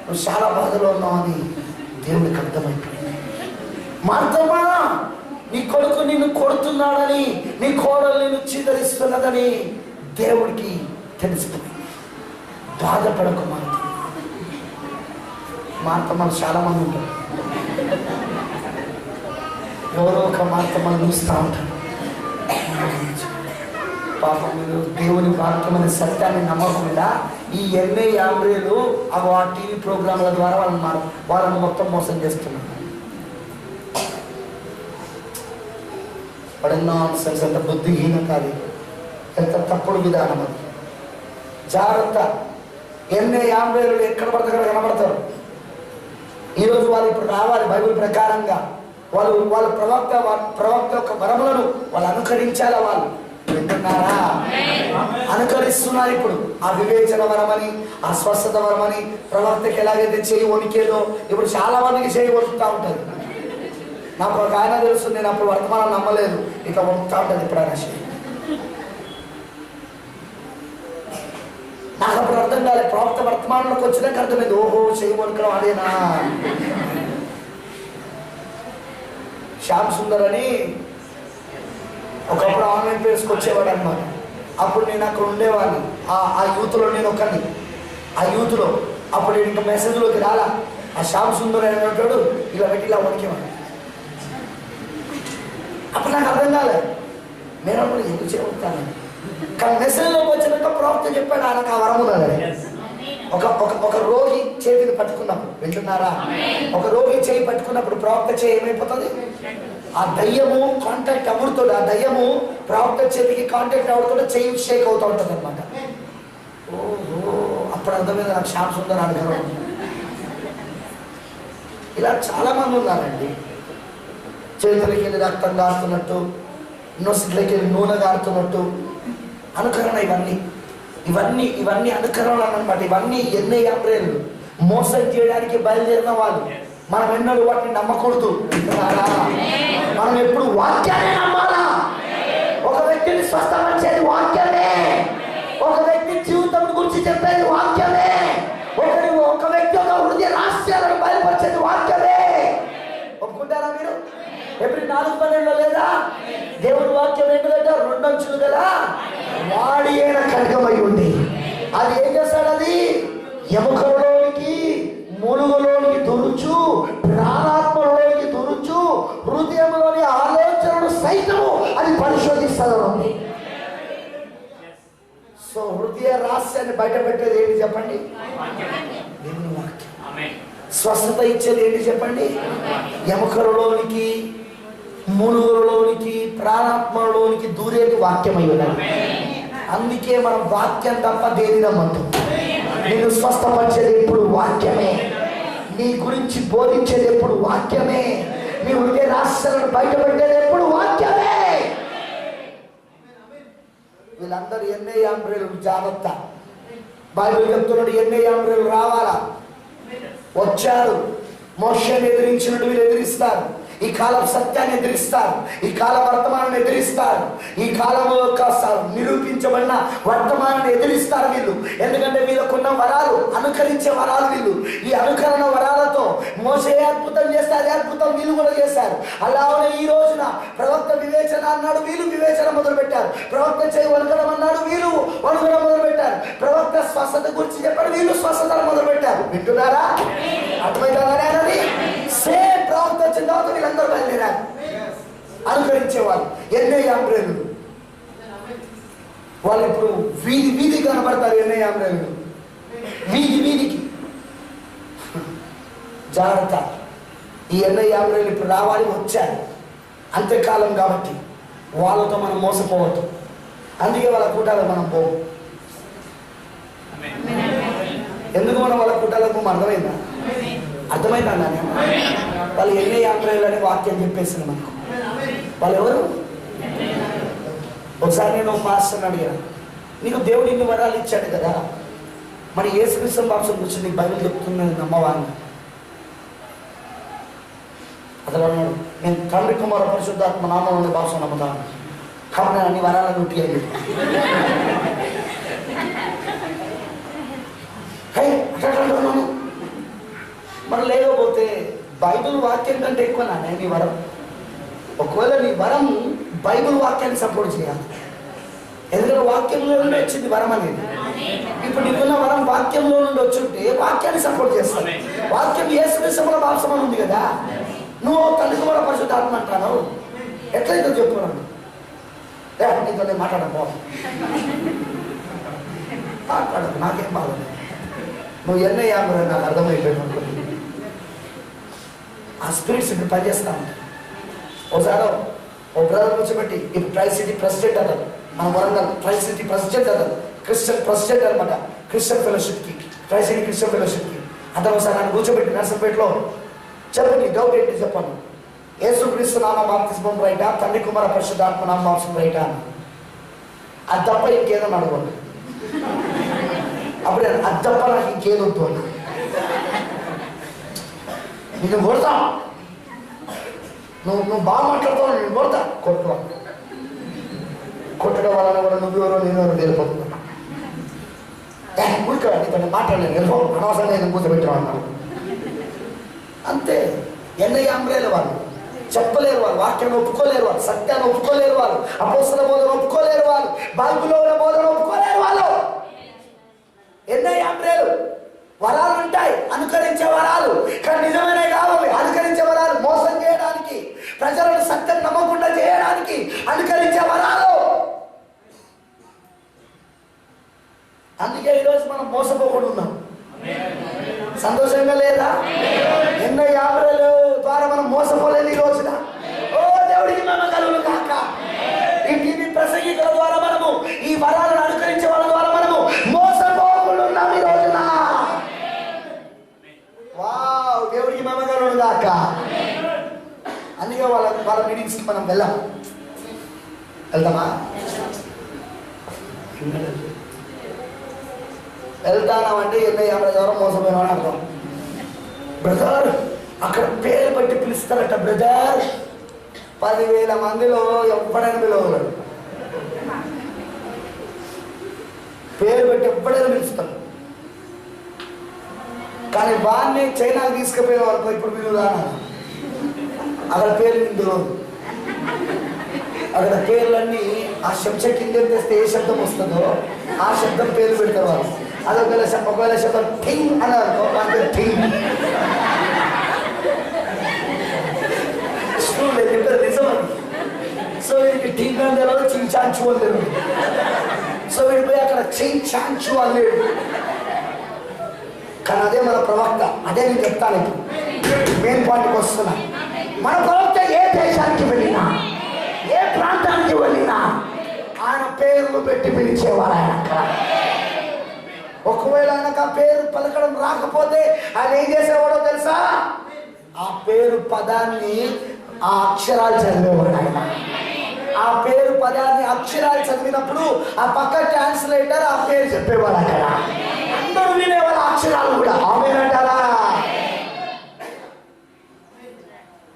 Speaker 1: నువ్వు చాలా బాధలో ఉన్నావు అని దేవుడికి అర్థమైపోయింది. మార్తమ్మ నీ కొడుకు నిన్ను కొడుతున్నాడని, నీ కోడలు నిన్ను చీదరిస్తున్నదని దేవుడికి తెలిసిపోయింది. బాధపడకు మార్తమ్మలు చాలా మంది ఉంటారు. ఎవరో ఒక మార్తమ్మలు చూస్తూ ఉంటారు. పాపం మీరు దేవుని వాక్యమైన సత్యాన్ని నమ్మకుండా ఈ ఎన్నే యాంబ్రేలు ఆ టీవీ ప్రోగ్రాంల ద్వారా వాళ్ళని మొత్తం మోసం చేస్తున్నారు. పడిన సెన్స్ ఎంత బుద్ధిహీనత, అది ఎంత తప్పుడు విధానం. అది జాగ్రత్త. ఎన్నే యాంబ్రేలు ఎక్కడ పడితే అక్కడ కనబడతారు. ఈరోజు వాళ్ళు ఇప్పుడు రావాలి బైబిల్ ప్రకారంగా. వాళ్ళ ప్రవక్త యొక్క వరములను వాళ్ళు అనుకరించాలా? వాళ్ళు వింటున్నారా? అనుకరిస్తున్నారు. ఇప్పుడు ఆ వివేచన వరమని, ఆ స్వస్థత వరమని, ప్రవక్తకి ఎలాగైతే చేయి వణికేదో ఇప్పుడు చాలా మందికి చేయి వణుకుతా ఉంటుంది. నాకు ఒక ఆయన తెలుసు, నేను అప్పుడు వర్తమానం నమ్మలేదు, ఇట్లా వణుకుతా ఉంటుంది ఇప్పుడు ఆయన చేయి. నాకు అప్పుడు అర్థం కాలేదు. ప్రవక్త వర్తమానంలోకి వచ్చినాక అర్థమైంది, ఓహో చేయి వణుకడం అదేనా. శ్యామ్ సుందర్ అని ఒకప్పుడు ఆన్లైన్ పేజ్కి వచ్చేవాడు అనమాట. అప్పుడు నేను అక్కడ ఉండేవాడిని. ఆ యూత్లో నేను ఒకరిని. ఆ యూత్లో అప్పుడు నేను ఇంకా మెసేజ్లోకి రాలా. ఆ శ్యామ్ సుందర్ అనేవాడు ఇలా పెట్టి ఇలా వణికేవాడు. అప్పుడు నాకు అర్థం కాలేదు, నేను అప్పుడు ఎందుకు చెబుతాను. కానీ మెసేజ్లోకి వచ్చినాక ప్రవక్త చెప్పాడు ఆయనకు ఆ వరం ఉన్నదని. ఒక రోగి చేతిని పట్టుకున్నప్పుడు, వింటున్నారా? ఒక రోగి చేయి పట్టుకున్నప్పుడు ప్రవక్త చేయి ఏమైపోతుంది? ఆ దయ్యము కాంటాక్ట్ అవ్వడుతుంది. ఆ దయ్యము ప్రవక్త చేతికి కాంటాక్ట్ అవ్వడుతుంటే చెయ్యి షేక్ అవుతూ ఉంటుంది అనమాట. ఓహో, అప్పుడు అర్థమైంది నాకు శ్యామ్ సుందర్ అనుభవం. ఇలా చాలా మంది ఉన్నారండి. చేతులకి వెళ్ళి రక్తం గారుతున్నట్టు, నొసట్లకి వెళ్ళి నూనె గారుతున్నట్టు అనుకరణ. ఇవన్నీ అనుకరణ అన్నమాట. ఇవన్నీ ఎన్నే యాంబ్రేలు మోసం చేయడానికి బయలుదేరిన వాళ్ళు. మనం ఎన్నడూ వాటిని నమ్మకూడదు. మనం ఎప్పుడు వాక్యాన్ని నమ్మాలా. ఒక వ్యక్తిని స్వస్థపరిచేది వాక్యమే. ఒక వ్యక్తి జీవితం గురించి చెప్పేది వాక్యమే. ఒక వ్యక్తి ఒక హృదయ రహస్యాలను బయలుపరిచేది వాక్యమే. ఒప్పుకుంటారా మీరు? ఎప్పుడు 4:12 లేదా? దేవుడి వాక్యం ఏంటంటే 2 అంచులు కదా, వాడి అయిన ఖడ్గమై ఉంది. అది ఏం చేస్తాడు? అది ఎముకలోనికి మూలుగులోనికి దురుచు, ప్రాణాత్మలోనికి దురుచు, హృదయంలోని ఆలోచనలు సైతము అది పరిశోధిస్తుంది. సో హృదయ రహస్యాన్ని బయట పెట్టేది ఏంటి చెప్పండి? దేవుని వాక్యం. స్వస్థత ఇచ్చేది ఏంటి చెప్పండి? ఎముకలలోనికి, మూలుగులలోనికి, ప్రాణాత్మలోనికి దూరేది వాక్యమై ఉన్నది. అందుకే మనం వాక్యం తప్ప దేని నమ్మద్దు. నేను స్వస్థపరిచేది ఎప్పుడు వాక్యమే. నీ గురించి బోధించేది ఎప్పుడు వాక్యమే. నీ హృదయ రహస్యాలను బయటపెట్టేది ఎప్పుడు వాక్యమే. వీళ్ళందరూ ఎన్నే యాంబ్రేలు జాగ్రత్త. బైబిల్ చెప్తున్నాడు ఎన్నే యాంబ్రేలు రావాలా. వచ్చారు. మోషేని ఎదిరించినట్టు వీళ్ళు ఎదిరిస్తారు. ఈ కాలం సత్యాన్ని ఎదిరిస్తారు, ఈ కాలం వర్తమానాన్ని ఎదిరిస్తారు, ఈ కాలం యొక్క నిరూపించబడిన వర్తమానాన్ని ఎదిరిస్తారు వీళ్ళు. ఎందుకంటే వీళ్ళకున్న వరాలు అనుకరించే వరాలు వీళ్ళు. ఈ అనుకరణ వరాలతో మోసే అద్భుతం చేస్తే అదే అద్భుతం వీళ్ళు కూడా చేశారు. అలానే ఈ రోజున ప్రవక్త వివేచన అన్నాడు, వీళ్ళు వివేచన మొదలు పెట్టారు. ప్రవక్త చేయి వణకడం అన్నాడు, వీళ్ళు వణకడం మొదలు పెట్టారు. ప్రవక్త స్వస్థత గురించి చెప్పాడు, వీళ్ళు స్వస్థత మొదలు పెట్టారు. వింటున్నారా? అర్థమైందని సేమ్ ప్రవక్త వచ్చిన తర్వాత వీళ్ళందరూ బయలుదేరారు అనుకరించేవాళ్ళు. ఎన్నే యాంబ్రేలు వాళ్ళు ఇప్పుడు వీధి వీధి కనబడతారు. ఎన్నే యాంబ్రేలు వీధి వీధికి. జాగ్రత్త, ఈ ఎన్నే యాంబ్రేలు ఇప్పుడు రావాలి, వచ్చారు. అంత్యకాలం కాబట్టి వాళ్ళతో మనం మోసపోవద్దు. అందుకే వాళ్ళ కూటాలకు మనం పోవు. ఎందుకు మనం వాళ్ళ కూటాలకు అర్థమైందా? అర్థమైందా? వాళ్ళు ఎన్నే యాంబ్రేలు అనే వాక్యం చెప్పేసింది మనకు. వాళ్ళు ఎవరు? ఒకసారి నేను మాస్టర్ని అడిగాను, నీకు దేవుడు ఇన్ని వరాలు ఇచ్చాడు కదా, మరి యేసుక్రీస్తు వంశం గురించి నీకు బైబిల్ చెప్తున్నది నమ్మవాన్ని. అతను అన్నాడు, నేను తండ్రి కుమార పరిశుద్ధాత్మ నామంలోని భాష నమ్ముతాను కాబట్టి నేను అన్ని వరాలను ఉట్టియాలి. అట్లా మరి లేకపోతే బైబిల్ వాక్యం కంటే ఎక్కువ నానే నీ వరం. ఒకవేళ నీ వరం బైబిల్ వాక్యాన్ని సపోర్ట్ చేయాలి. ఎందుకంటే వాక్యంలో నుండి వచ్చింది వరం అనేది. ఇప్పుడు నీకున్న వరం వాక్యంలో నుండి వచ్చుంటే వాక్యాన్ని సపోర్ట్ చేస్తాను. వాక్యం యేసుక్రీస్తుల భాషమని ఉంది కదా, నువ్వు తండ్రి కుమార పరిశుద్ధాత్మ అంటాను. ఎట్లయితే చెప్పున్నాను నీతో నేను మాట్లాడకు, నాకేం బాగుంది. నువ్వు ఎన్న యాభై నాకు అర్థమైపోయిన ఆ స్పిరిట్స్ ఇప్పుడు పనిచేస్తా ఉంటాయి. ఒకసారి ఓ బ్రదర్ కూర్చోబెట్టి ఇప్పుడు ట్రై సిటీ ప్రెసిడెంట్ అన్నారు, మన వరంగల్ ట్రై సిటీ ప్రెసిడెంట్ అన్నారు, క్రిస్టియన్ ప్రెసిడెంట్ అనమాట, క్రిస్టియన్ ఫెలోషిప్కి, ట్రై సిటీ క్రిస్టియన్ ఫెలోషిప్కి. అతను ఒకసారి నన్ను కూర్చోబెట్టి నర్సంపేటలో చెప్పండి డౌట్ ఏంటి చెప్పాను. యేసుక్రీస్తు నామ బాప్తిస్మం రైటా, తండ్రి కుమార పరిశుద్ధాత్మ నామ బాప్తిస్మం రైటా అని. అది తప్ప ఇంకేదో అడగండి. అప్పుడే అది తప్ప నాకు ఇంకేదొద్దు అని. నేను కొడతా, నువ్వు బాగా మాట్లాడుతావు, నేను కొడతా. కొట్టడం వలన కూడా నువ్వెవరో నేనెవరో వెళ్ళిపోతున్నా. ఊరికా నీతో మాట్లాడలేదు, వెళ్ళిపో, అనవసరంగా నేను కూర్చోబెట్టాను అన్నాడు. అంతే. ఎన్నయ్య అంబ్రేలు వాళ్ళు చెప్పలేరు, వాళ్ళు వాక్యాన్ని ఒప్పుకోలేరు, వాళ్ళు సత్యాన్ని ఒప్పుకోలేరు, వాళ్ళు అపోస్తల బోధన ఒప్పుకోలేరు, వాళ్ళు బైబిల్లో ఉన్న బోధన ఒప్పుకోలేరు. వాళ్ళు ఎన్నయ్య అంబ్రేలు వరాలు ఉంటాయి, అనుకరించే వరాలు, కానీ నిజమైన కావాలి. అనుకరించే వరాలు మోసం చేయడానికి, ప్రజలను సత్యం నమ్మకుండా చేయడానికి అనుకరించే వరాలు. అందుకే ఈరోజు మనం మోసపోకుండా ఉన్నాం. సంతోషంగా లేదా? ఎన్నో యాభైలు ద్వారా మనం మోసపోలేదు ఈ రోజున. ఓ దేవుడికి మనం కలుగును కాక. ఈ టీవీ ప్రసంగికుల ద్వారా మనము, ఈ వరాలను అనుకరించే వాళ్ళ ద్వారా మనము మోసపోకుండా ఉన్నాం ఈ రోజున. వావ్, దేవుడికి మనం కలుగును కాక. అందుకే వాళ్ళ మీటింగ్స్కి మనం వెళ్తామా? వెళ్తానామంటే ఎన్నో యాభై ద్వారా మోసపోయినామని అర్థం. బ్రదర్ అక్కడ పేరు బట్టి పిలుస్తారట. బ్రదర్ 10,000 మందిలో ఎవ్వడైనా పిలవగలడు. పేరు బట్టి ఎవ్వడైనా పిలుస్తాడు. కానీ వాడిని చైనాకి తీసుకుపోయిన వరకు ఇప్పుడు పిలువుదా, అక్కడ పేరు పిలువు. అక్కడ పేర్లన్నీ ఆ శంస కింద తెస్తే ఏ శబ్దం వస్తుందో ఆ శబ్దం పేరు పెడతారు వాళ్ళు. ఒకవేళ శబ్దం ఠింగ్ అన్నారు అంటే ఠింగ్. నిజం. సో వీడికి ఠింగ్ అని తెలియదు, చింగ్ చాంచు అని తెలియదు. సో వీడిపోయి అక్కడ చింగ్ చాంచు అనలేడు. కానీ అదే మన ప్రవక్త. అదే నేను చెప్తాను. ఇప్పుడు మెయిన్ పాయింట్కి వస్తున్నా. మన ప్రవక్త ఏ దేశానికి వెళ్ళినా, ఏ ప్రాంతానికి వెళ్ళినా ఆయన పేర్లు పెట్టి పిలిచేవారు. ఆయన ఒకవేళ ఆయనకు ఆ పేరు పలకడం రాకపోతే ఆయన ఏం చేసేవాడో తెలుసా? ఆ పేరు పదాన్ని, ఆ అక్షరాలు చదివేవాడు ఆయన. ఆ పేరు పదాన్ని అక్షరాలు చదివినప్పుడు ఆ పక్క ట్రాన్స్లేటర్ ఆ పేరు చెప్పేవాడు. అక్కడ అందరూ వినేవాళ్ళ అక్షరాలు కూడా. ఆమేనంటారా?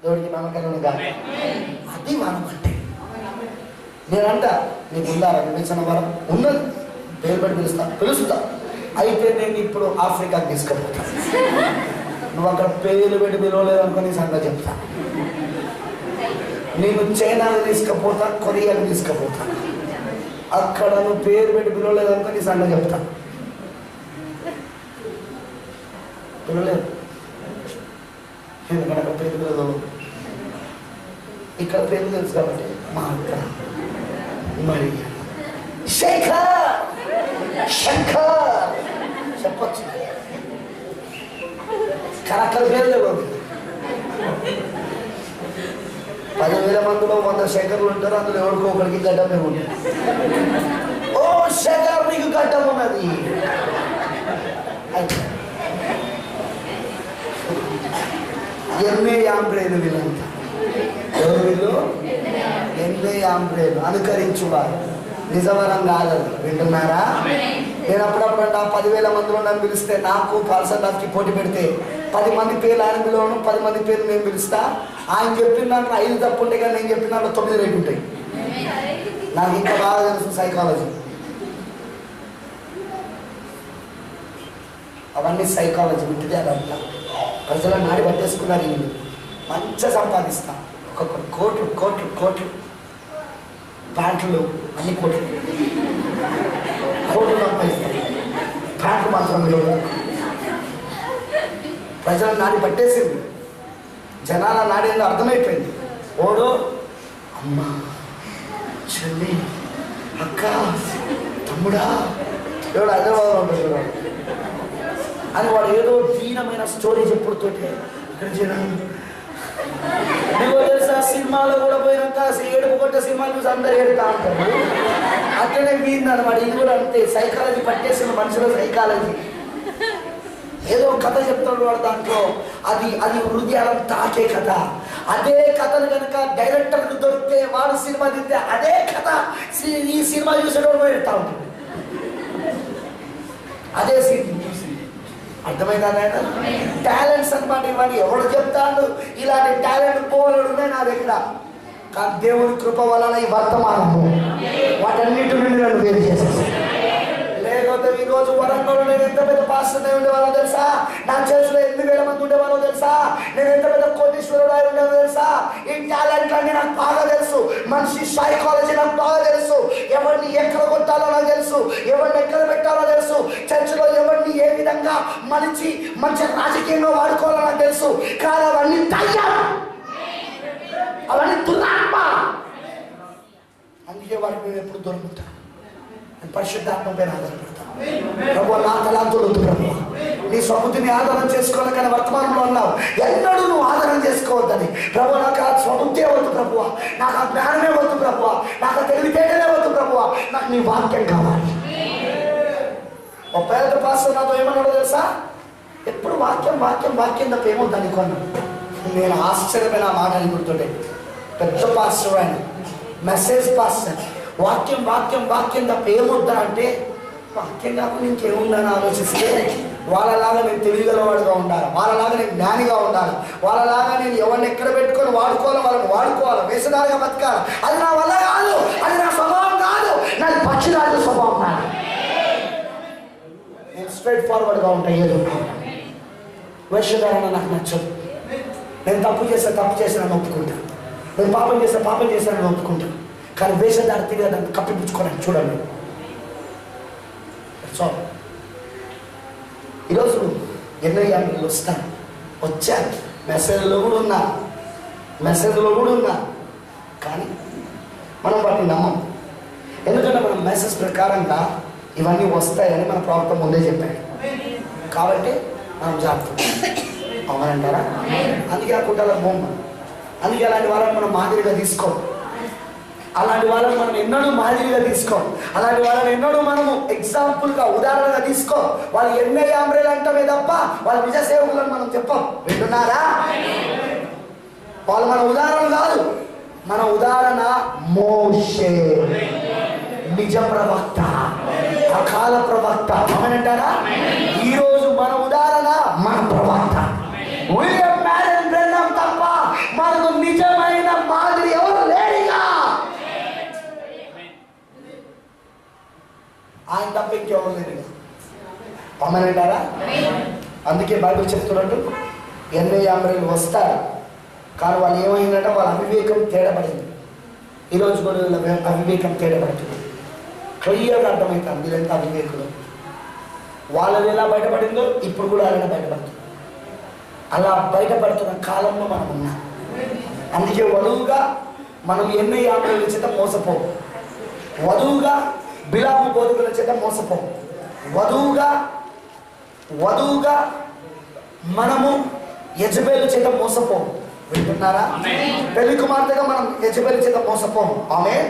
Speaker 1: దేవుడికి నమ్మకం కాదు. అది వరం అంటే. నేనంట నీకు ఉందారా విమోచన వరం? ఉన్నది, పేరు పెట్టి పిలుస్తా. అయితే నేను ఇప్పుడు ఆఫ్రికాకి తీసుకుపోతా. నువ్వు అక్కడ పేరు పెట్టి పిలవలేదు అనుకో, నీ సంగతి చెప్తా. నేను చైనాకి తీసుకుపోతా, కొరియాకి తీసుకుపోతా. అక్కడ నువ్వు పేరు పెట్టి పిలవలేదు అనుకో, నీ సంగతి చెప్తా. పిలవలేదు ఎందుకంటే అక్కడ పేరు పిలవదు, ఇక్కడ పేరు తెలుసు కాబట్టి. మా అక్క మరి శేఖర్ చెప్పచ్చు, కరెక్ట్ పేరు లేవు. 10,000 మందిలో 100 శేఖర్లు ఉంటారు, అందులో ఎవరికో ఒకరికి గడ్డమే ఉంటుంది. ఓ శేఖర్ నీకు గడ్డం ఉన్నది. ఎన్నే యాంబ్రేలు వీళ్ళంతా. ఎవరు వీళ్ళు? ఎన్నే యాంబ్రేలు అనుకరించువారు, నిజవరం కాగలరు. వింటున్నారా? నేను అప్పుడప్పుడు అంటే 10,000 మందిలో నన్ను పిలిస్తే, నాకు పాల్సల్లాకి పోటీ పెడితే 10 మంది పేర్లు ఆయన పిలవను, 10 మంది పేర్లు నేను పిలుస్తా. ఆయన చెప్పిన దాంట్లో 5 తప్పు ఉంటాయి, కానీ నేను చెప్పిన దాంట్లో 9 రేటు ఉంటాయి. నాకు ఇంకా బాగా తెలుసు సైకాలజీ. అవన్నీ సైకాలజీ వింటే అదంతా ప్రజలను నాడి పట్టేసుకున్నారు. వీళ్ళు మంచిగా సంపాదిస్తాం, ఒక్కొక్క కోట్లు కోట్లు కోట్లు, ప్యాంట్లు అన్ని కోట్లు కోట్లు సంపాదిస్తాం, ప్యాంట్లు మాత్రం లేవు. ప్రజలను నాడి పట్టేసింది, జనాల నాడేందో అర్థమైపోయింది. ఓడు అమ్మ, చెల్లి, అక్క, తమ్ముడా, ఎవడు హైదరాబాద్లో ఉంటాడు అని వాడు ఏదో దీనమైన స్టోరీ చెప్పుడుతోటే ఇక్కడ జనం తెలుసా. సినిమాలో కూడా పోయినాక ఏడుపు కొట్టే సినిమాలు చూసి అందరు ఏడుతా ఉంటారు. అట్లనే వీందనమాట. ఇది కూడా అంతే, సైకాలజీ పట్టేసిన మనుషుల సైకాలజీ. ఏదో కథ చెప్తాడు వాడు, దాంట్లో అది హృదయాలను తాకే కథ. అదే కథను కనుక డైరెక్టర్కి దొరికితే, వాడు సినిమా తింటే అదే కథ ఈ సినిమా చూసేటప్పుడు పెడతా ఉంటుంది. అదే సినిమా అర్థమైందా? టాలెంట్స్ అనమాట ఇవన్నీ. ఎవడు చెప్తాడు ఇలాంటి టాలెంట్ పోవడం నా దగ్గర? కానీ దేవుని కృప వలన ఈ వర్తమానము వాటన్నిటి నుండి నన్ను వేరు చేసేసి. లేకపోతే ఈరోజు వరంగల్లో నేను ఎంత పెద్ద పాస్టర్ ఉండేవాళ్ళో తెలుసా? నా చర్చిలో 8,000 మంది ఉండేవాళ్ళో తెలుసా? నేను ఎంత పెద్ద కోటీశ్వరుడు అయి ఉండేవాళ్ళో తెలుసా? ఈ టాలెంట్ అన్ని నాకు బాగా తెలుసు. మనిషి సైకాలజీ నాకు బాగా తెలుసు. ఎవరిని ఎక్కడ కొట్టాలో నాకు తెలుసు, ఎవరిని ఎక్కడ పెట్టాలో తెలుసు. చర్చిలో ఎవరిని ఏ విధంగా మంచి రాజకీయంగా వాడుకోవాలో నాకు తెలుసు. కానీ అవన్నీ దయ్యం, అవన్నీ దురాత్మ. అందుకే వాడికి మేము ఎప్పుడు దొరుకుతాం. పరిశుద్ధాత్మ పైన ఆధారపడతాం. ప్రభు నా తలాంతులు వద్దు, ప్రభు నీ స్వబుద్ధిని ఆధారం చేసుకోవాలి. కానీ వర్తమానంలో అన్నావు ఎన్నడూ నువ్వు ఆధారం చేసుకోవద్దని. ప్రభు నాకు ఆ స్వబుద్ధే వద్దు ప్రభువా, నాకు ఆ జ్ఞానమే వద్దు ప్రభువా, నాకు ఆ తెలివితేటలే వద్దు ప్రభువా, నాకు నీ వాక్యం కావాలి. ఒక పేద పాస్టర్ నాతో ఏమన్నాడో తెలుసా? ఎప్పుడు వాక్యం వాక్యం వాక్యం తప్ప ఏమవుతుంది అనుకున్నాను. నేను ఆశ్చర్యమైన ఆ మాట గుర్తుండే. పెద్ద పాస్టర్ ఆయన, మెసేజ్ పాస్టర్. వాక్యం వాక్యం వాక్యం తప్ప ఏమొద్దా అంటే, వాక్యం కాకుండా ఇంకేముందని ఆలోచిస్తే, వాళ్ళలాగా నేను తెలియగలవాడుగా ఉండాలి, వాళ్ళలాగా నేను జ్ఞానిగా ఉండాలి, వాళ్ళలాగా నేను ఎవరిని ఎక్కడ పెట్టుకొని వాడుకోవాలి, వాళ్ళని వాడుకోవాలి, వేసదారిగా బతకాలి. అది నా వల్ల కాదు, అది నా స్వభావం కాదు, నాది పక్షిరాజు స్వభావం కాదు. నేను స్ట్రైట్ ఫార్వర్డ్గా ఉంటాను. ఏదో వేషధారణ నాకు నచ్చదు. నేను తప్పు చేశాను ఒప్పుకుంటాను, నేను పాపం చేశాను ఒప్పుకుంటాను. కానీ వేషధార తిరిగి దాన్ని కప్పిపుచ్చుకోవడానికి చూడండి. సో ఈరోజు ఎన్నో యాభైలు వచ్చాను, మెసేజ్లో కూడా ఉన్నా, కానీ మనం వాటిని నమ్మం. ఎందుకంటే మనం మెసేజ్ ప్రకారంగా ఇవన్నీ వస్తాయని మన ప్రవక్త ముందే చెప్పాడు. కాబట్టి మనం జాగ్రత్త అవునంటారా? అందుకే ఆ కుట్టాల బొమ్మ. అందుకే అలాంటి వాళ్ళని మనం మాదిరిగా తీసుకోం. అలాంటి వాళ్ళని మనం ఎన్నడూ మాదిరిగా తీసుకోం. అలాంటి వాళ్ళని ఎన్నడూ మనము ఎగ్జాంపుల్గా ఉదాహరణగా తీసుకో. వాళ్ళు ఎన్నో ఆంబ్రేలు అంటమే తప్ప వాళ్ళ నిజ సేవకులను మనం చెప్పం. వింటున్నారా? వాళ్ళు మన ఉదాహరణ కాదు. మన ఉదాహరణ మోషే, నిజ ప్రవక్త, అకాల ప్రవక్త. అవునంటారా? ఈరోజు మన ఉదాహరణ మన ప్రవక్త విలియం మ్యారన్ బ్రెన్హమ్ తప్ప మన అమ్మనంటారా? అందుకే బైబిల్ చెప్తున్నట్టు ఎన్నయ్యామరేలు వస్తారు, కానీ వాళ్ళు ఏమైందంటే వాళ్ళ అవివేకం తేడబడింది. ఈరోజు కూడా వీళ్ళ అవివేకం తేడబడుతుంది. క్లియర్గా అర్థమవుతాం వీళ్ళంతా అవివేకులు. వాళ్ళది ఎలా బయటపడిందో ఇప్పుడు కూడా అలానే బయటపడుతుంది. అలా బయటపడుతున్న కాలంలో మనం ఉన్నాం. అందుకే వధువుగా మనం ఎన్నయ్యామరేల చేత మోసపోవు, వధువుగా బిలాము బోధకుల చేత మోసపోవు, వధువుగా మనము యెజబెలు చేత మోసపోము. వింటున్నారా? పెళ్లి కుమార్తెగా మనం యెజబెలు చేత మోసపోము. ఆమేన్.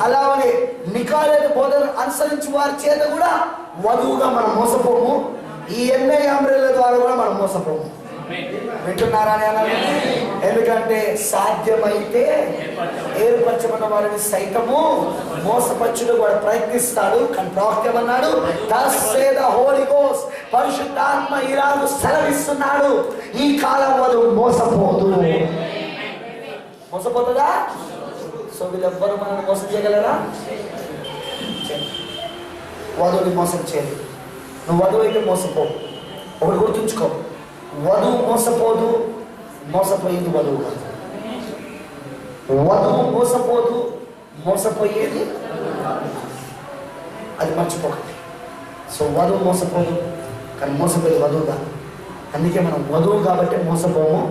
Speaker 1: అలాగే నికాలేలు బోధన అనుసరించి వారి చేత కూడా వధువుగా మనం మోసపోము. ఈ ఎన్నయ్యామరేల ద్వారా కూడా మనం మోసపోము. వింటున్నారా? ఎందుకంటే సాధ్యమైతే ఏర్పరచబడిన వారిని సైతము మోసపరచుడు వాడు ప్రయత్నిస్తాడు. కానీ ప్రవక్త ఏమన్నాడు? thus say the Holy Ghost, పరిశుద్ధాత్మ ఇలాగ సెలవిస్తున్నాడు, ఈ కాలం వధువు మోసపోతుందా? సో వీళ్ళెవ్వరు మనల్ని మోసం చేయగలరా? వధువుని మోసం చేయదు. నువ్వు వధువు అయితే మోసపో. ఒకటి గుర్తుంచుకో, వధువు మోసపోదు, మోసపోయేది వధువు కాదు. వధువు మోసపోదు, మోసపోయేది అది మర్చిపోకండి. సో వధువు మోసపోదు, కానీ మోసపోయేది వధువు కాదు. అందుకే మనం వధువు కాబట్టి మోసపోము.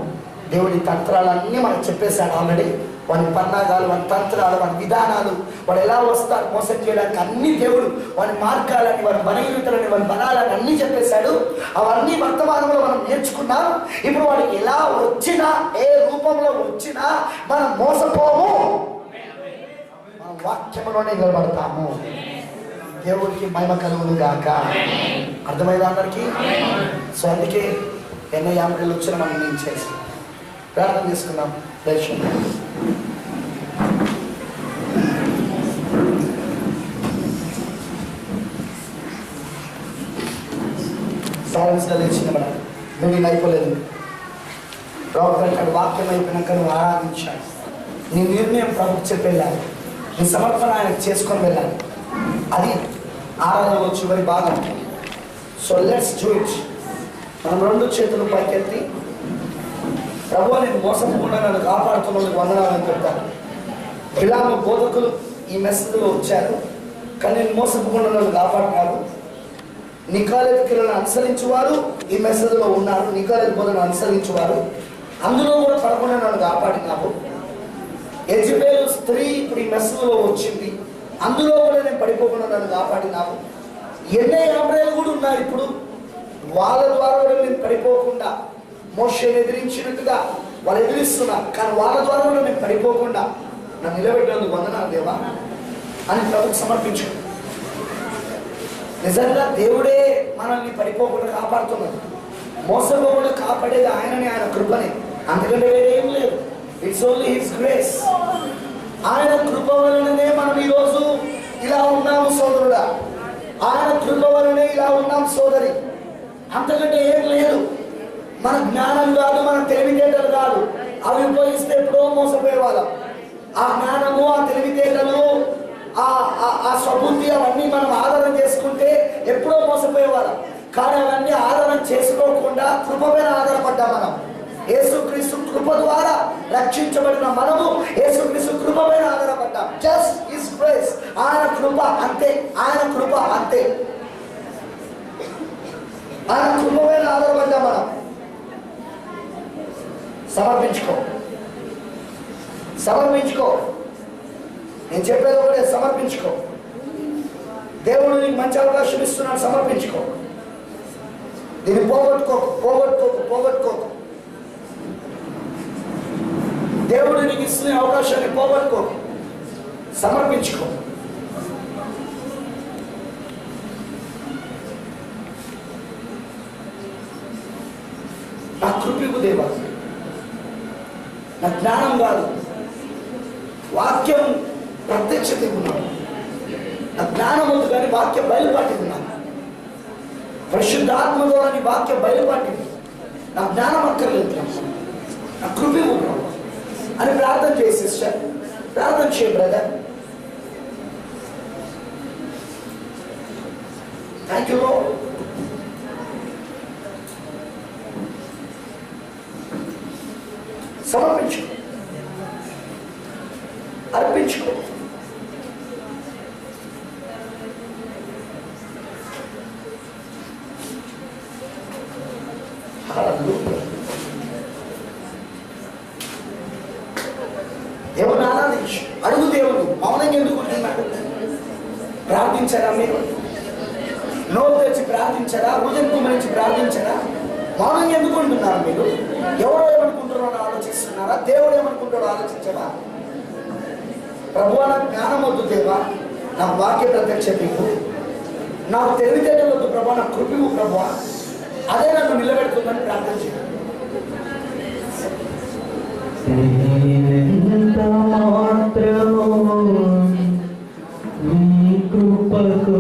Speaker 1: దేవుడి తంత్రాలన్నీ మనకు చెప్పేశాడు ఆల్రెడీ. వాని పన్నాగాలు, వాని తంత్రాలు, వాని విధానాలు, వాడు ఎలా వస్తారు మోసం చేయడానికి అన్ని దేవుడు వాని మార్గాలని, వాని బలహీనతలని, వాని బలాలని అన్నీ చెప్పేశాడు. అవన్నీ వర్తమానంలో మనం నేర్చుకున్నాం. ఇప్పుడు వాడికి ఎలా వచ్చినా, ఏ రూపంలో వచ్చినా మనం మోసపోము, మనం వాక్యంలోనే నిలబడతాము. దేవుడికి మహిమ కలుగును గాక. అర్థమైందా అందరికీ? సో అందుకే ఎన్నయ్యామరేలు వచ్చిన మనం నేను చేసి ప్రార్థన చేసుకున్నాం. సైలెన్స్గా లేచిన మనం నువ్వు అయిపోలేదు. ప్రవక్త వాక్యం అయిపోయినాక నువ్వు ఆరాధించాలి. నీ నిర్ణయం ప్రభుత్వం చెప్పి వెళ్ళాలి, నీ సమర్పణ ఆయనకు చేసుకొని వెళ్ళాలి. అది ఆరాధనలో చివరి భాగం. So let's do it. మనం రెండు చేతులు పైకెత్తి, ప్రభువా నేను మోసపోకుండా నన్ను కాపాడుతున్నందుకు వందనాలని చెప్తాను. బిలాము బోధకులు ఈ మెసేజ్లో వచ్చారు, కానీ నేను మోసపోకుండా నన్ను కాపాడుతున్నారు. నికాలేతులను అనుసరించేవారు ఈ మెసేజ్లో ఉన్నారు, నికాలేతు బోధనను అనుసరించేవారు, అందులో కూడా పడకుండా నన్ను కాపాడినావు. యెజబెలు స్త్రీ ఇప్పుడు ఈ మెసేజ్లో వచ్చింది, అందులో కూడా నేను పడిపోకుండా నన్ను కాపాడినావు. ఎన్నయ్యామరేలు కూడా ఉన్నారు ఇప్పుడు, వాళ్ళ ద్వారా కూడా నేను పడిపోకుండా, మోషేని ఎదిరించినట్టుగా వాళ్ళు ఎదిరిస్తున్నారు, కానీ వాళ్ళ ద్వారా కూడా నేను పడిపోకుండా నన్ను నిలబెట్టేందుకు వందనాలు దేవా అని ప్రభుకు సమర్పించు. నిజంగా దేవుడే మనల్ని పడిపోకుండా కాపాడుతున్నాడు. మోసపోకుండా కాపాడేది ఆయనని, ఆయన కృపనే, అంతకంటే వేరేం లేదు. It's only his grace. ఆయన కృప వలననే మనం ఈరోజు ఇలా ఉన్నాము సోదరుడా, ఆయన కృప వలనే ఇలా ఉన్నాం సోదరి. అంతకంటే ఏం లేదు. మన జ్ఞానం కాదు, మన తెలివితేటలు కాదు. అవి ఉపయోగిస్తే ఎప్పుడో మోసపోయేవాళ్ళం. ఆ జ్ఞానము, ఆ తెలివితేటలు, ఆ స్వబుద్ధి అవన్నీ మనం ఆధారం చేసుకుంటే ఎప్పుడో మోసపోయేవాళ్ళం. కానీ అవన్నీ ఆధారం చేసుకోకుండా కృప మీద ఆధారపడ్డాం మనం. యేసుక్రీస్తు కృప ద్వారా రక్షించబడిన మనము యేసుక్రీస్తు కృప మీద ఆధారపడ్డాం. Just his grace. ఆయన కృప అంతే, ఆయన కృప అంతే, ఆయన కృప మీద ఆధారపడ్డాం మనం. సమర్పించుకో, సమర్పించుకో. నేను చెప్పేది ఒకటే, సమర్పించుకో. దేవుడు నీకు మంచి అవకాశం ఇస్తున్నాడు, సమర్పించుకో. దీన్ని పోగొట్టుకోకు. దేవుడు నీకు ఇస్తున్న అవకాశాన్ని పోగొట్టుకోకు, సమర్పించుకో. నా కృపకు దేవా, నా జ్ఞానం కాదు, వాక్యం ప్రత్యక్షత ఉన్నాను. నా జ్ఞానం వద్దు కానీ వాక్యం బయలుపాటిన్నాను. పరిశుద్ధాత్మ ద్వారా నీ వాక్యం బయలుపాటింది. నా జ్ఞానం అక్కర్లేదు, నా కృప ఉన్నాను అని ప్రార్థన చేయి సిస్టర్, ప్రార్థన చేయి బ్రదర్. థ్యాంక్ యూ లార్డ్, అర్పించుకో. దేవుని ఆరాధించు, అడుగు. దేవుడు మౌనంగా ఎందుకు ఉంటున్నాడు? ప్రార్థించరా మీరు? నోరు తెచ్చి ప్రార్థించరా? హృదయం కుమరించి ప్రార్థించరా? మౌనంగా ఎందుకు ఉంటున్నారు మీరు? ఎవరో ఏమనుకుంటారో అని ఆలోచిస్తున్నారా? దేవుడు ఏమనుకుంటాడో ఆలోచించరా? ప్రభువా, నాకు జ్ఞానం వద్దు దేవా, నాకు వాక్య ప్రత్యక్షత ఇవ్వు. నాకు తెలివితేటలు వద్దు ప్రభువా, నాకు కృప ఇవ్వు ప్రభువా. అదే నన్ను నిలబెడుతుందని ప్రార్థన చేయాలి.
Speaker 2: కృపకు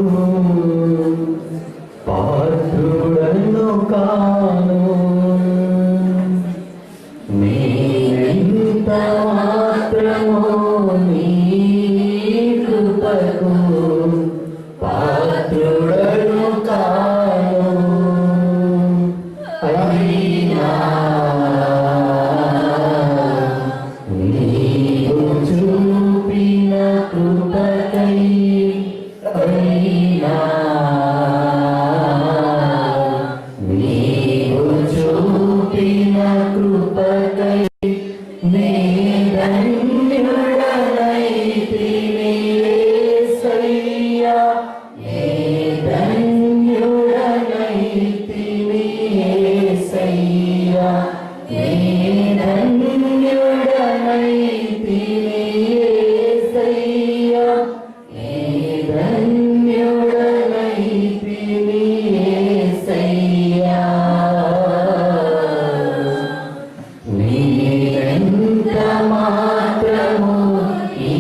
Speaker 2: పాత్రుడను కాను, నేనెంత మాత్రము నీ కృపకు పాత్రుడను కాను. అయినా నీవు చూపిన కృపకై, అయినా నీవు చూపిన కృపకై నే ధన్యుడనైతిని యేసయ్యా, నే ధన్యుడనైతిని యేసయ్యా, నే ధన్యుడనైతిని యేసయ్యా, నే ధన్యుడనైతిని యేసయ్యా. నీవెంత మాత్రము ఈ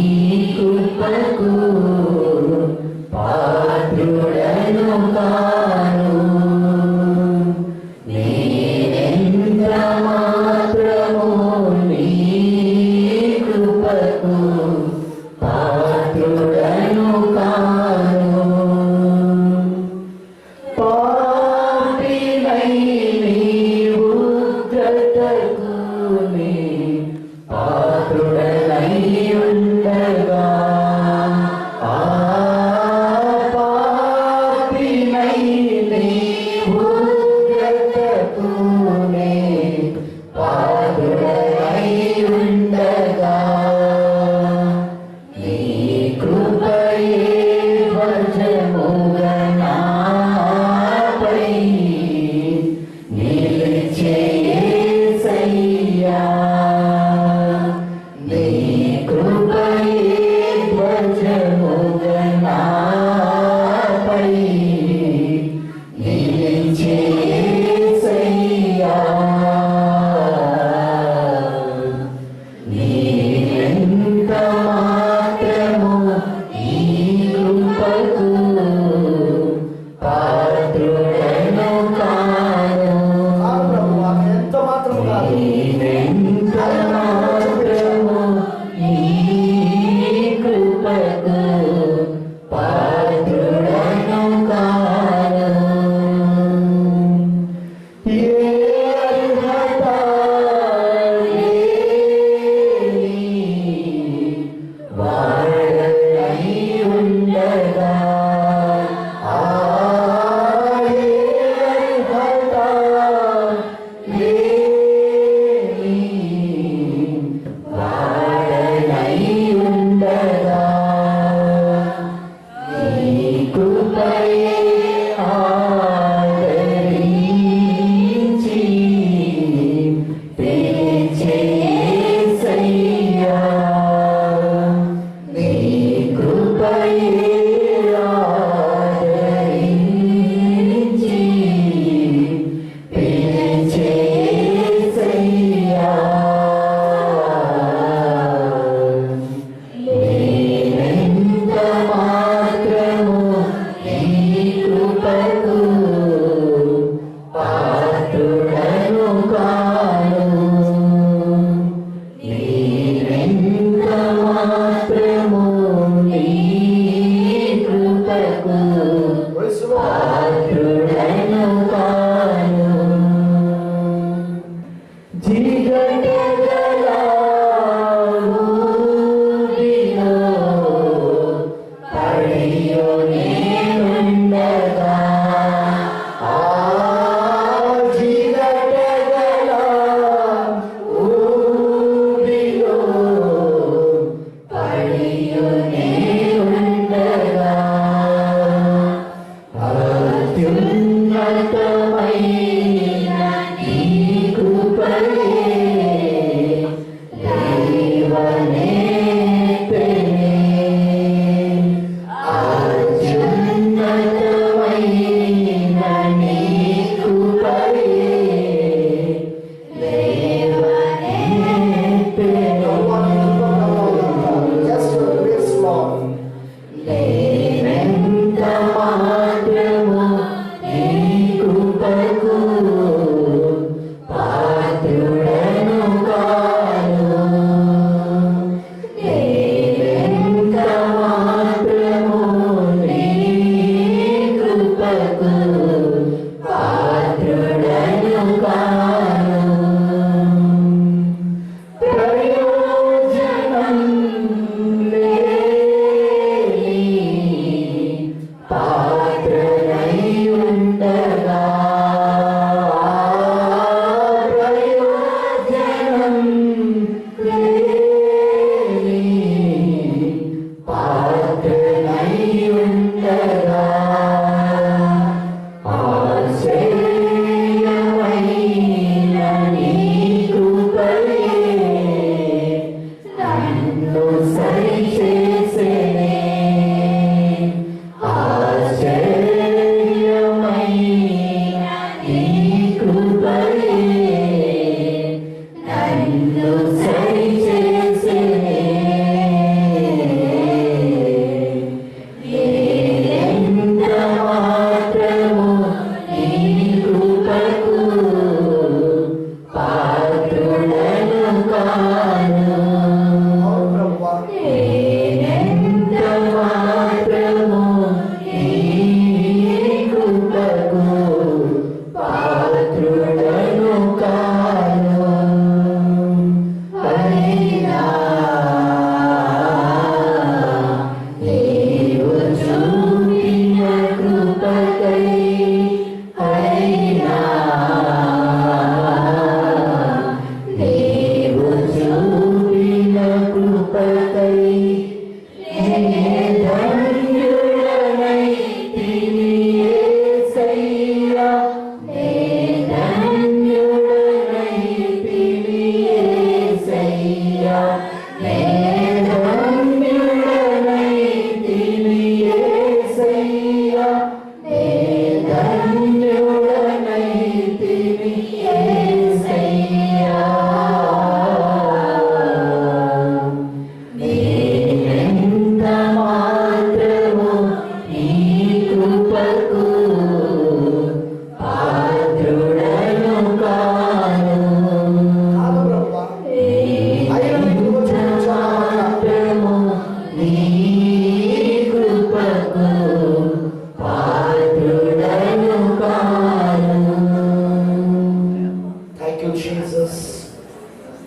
Speaker 2: కృపకు పాత్రుడను కాను, నీవెంత మాత్రము నీ కృపకు పాత్రుడను కాను. పాపినై నీ ఉగ్రతకు నీ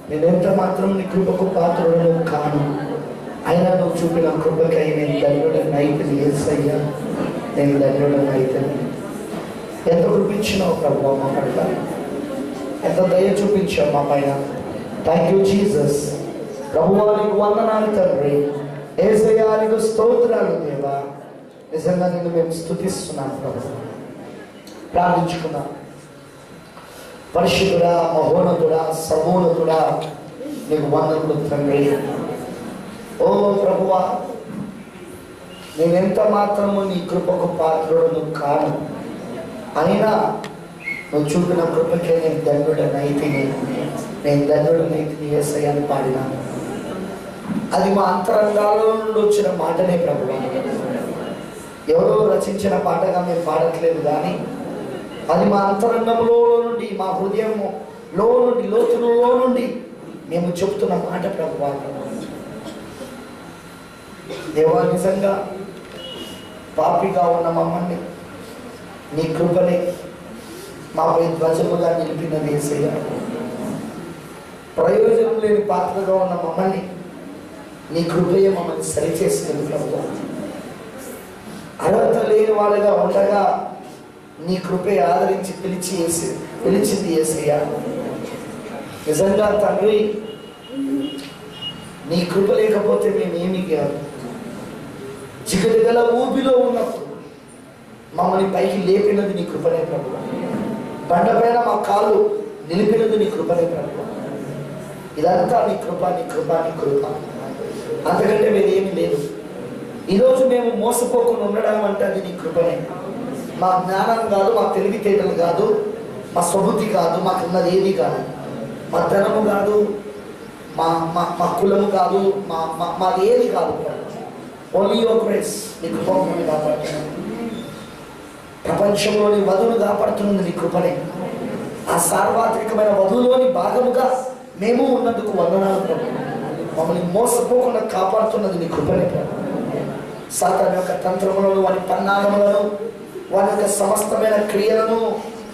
Speaker 1: నేనెంత మాత్రం నీ కృపకు పాత్రుడను కాను, అయినా నువ్వు చూపిన కృపకై నేను ధన్యుడని అయితేని యేసయ్యా, నేను ధన్యుడని అయితేని. ఎంత కృపించినావు ప్రభు మా పట్ల, ఎంత దయ చూపించావు మా పైన. Thank you Jesus. ప్రభువా నీకు వందనాలు తండ్రి, యేసయ్యా నీకు స్తోత్రాలు దేవా. నిజంగా నిన్ను మేము స్తుతిస్తున్నాం ప్రభు. ప్రార్థించుకున్నాం. పరిశుద్ధుడా, మహోన్నతుడా, సమోన్నతుడా, నీకు వందనములు తండ్రి. ఓ ప్రభువా, నేనెంత మాత్రము నీ కృపకు పాత్రుడను కాను, అయినా నువ్వు చూపిన కృపకే నేను ధన్యుడనైతిని, నేను ధన్యుడనైతిని యేసయ్యా అని పాడినాను. అది మా అంతరంగాల్లో నుండి వచ్చిన మాటనే ప్రభువా. ఎవరో రచించిన పాటగా మేము పాడట్లేదు, కానీ అది మా అంతరంగంలో నుండి, మా హృదయంలో నుండి, లోతులలో నుండి మేము చెప్తున్న మాట ప్రభువా. దేవా, నిజంగా పాపిగా ఉన్న మమ్మల్ని నీ కృపనే మాపై ధ్వజముగా నిలిపినది యేసయ్య. ప్రయోజనం లేని పాత్రగా ఉన్న మమ్మల్ని నీ కృపయే మమ్మల్ని సరిచేస్తుంది ప్రభువా. అర్హత లేని వాళ్ళగా ఉండగా నీ కృపే ఆదరించి పిలిచింది యేసయ్య. నిజంగా తండ్రి, నీ కృప లేకపోతే మేమేమీ కాదు. చిగురుగల ఊపిలో ఉన్నప్పుడు మమ్మల్ని పైకి లేపినది నీ కృపనే ప్రభువా. బండపైన మా కాళ్ళు నిలిపినది నీ కృపనే ప్రభువా. ఇదంతా నీ కృప, నీ కృప, నీ కృప, అంతకంటే వేరేమీ లేదు. ఈరోజు మేము మోసపోకుండా ఉండడం అంటే అది నీ కృపనే. మా జ్ఞానం కాదు, మా తెలివితేటలు కాదు, మా స్వబుద్ధి కాదు, మాకున్నది ఏది కాదు, మా ధనము కాదు, మా మా మా కులము కాదు, మాది ఏది కాదు. Only your grace. నీ కృప మమ్మల్ని కాపాడుతున్నాను. ప్రపంచంలోని వధువును కాపాడుతున్నది నీ కృపనే. ఆ సార్వత్రికమైన వధువులోని భాగముగా మేము ఉన్నందుకు వందనాలు ప్రభు. మమ్మల్ని మోసపోకుండా కాపాడుతున్నది నీ కృపనే ప్రభు. సాతాను యొక్క తంత్రములను, వారి పన్నాగములను, వారి యొక్క సమస్తమైన క్రియలను,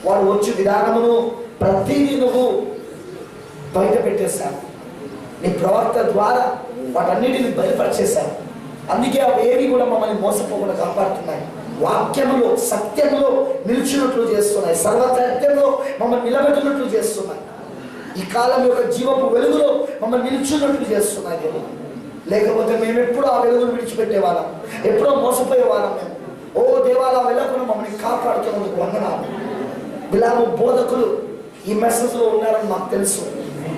Speaker 1: వారు వచ్చి విధానమును ప్రతిదీ నువ్వు బయట పెట్టేశావు. నీ ప్రవక్త ద్వారా వాటన్నిటిని బయలుపరిచేశావు. అందుకే అవేవి కూడా మమ్మల్ని మోసపోకుండా కాపాడుతున్నాయి. వాక్యములో, సత్యంలో నిలిచినట్లు చేస్తున్నాయి. సర్వసత్యంలో మమ్మల్ని నిలబెట్టినట్లు చేస్తున్నాయి. ఈ కాలం యొక్క జీవపు వెలుగులో మమ్మల్ని నిలిచినట్లు చేస్తున్నాయి. లేకపోతే మేము ఎప్పుడూ ఆ వెలుగును విడిచిపెట్టేవాళ్ళం, ఎప్పుడో మోసపోయేవాళ్ళం మేము. ఓ దేవాలయం వెళ్ళకుండా మమ్మల్ని కాపాడుతున్నందుకు వందనాలు. బిలాము బోధకులు ఈ మెసేజ్లో ఉన్నారని మాకు తెలుసు,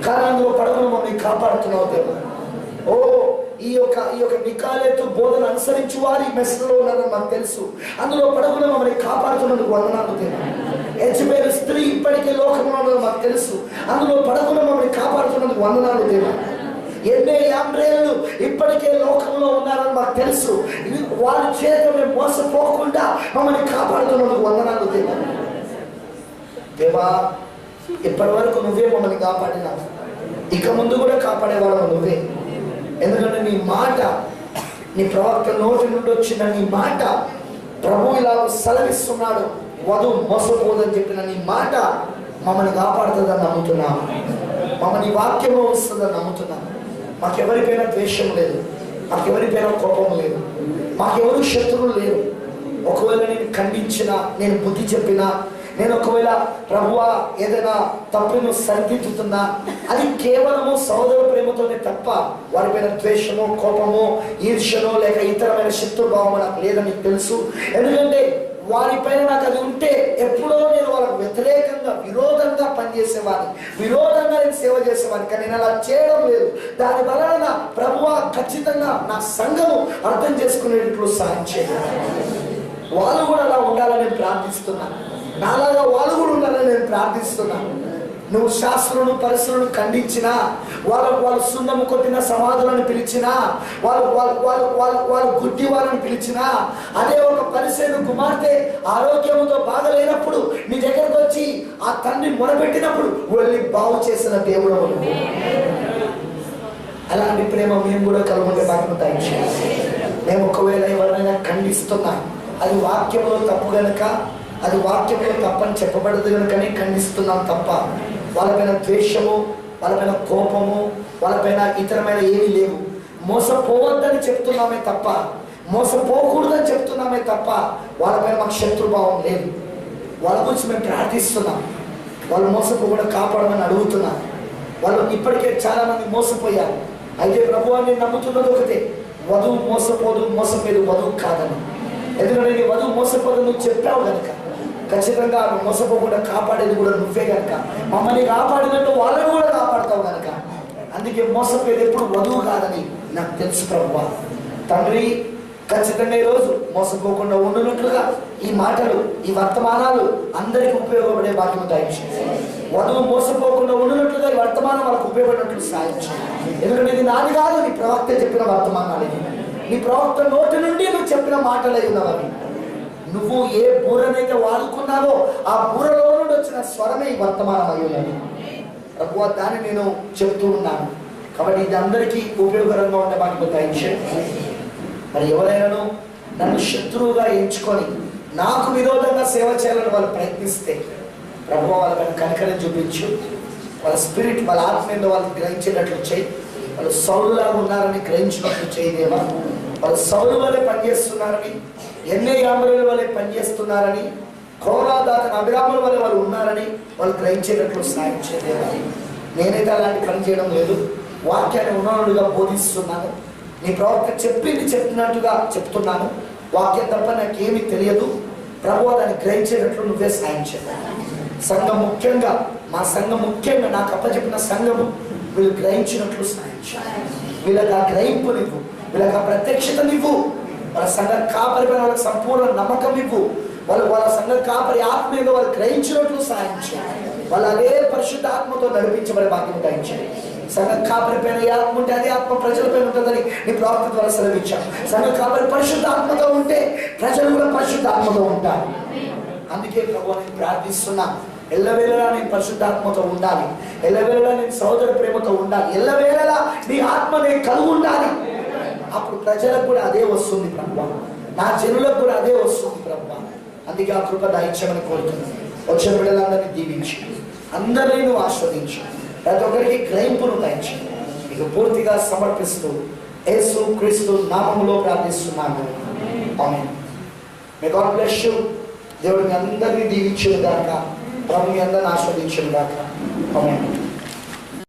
Speaker 1: కానీ అందులో పడకుండా మమ్మల్ని కాపాడుతున్నావు దేవా. ఓ ఈ యొక్క నికాలేతు బోధన అనుసరించి వారి మెసేజ్లో ఉన్నారని మాకు తెలుసు, అందులో పడకుండా మమ్మల్ని కాపాడుతున్నందుకు వందనాలు దేవా. యెజబెలు స్త్రీ ఇప్పటికే లోకంలో ఉన్నదని మాకు తెలుసు, అందులో పడకుండా మమ్మల్ని కాపాడుతున్నందుకు వందనాలు దేవా. ఎన్నే యాంబ్రేలు ఇప్పటికే లోకంలో ఉన్నారని మాకు తెలుసు, వారి చేత మేము మోసపోకుండా మమ్మల్ని కాపాడుతున్నందుకు వందనాలు దేవా. దేవా, ఇప్పటి వరకు నువ్వే మమ్మల్ని కాపాడినావు, ఇక ముందు కూడా కాపాడేవాడు నువ్వే. ఎందుకంటే నీ మాట, నీ ప్రవక్త నోటి నుండి వచ్చిన నీ మాట ప్రభు ఇలా సెలవిస్తున్నాడు, వధువు మోసపోదని చెప్పిన నీ మాట మమ్మల్ని కాపాడుతుందని నమ్ముతున్నాం. మమ్మల్ని వాక్యము వస్తుందని నమ్ముతున్నాం. మాకెవరిపైన ద్వేషం లేదు, మాకెవరిపైన కోపం లేదు, మాకెవరు శత్రువులు లేరు. ఒకవేళ నేను ఖండించినా, నేను బుద్ధి చెప్పినా, నేను ఒకవేళ ప్రభువా ఏదైనా తప్పును సరిదిద్దుతున్నా, అది కేవలము సహోదర ప్రేమతోనే తప్ప వారిపైన ద్వేషమో, కోపమో, ఈర్ష్యనో లేక ఇతరమైన శత్రుభావమో నాకు లేదని తెలుసు. ఎందుకంటే వారిపైన నాకు అది ఉంటే ఎప్పుడో నేను వాళ్ళకు వ్యతిరేకంగా విరోధంగా పనిచేసేవాడిని, విరోధంగా నేను సేవ చేసేవాడిని. కానీ నేను అలా చేయడం లేదు. దాని వలన ప్రభువా ఖచ్చితంగా నా సంఘము అర్థం చేసుకునేటట్లు సాయం చేయాలి. వాళ్ళు కూడా అలా ఉండాలని నేను ప్రార్థిస్తున్నాను. నాలాగా వాళ్ళు కూడా ఉండాలని నేను ప్రార్థిస్తున్నాను. నువ్వు శాస్త్రులను పరిశ్రమను ఖండించినా, వాళ్ళు సున్నము కొట్టిన సమాధులను పిలిచినా, వాళ్ళు గుడ్డి వాళ్ళని పిలిచినా, అదే ఒక పరిశీలన కుమార్తె ఆరోగ్యంతో బాగలేనప్పుడు నీ దగ్గరకు వచ్చి ఆ తండ్రి మొరపెట్టినప్పుడు వెళ్ళి బాగు చేసిన దేవుడు. అలాంటి ప్రేమ మేము కూడా కలుగుంటే బాగుంటాయి. మేము ఒకవేళ ఎవరైనా ఖండిస్తున్నా అది వాక్యంలో తప్పు గనక, అది వాక్యంలో తప్పని చెప్పబడదు కనుకనే ఖండిస్తున్నాం తప్ప వాళ్ళపైన ద్వేషము, వాళ్ళపైన కోపము, వాళ్ళపైన ఇతరమైన ఏమీ లేవు. మోసపోవద్దని చెప్తున్నామే తప్ప, మోసపోకూడదని చెప్తున్నామే తప్ప వాళ్ళపైన మాకు శత్రుభావం లేదు. వాళ్ళ గురించి మేము ప్రార్థిస్తున్నాం. వాళ్ళు మోసపోకుండా కాపాడమని అడుగుతున్నాం. వాళ్ళు ఇప్పటికే చాలా మంది మోసపోయారు. అయితే ప్రభువాన్ని నమ్ముతున్నది ఒకటే, వధువు మోసపోదు, మోసపోయేది వధువు కాదని. ఎందుకంటే నీ వధువు మోసపోదు నువ్వు చెప్పావు కనుక ఖచ్చితంగా మోసపోకుండా కాపాడేది కూడా నువ్వే కనుక, మమ్మల్ని కాపాడినట్టు వాళ్ళని కూడా కాపాడుతావు కనుక. అందుకే మోసపోయేది ఎప్పుడు వధువు కాదని నాకు తెలుసు ప్రభువా. తండ్రి ఖచ్చితంగా ఈరోజు మోసపోకుండా ఉండునట్లుగా ఈ మాటలు, ఈ వర్తమానాలు అందరికీ ఉపయోగపడే భాగ్యం దయచేయండి. వధువు మోసపోకుండా ఉండునట్లుగా ఈ వర్తమానం వాళ్ళకు ఉపయోగపడినట్లు సాయం చేయండి. ఎందుకంటే ఇది నాది కాదు, నీ ప్రవక్త చెప్పిన వర్తమానాలు, నీ ప్రవక్త నోటి నుండి నువ్వు చెప్పిన మాటలై ఉన్నవని. నువ్వు ఏ బూరనైతే వాడుకున్నావో ఆ బూరలో నుండి వచ్చిన స్వరమే ఈ వర్తమానం అయ్యున్నది ప్రభువా. దాన్ని నేను చెప్తూ ఉన్నాను కాబట్టి ఇది అందరికీ ఉపయోగకరంగా ఉండే భాగ్యం దయచేయండి. మరి ఎవరైనాను నన్ను శత్రువుగా ఎంచుకొని నాకు విరోధంగా సేవ చేయాలని వాళ్ళు ప్రయత్నిస్తే ప్రభువా వాళ్ళపైన కనికరం చూపించు. వాళ్ళ స్పిరిట్, వాళ్ళ ఆత్మీయంలో వాళ్ళు గ్రహించేటట్లు చేయి. వాళ్ళు సౌలులాగా ఉన్నారని గ్రహించినట్లు చేయదేవా. వాళ్ళు సౌలు వల్లే పనిచేస్తున్నారని, ఎన్నే యామరుల వల్లే పనిచేస్తున్నారని, కోరాదాతన అభిరాముల వల్లే వాళ్ళు ఉన్నారని వాళ్ళు గ్రహించేటట్లు సాయం చేయదేవా. నేనైతే అలాంటి పని చేయడం లేదు. వాక్యాన్ని ఉన్ననుడిగా బోధిస్తున్నాను. నీ ప్రవక్త చెప్పింది చెప్పినట్టుగా చెప్తున్నాను. వాక్యం తప్ప నాకేమీ తెలియదు ప్రభువా. దాన్ని గ్రహించేటట్లు నువ్వే సాయం చేయాలి. సంఘం ముఖ్యంగా, మా సంఘం ముఖ్యంగా నాకు అప్పచెప్పిన సంఘము వీళ్ళు గ్రహించినట్లు సాయం చేయాలి. వీళ్ళకి ఆ గ్రహింపు నీవు, వీళ్ళకి ఆ ప్రత్యక్షత నీవు. వాళ్ళ సంఘ కాపరిపై వాళ్ళకి సంపూర్ణ నమ్మకం ఇవ్వు. వాళ్ళ సంఘ కాపరి ఆత్మీయంగా వాళ్ళు గ్రహించినట్లు సాయం చేయాలి. వాళ్ళు అదే పరిశుద్ధ ఆత్మతో నడిపించబడే భాగ్యం దయచేయండి. సంఘ కాపరి పైన ఏ ఆత్మ ఉంటే అదే ఆత్మ ప్రజలపై ఉంటుందని నీ ప్రవక్త ద్వారా సెలవిచ్చాం. సంఘ కాపరి పరిశుద్ధ ఆత్మతో ఉంటే ప్రజలు కూడా పరిశుద్ధ ఆత్మతో ఉంటారు. అందుకే ప్రభువా నేను ప్రార్థిస్తున్నా, ఎల్లవేళలా నేను పరిశుద్ధాత్మతో ఉండాలి, ఎల్లవేళలా నేను సహోదర ప్రేమతో ఉండాలి, ఎల్లవేళలా నీ ఆత్మ నేను కలిగి ఉండాలి. అప్పుడు ప్రజలకు కూడా అదే వస్తుంది ప్రభువా, నా జనులకు కూడా అదే వస్తుంది ప్రభువా. అందుకే ఆ కృప దయచేయమని కోరుతున్నాను. వచ్చిన బిడ్డలందరినీ దీవించి, అందరినీ నువ్వు ఆస్వాదించు, ప్రతి ఒక్కరికి గ్రహింపును దయచి నీకు పూర్తిగా సమర్పిస్తూ యేసు క్రీస్తు నామములో ప్రార్థిస్తున్నాను. ఆమేన్. May God bless you. దేవుడు మీ అందరినీ దీవించును గాక, ప్రభు మీ అందరిని ఆస్వాదించును గాక. ఆమేన్.